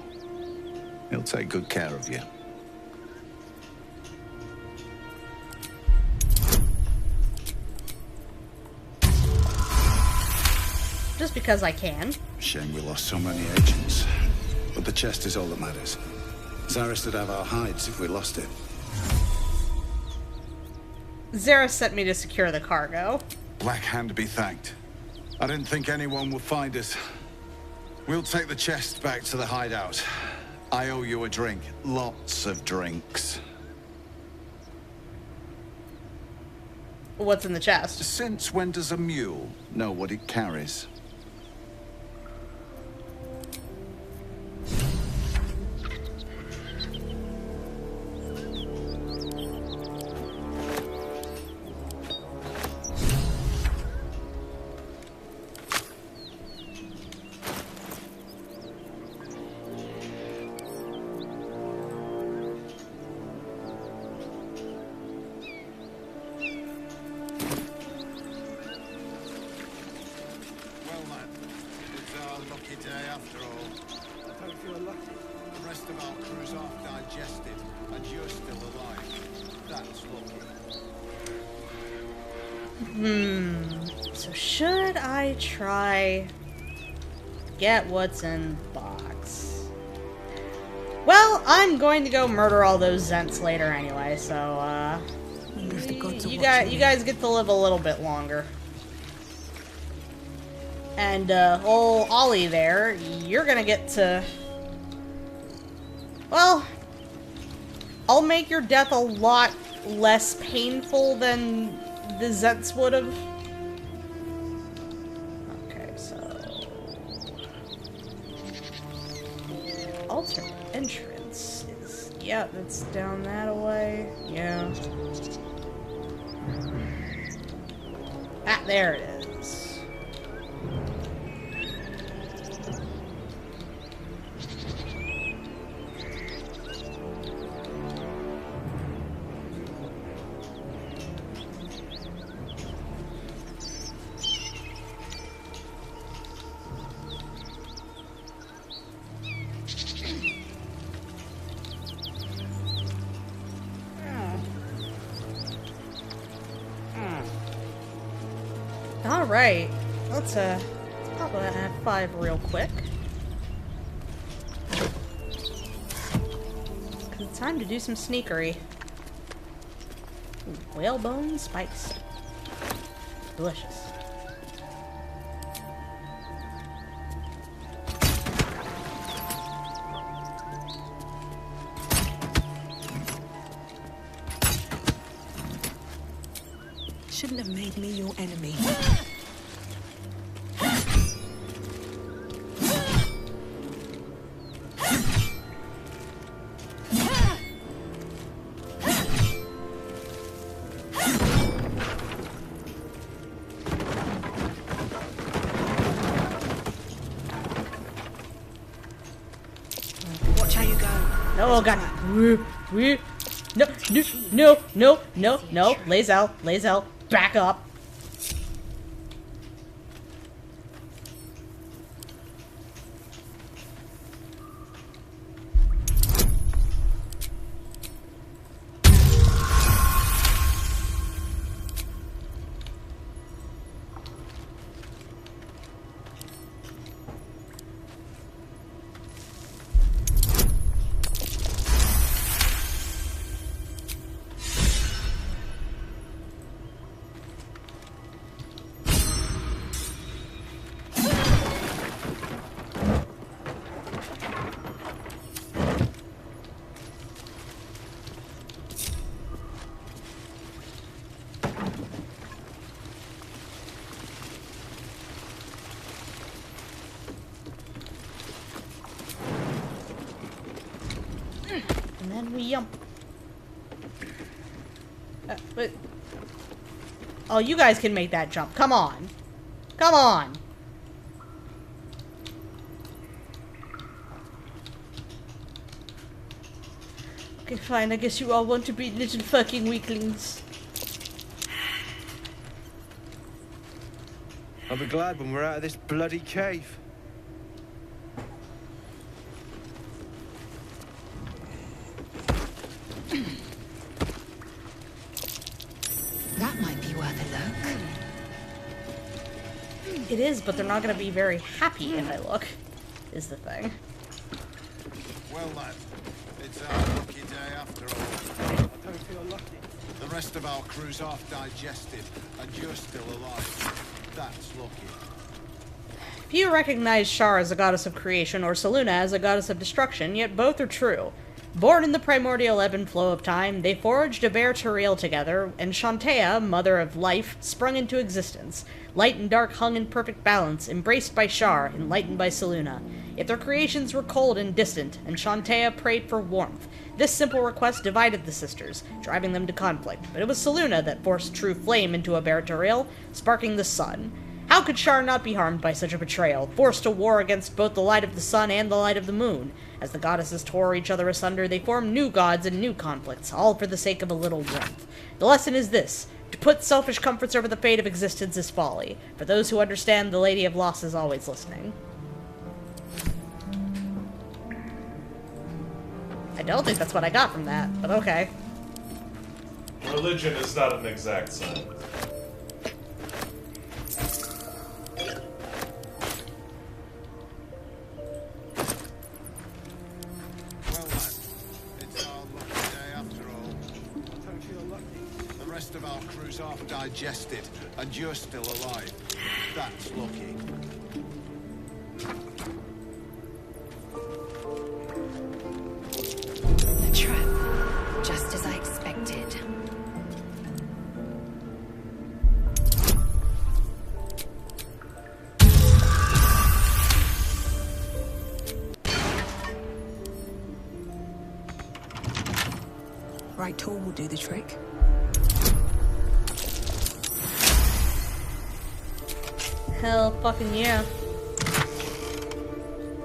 He'll take good care of you. Just because I can. Shame we lost so many agents. But the chest is all that matters. Zaris would have our hides if we lost it. Zaris sent me to secure the cargo. Black Hand be thanked. I didn't think anyone would find us. We'll take the chest back to the hideout. I owe you a drink. Lots of drinks. What's in the chest? Since when does a mule know what it carries? So should I try get what's in the box? Well, I'm going to go murder all those Zents later anyway, so you guys get to live a little bit longer. And old Ollie there, you're gonna get to, well, I'll make your death a lot less painful than the Zents would have. Okay, so alternate entrance is, yeah, that's down that way. Yeah. Ah, there it is. Alright, let's pop that F5 real quick. Cause it's time to do some sneakery. Ooh, whalebone spice. Delicious. Shouldn't have made me your enemy. Watch how you go. Oh god. No. Lazel. Back up. And then we yump. But... Oh, you guys can make that jump. Come on. Come on. Okay, fine. I guess you all want to be little fucking weaklings. I'll be glad when we're out of this bloody cave. That might be worth a look. It is, but they're not going to be very happy if I look, is the thing. Well, lad, it's our lucky day after all. I don't feel lucky. The rest of our crew's half digested, and you're still alive. That's lucky. Few recognize Shar as a goddess of creation or Selûne as a goddess of destruction, yet both are true. Born in the primordial ebb and flow of time, they forged a Vier together, and Shantea, mother of life, sprung into existence. Light and dark hung in perfect balance, embraced by Shar, enlightened by Selûne. Yet their creations were cold and distant, and Shantea prayed for warmth. This simple request divided the sisters, driving them to conflict, but it was Selûne that forced true flame into a Vier, sparking the sun. How could Shar not be harmed by such a betrayal, forced to war against both the light of the sun and the light of the moon? As the goddesses tore each other asunder, they formed new gods and new conflicts, all for the sake of a little warmth. The lesson is this: to put selfish comforts over the fate of existence is folly. For those who understand, the Lady of Loss is always listening. I don't think that's what I got from that, but okay. Religion is not an exact science. Of our crew's half digested, and you're still alive. That's lucky. A trap, just as I expected. Right tool will do the trick. Hell fucking yeah.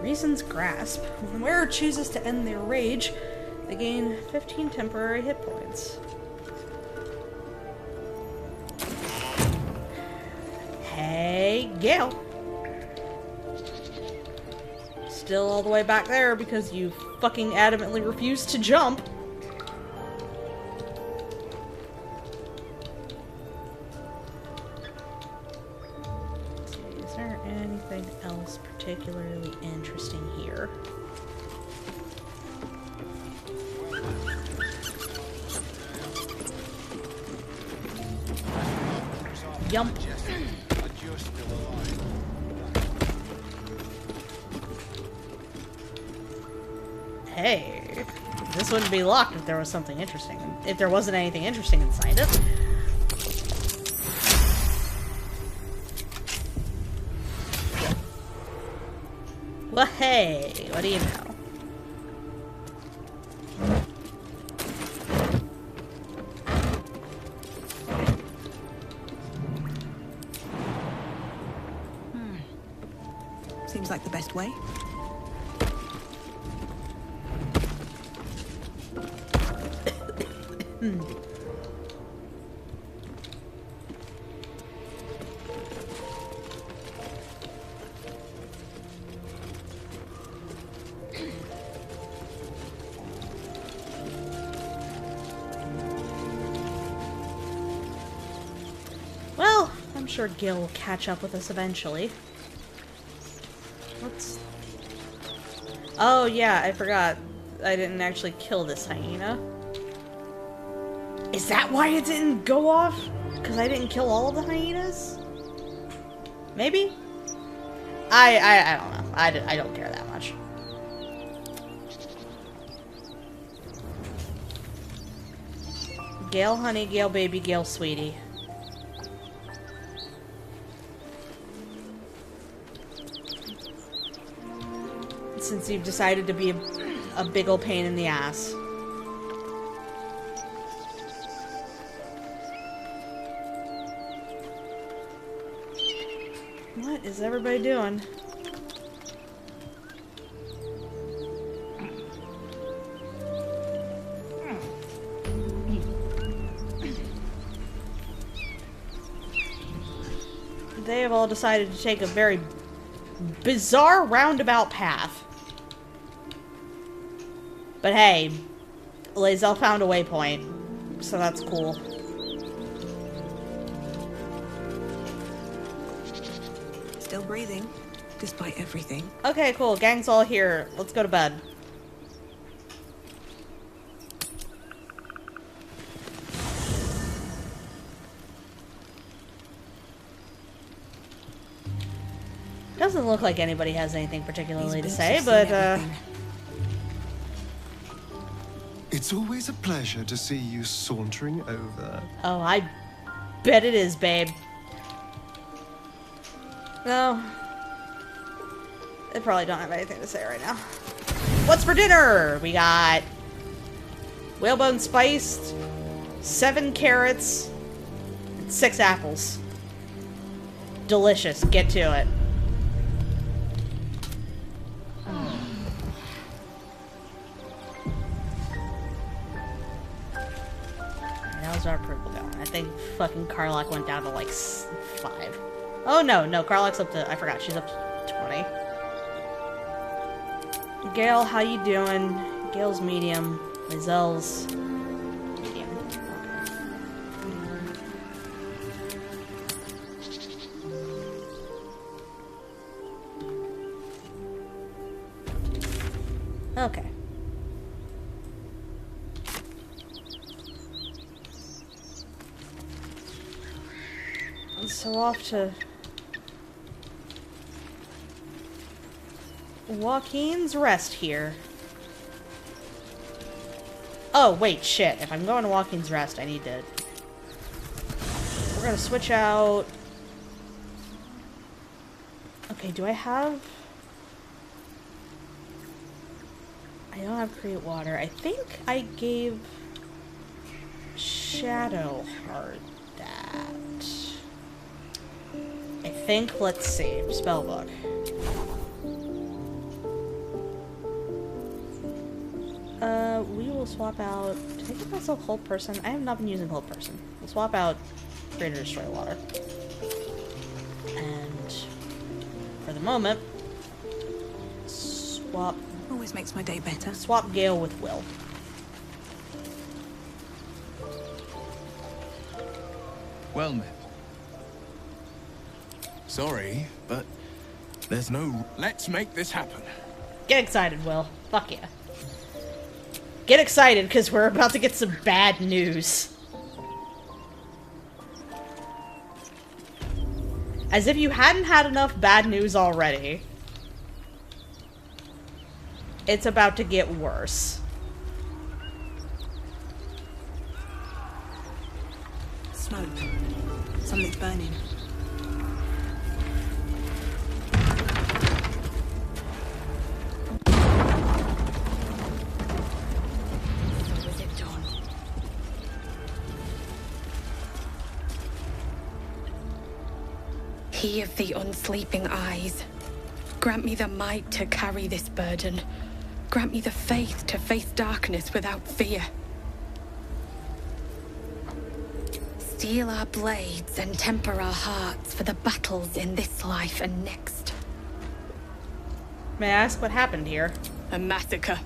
Reason's Grasp. When the wearer chooses to end their rage, they gain 15 temporary hit points. Hey, Gale. Still all the way back there because you fucking adamantly refused to jump. Particularly interesting here. Yump. Hey, this wouldn't be locked if there was something interesting. If there wasn't anything interesting inside it. Well, hey, what do you know? Seems like the best way. I'm sure Gil will catch up with us eventually. Oh yeah, I forgot. I didn't actually kill this hyena. Is that why it didn't go off? Because I didn't kill all of the hyenas? Maybe? I don't know. I don't care that much. Gale honey, Gale baby, Gale sweetie. Since you've decided to be a big ol' pain in the ass. What is everybody doing? They have all decided to take a very bizarre roundabout path. But hey, Lae'zel found a waypoint, so that's cool. Still breathing, despite everything. Okay, cool. Gang's all here. Let's go to bed. Doesn't look like anybody has anything particularly to say, but, It's always a pleasure to see you sauntering over. Oh, I bet it is, babe. No. They probably don't have anything to say right now. What's for dinner? We got whalebone spiced, 7 carrots, and 6 apples. Delicious. Get to it. How's our approval going? I think fucking Karlach went down to like 5. Oh no, Karlach's up to, I forgot, she's up to 20. Gale, how you doing? Gale's medium. Lae'zel's medium. Okay. So off to Joaquin's Rest here. Oh, wait, shit. If I'm going to Joaquin's Rest, I need to... We're gonna switch out... Okay, do I have... I don't have Create Water. I think I gave Shadowheart that. I think, let's see, spellbook. We will swap out, did I give myself Hold Person? I have not been using Hold Person. We'll swap out Create or Destroy Water. And for the moment, swap. Always makes my day better. Swap Gale with Will. Well met. Sorry, but there's no... Let's make this happen. Get excited, Will. Fuck yeah. Get excited, because we're about to get some bad news. As if you hadn't had enough bad news already. It's about to get worse. Smoke. Something's burning. He of the unsleeping eyes, grant me the might to carry this burden. Grant me the faith to face darkness without fear. Steel our blades and temper our hearts for the battles in this life and next. May I ask what happened here? A massacre.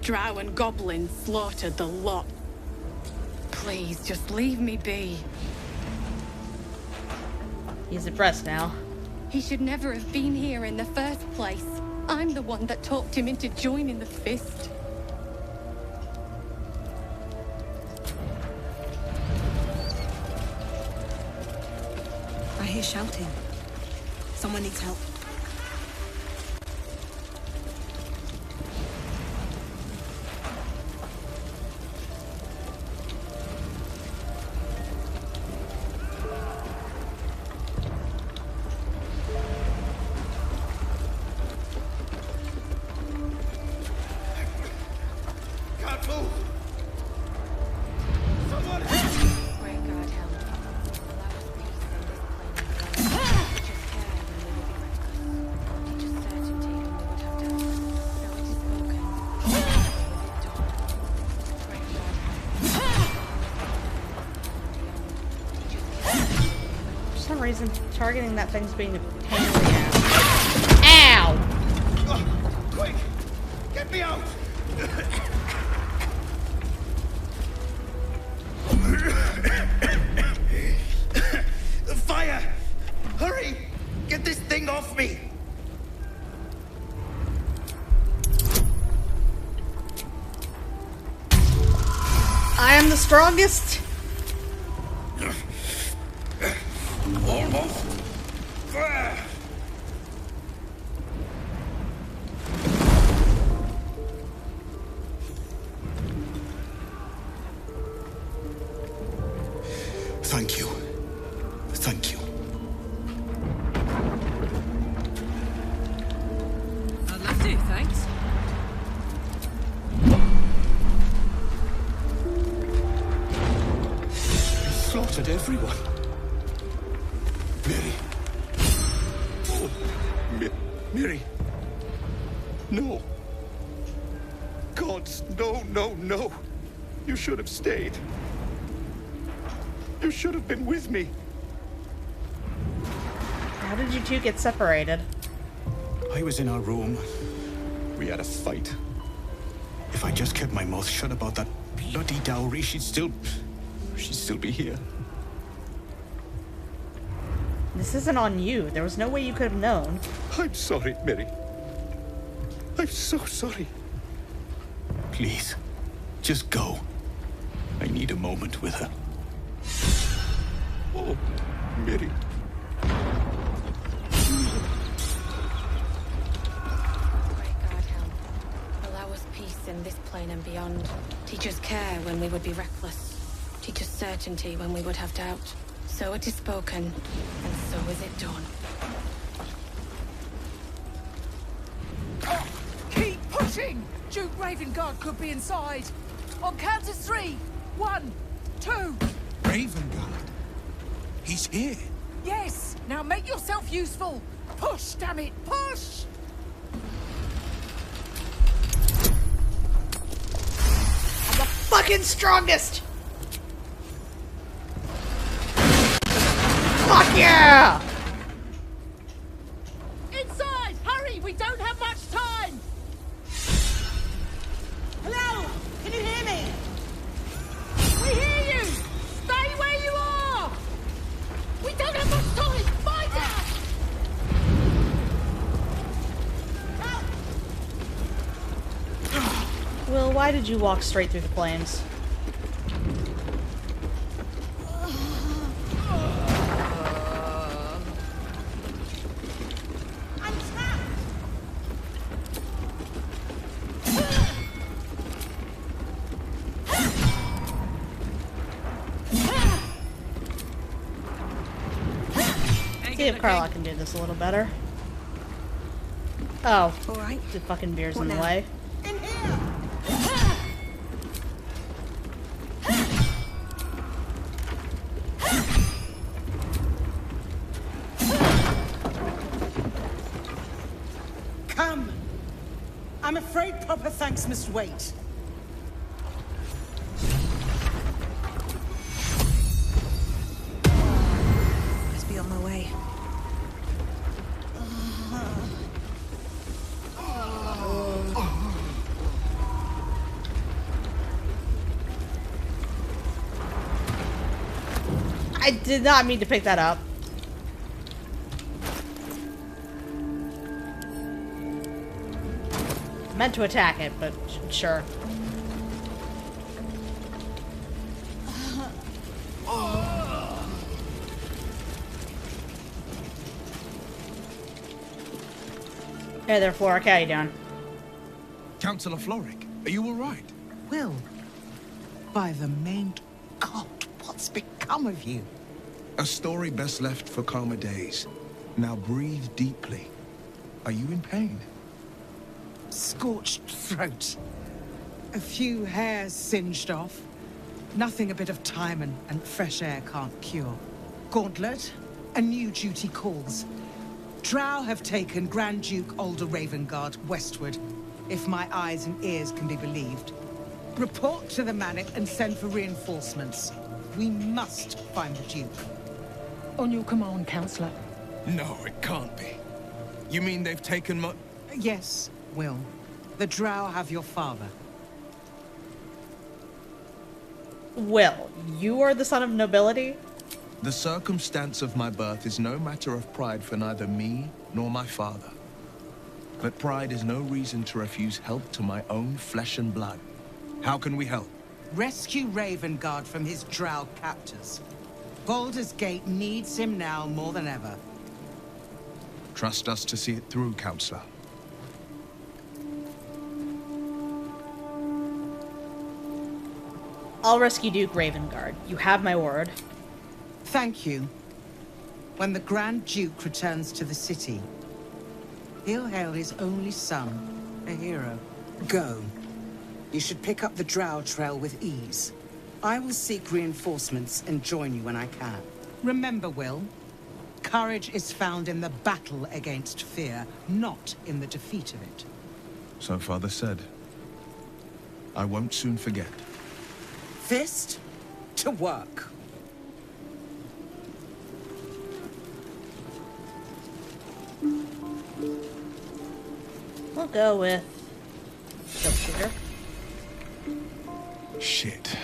Drow and goblins slaughtered the lot. Please, just leave me be. He's depressed now. He should never have been here in the first place. I'm the one that talked him into joining the Fist. I hear shouting. Someone needs help. reason targeting that thing's being a pain in the ass. Ow! Quick! Get me out! Fire! Hurry! Get this thing off me! I am the strongest. Almost. Thank you. Thank you. That'll do, thanks. Slaughtered everyone. Mary. Oh, Mary. No. Gods, no, no, no. You should have stayed. You should have been with me. How did you two get separated? I was in our room. We had a fight. If I just kept my mouth shut about that bloody dowry, she'd still be here. This isn't on you. There was no way you could have known. I'm sorry, Mary. I'm so sorry. Please, just go. I need a moment with her. Oh, Mary. Great God, help. Allow us peace in this plane and beyond. Teach us care when we would be reckless. Teach us certainty when we would have doubt. So it is spoken, and so is it done. Keep pushing! Duke Ravengard could be inside. On count of 3. 1, 2. Ravengard? He's here. Yes! Now make yourself useful! Push, damn it! Push! I'm the fucking strongest! Fuck yeah! Inside! Hurry! We don't have much time! Hello? Can you hear me? We hear you! Stay where you are! We don't have much time! Find out! Will, why did you walk straight through the flames? See if Karlach can do this a little better. Oh. Alright. The fucking beer's in the way. Come! I'm afraid proper thanks must wait. Must be on my way. I did not mean to pick that up. Meant to attack it, but sure. Hey there, Floric. How you doing? Councillor Floric, are you all right? Will, by the main God, what's become of you? A story best left for calmer days. Now breathe deeply. Are you in pain? Scorched throat. A few hairs singed off. Nothing a bit of time and fresh air can't cure. Gauntlet, a new duty calls. Drow have taken Grand Duke Alder Ravengard westward, if my eyes and ears can be believed. Report to the Manor and send for reinforcements. We must find the Duke. On your command, Counselor. No, it can't be. You mean they've taken my... Yes, Will. The Drow have your father. Will, you are the son of nobility? The circumstance of my birth is no matter of pride for neither me nor my father. But pride is no reason to refuse help to my own flesh and blood. How can we help? Rescue Ravengard from his Drow captors. Baldur's Gate needs him now more than ever. Trust us to see it through, Counselor. I'll rescue Duke Ravengard. You have my word. Thank you. When the Grand Duke returns to the city, he'll hail his only son, a hero. Go. You should pick up the Drow trail with ease. I will seek reinforcements and join you when I can. Remember, Will, courage is found in the battle against fear, not in the defeat of it. So Father said. I won't soon forget. Fist to work. We'll go with Shooter. Shit.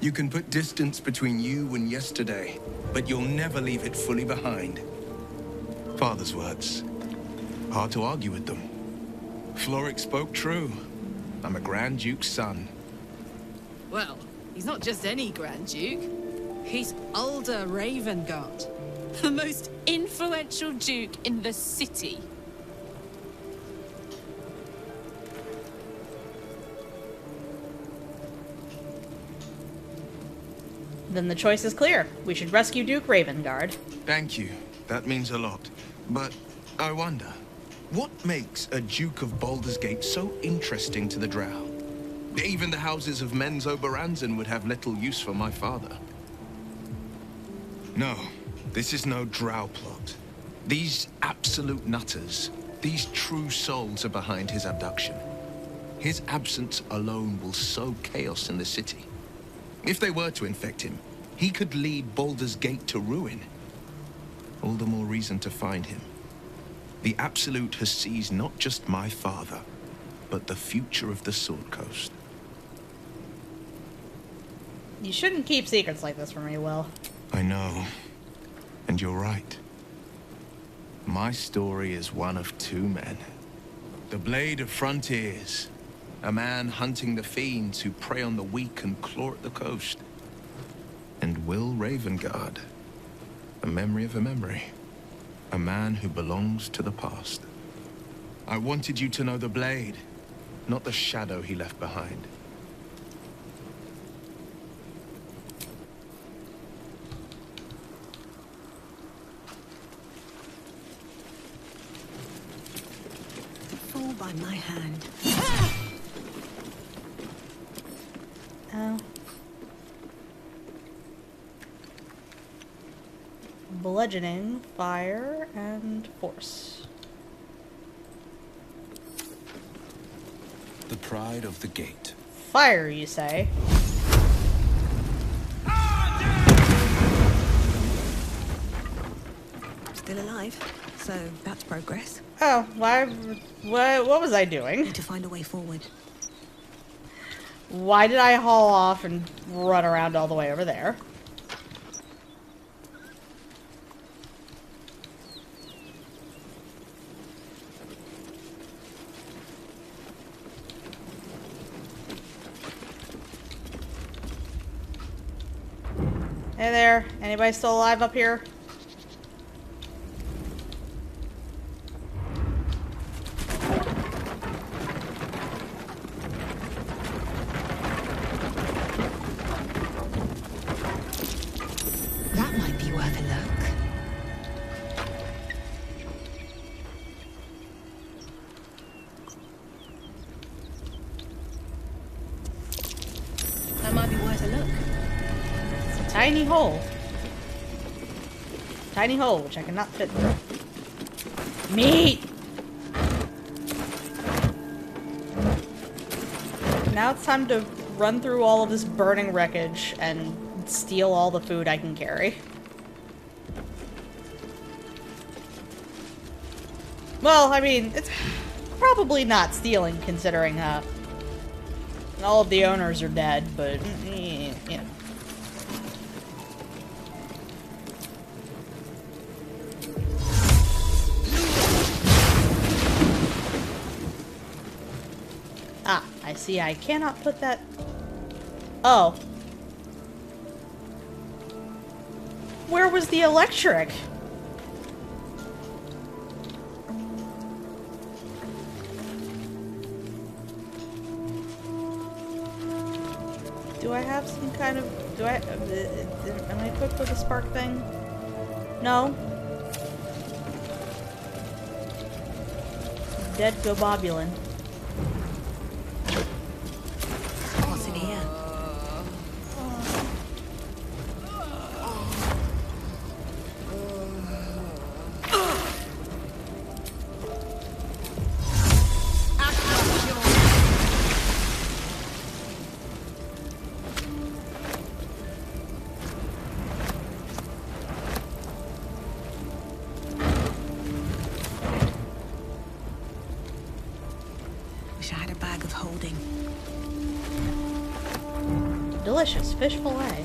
You can put distance between you and yesterday, but you'll never leave it fully behind. Father's words. Hard to argue with them. Floric spoke true. I'm a Grand Duke's son. Well, he's not just any Grand Duke. He's Baldur Ravengard, the most influential Duke in the city. Then the choice is clear. We should rescue Duke Ravengard. Thank you. That means a lot. But I wonder, what makes a Duke of Baldur's Gate so interesting to the Drow? Even the houses of Men's Oberanzen would have little use for my father. No, this is no Drow plot. These absolute nutters, these true souls are behind his abduction. His absence alone will sow chaos in the city. If they were to infect him, he could lead Baldur's Gate to ruin. All the more reason to find him. The Absolute has seized not just my father, but the future of the Sword Coast. You shouldn't keep secrets like this from me, Will. I know. And you're right. My story is one of two men. The Blade of Frontiers. A man hunting the fiends who prey on the weak and claw at the coast. And Will Ravengard. A memory of a memory. A man who belongs to the past. I wanted you to know the Blade, not the shadow he left behind. Fall by my hand. Oh. Bludgeoning, fire, and force. The pride of the gate. Fire, you say? Still alive, so that's progress. Oh, what was I doing? Need to find a way forward. Why did I haul off and run around all the way over there? Hey there, anybody still alive up here? That might be worth a look. That might be worth a look. Tiny hole. Tiny hole, which I cannot fit through. Meat! Now it's time to run through all of this burning wreckage and steal all the food I can carry. Well, I mean, it's probably not stealing, considering all of the owners are dead, but, you know. Ah, I see I cannot put that... Oh. Where was the electric? Do I have some kind of... Do I... am I equipped with a spark thing? No? Dead Gobobulin. What's in here? Wish I had a bag of holding. Delicious fish fillet.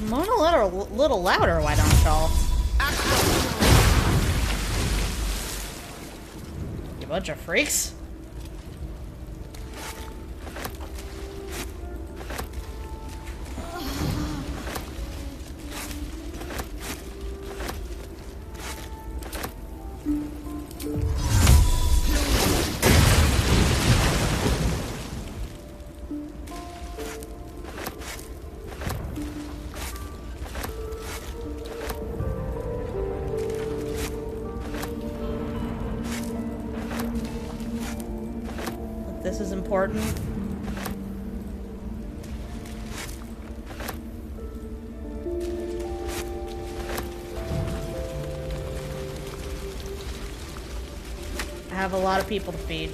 Moan a little louder, why don't y'all? You bunch of freaks. This is important. I have a lot of people to feed.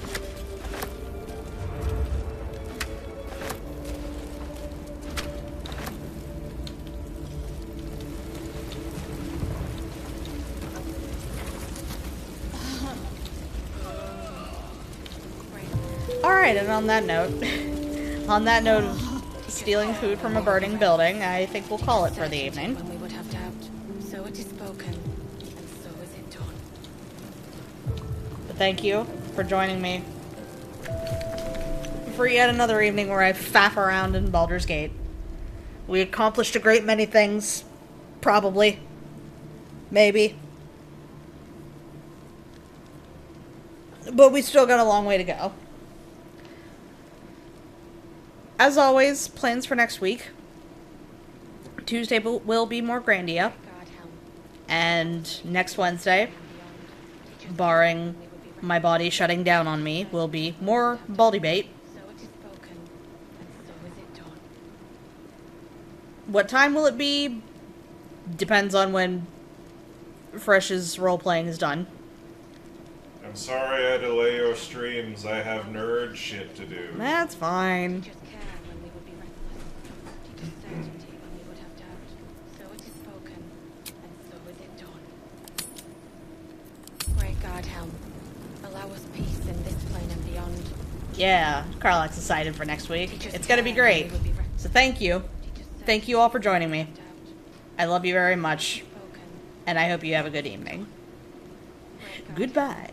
Alright, and on that note, of stealing food from a burning building, I think we'll call it for the evening. When we would have doubt, so it is spoken, and so is it done. But thank you for joining me for yet another evening where I faff around in Baldur's Gate. We accomplished a great many things. Probably. Maybe. But we still got a long way to go. As always, plans for next week. Tuesday will be more Grandia. And next Wednesday, barring my body shutting down on me, will be more Baldy Bait. What time will it be? Depends on when Fresh's role-playing is done. I'm sorry I delay your streams. I have nerd shit to do. That's fine. Great God, Helm. Allow us peace in this plane and beyond. Yeah, Karlach's excited for next week. It's gonna be great. So thank you. Thank you all for joining me. I love you very much. And I hope you have a good evening. Goodbye.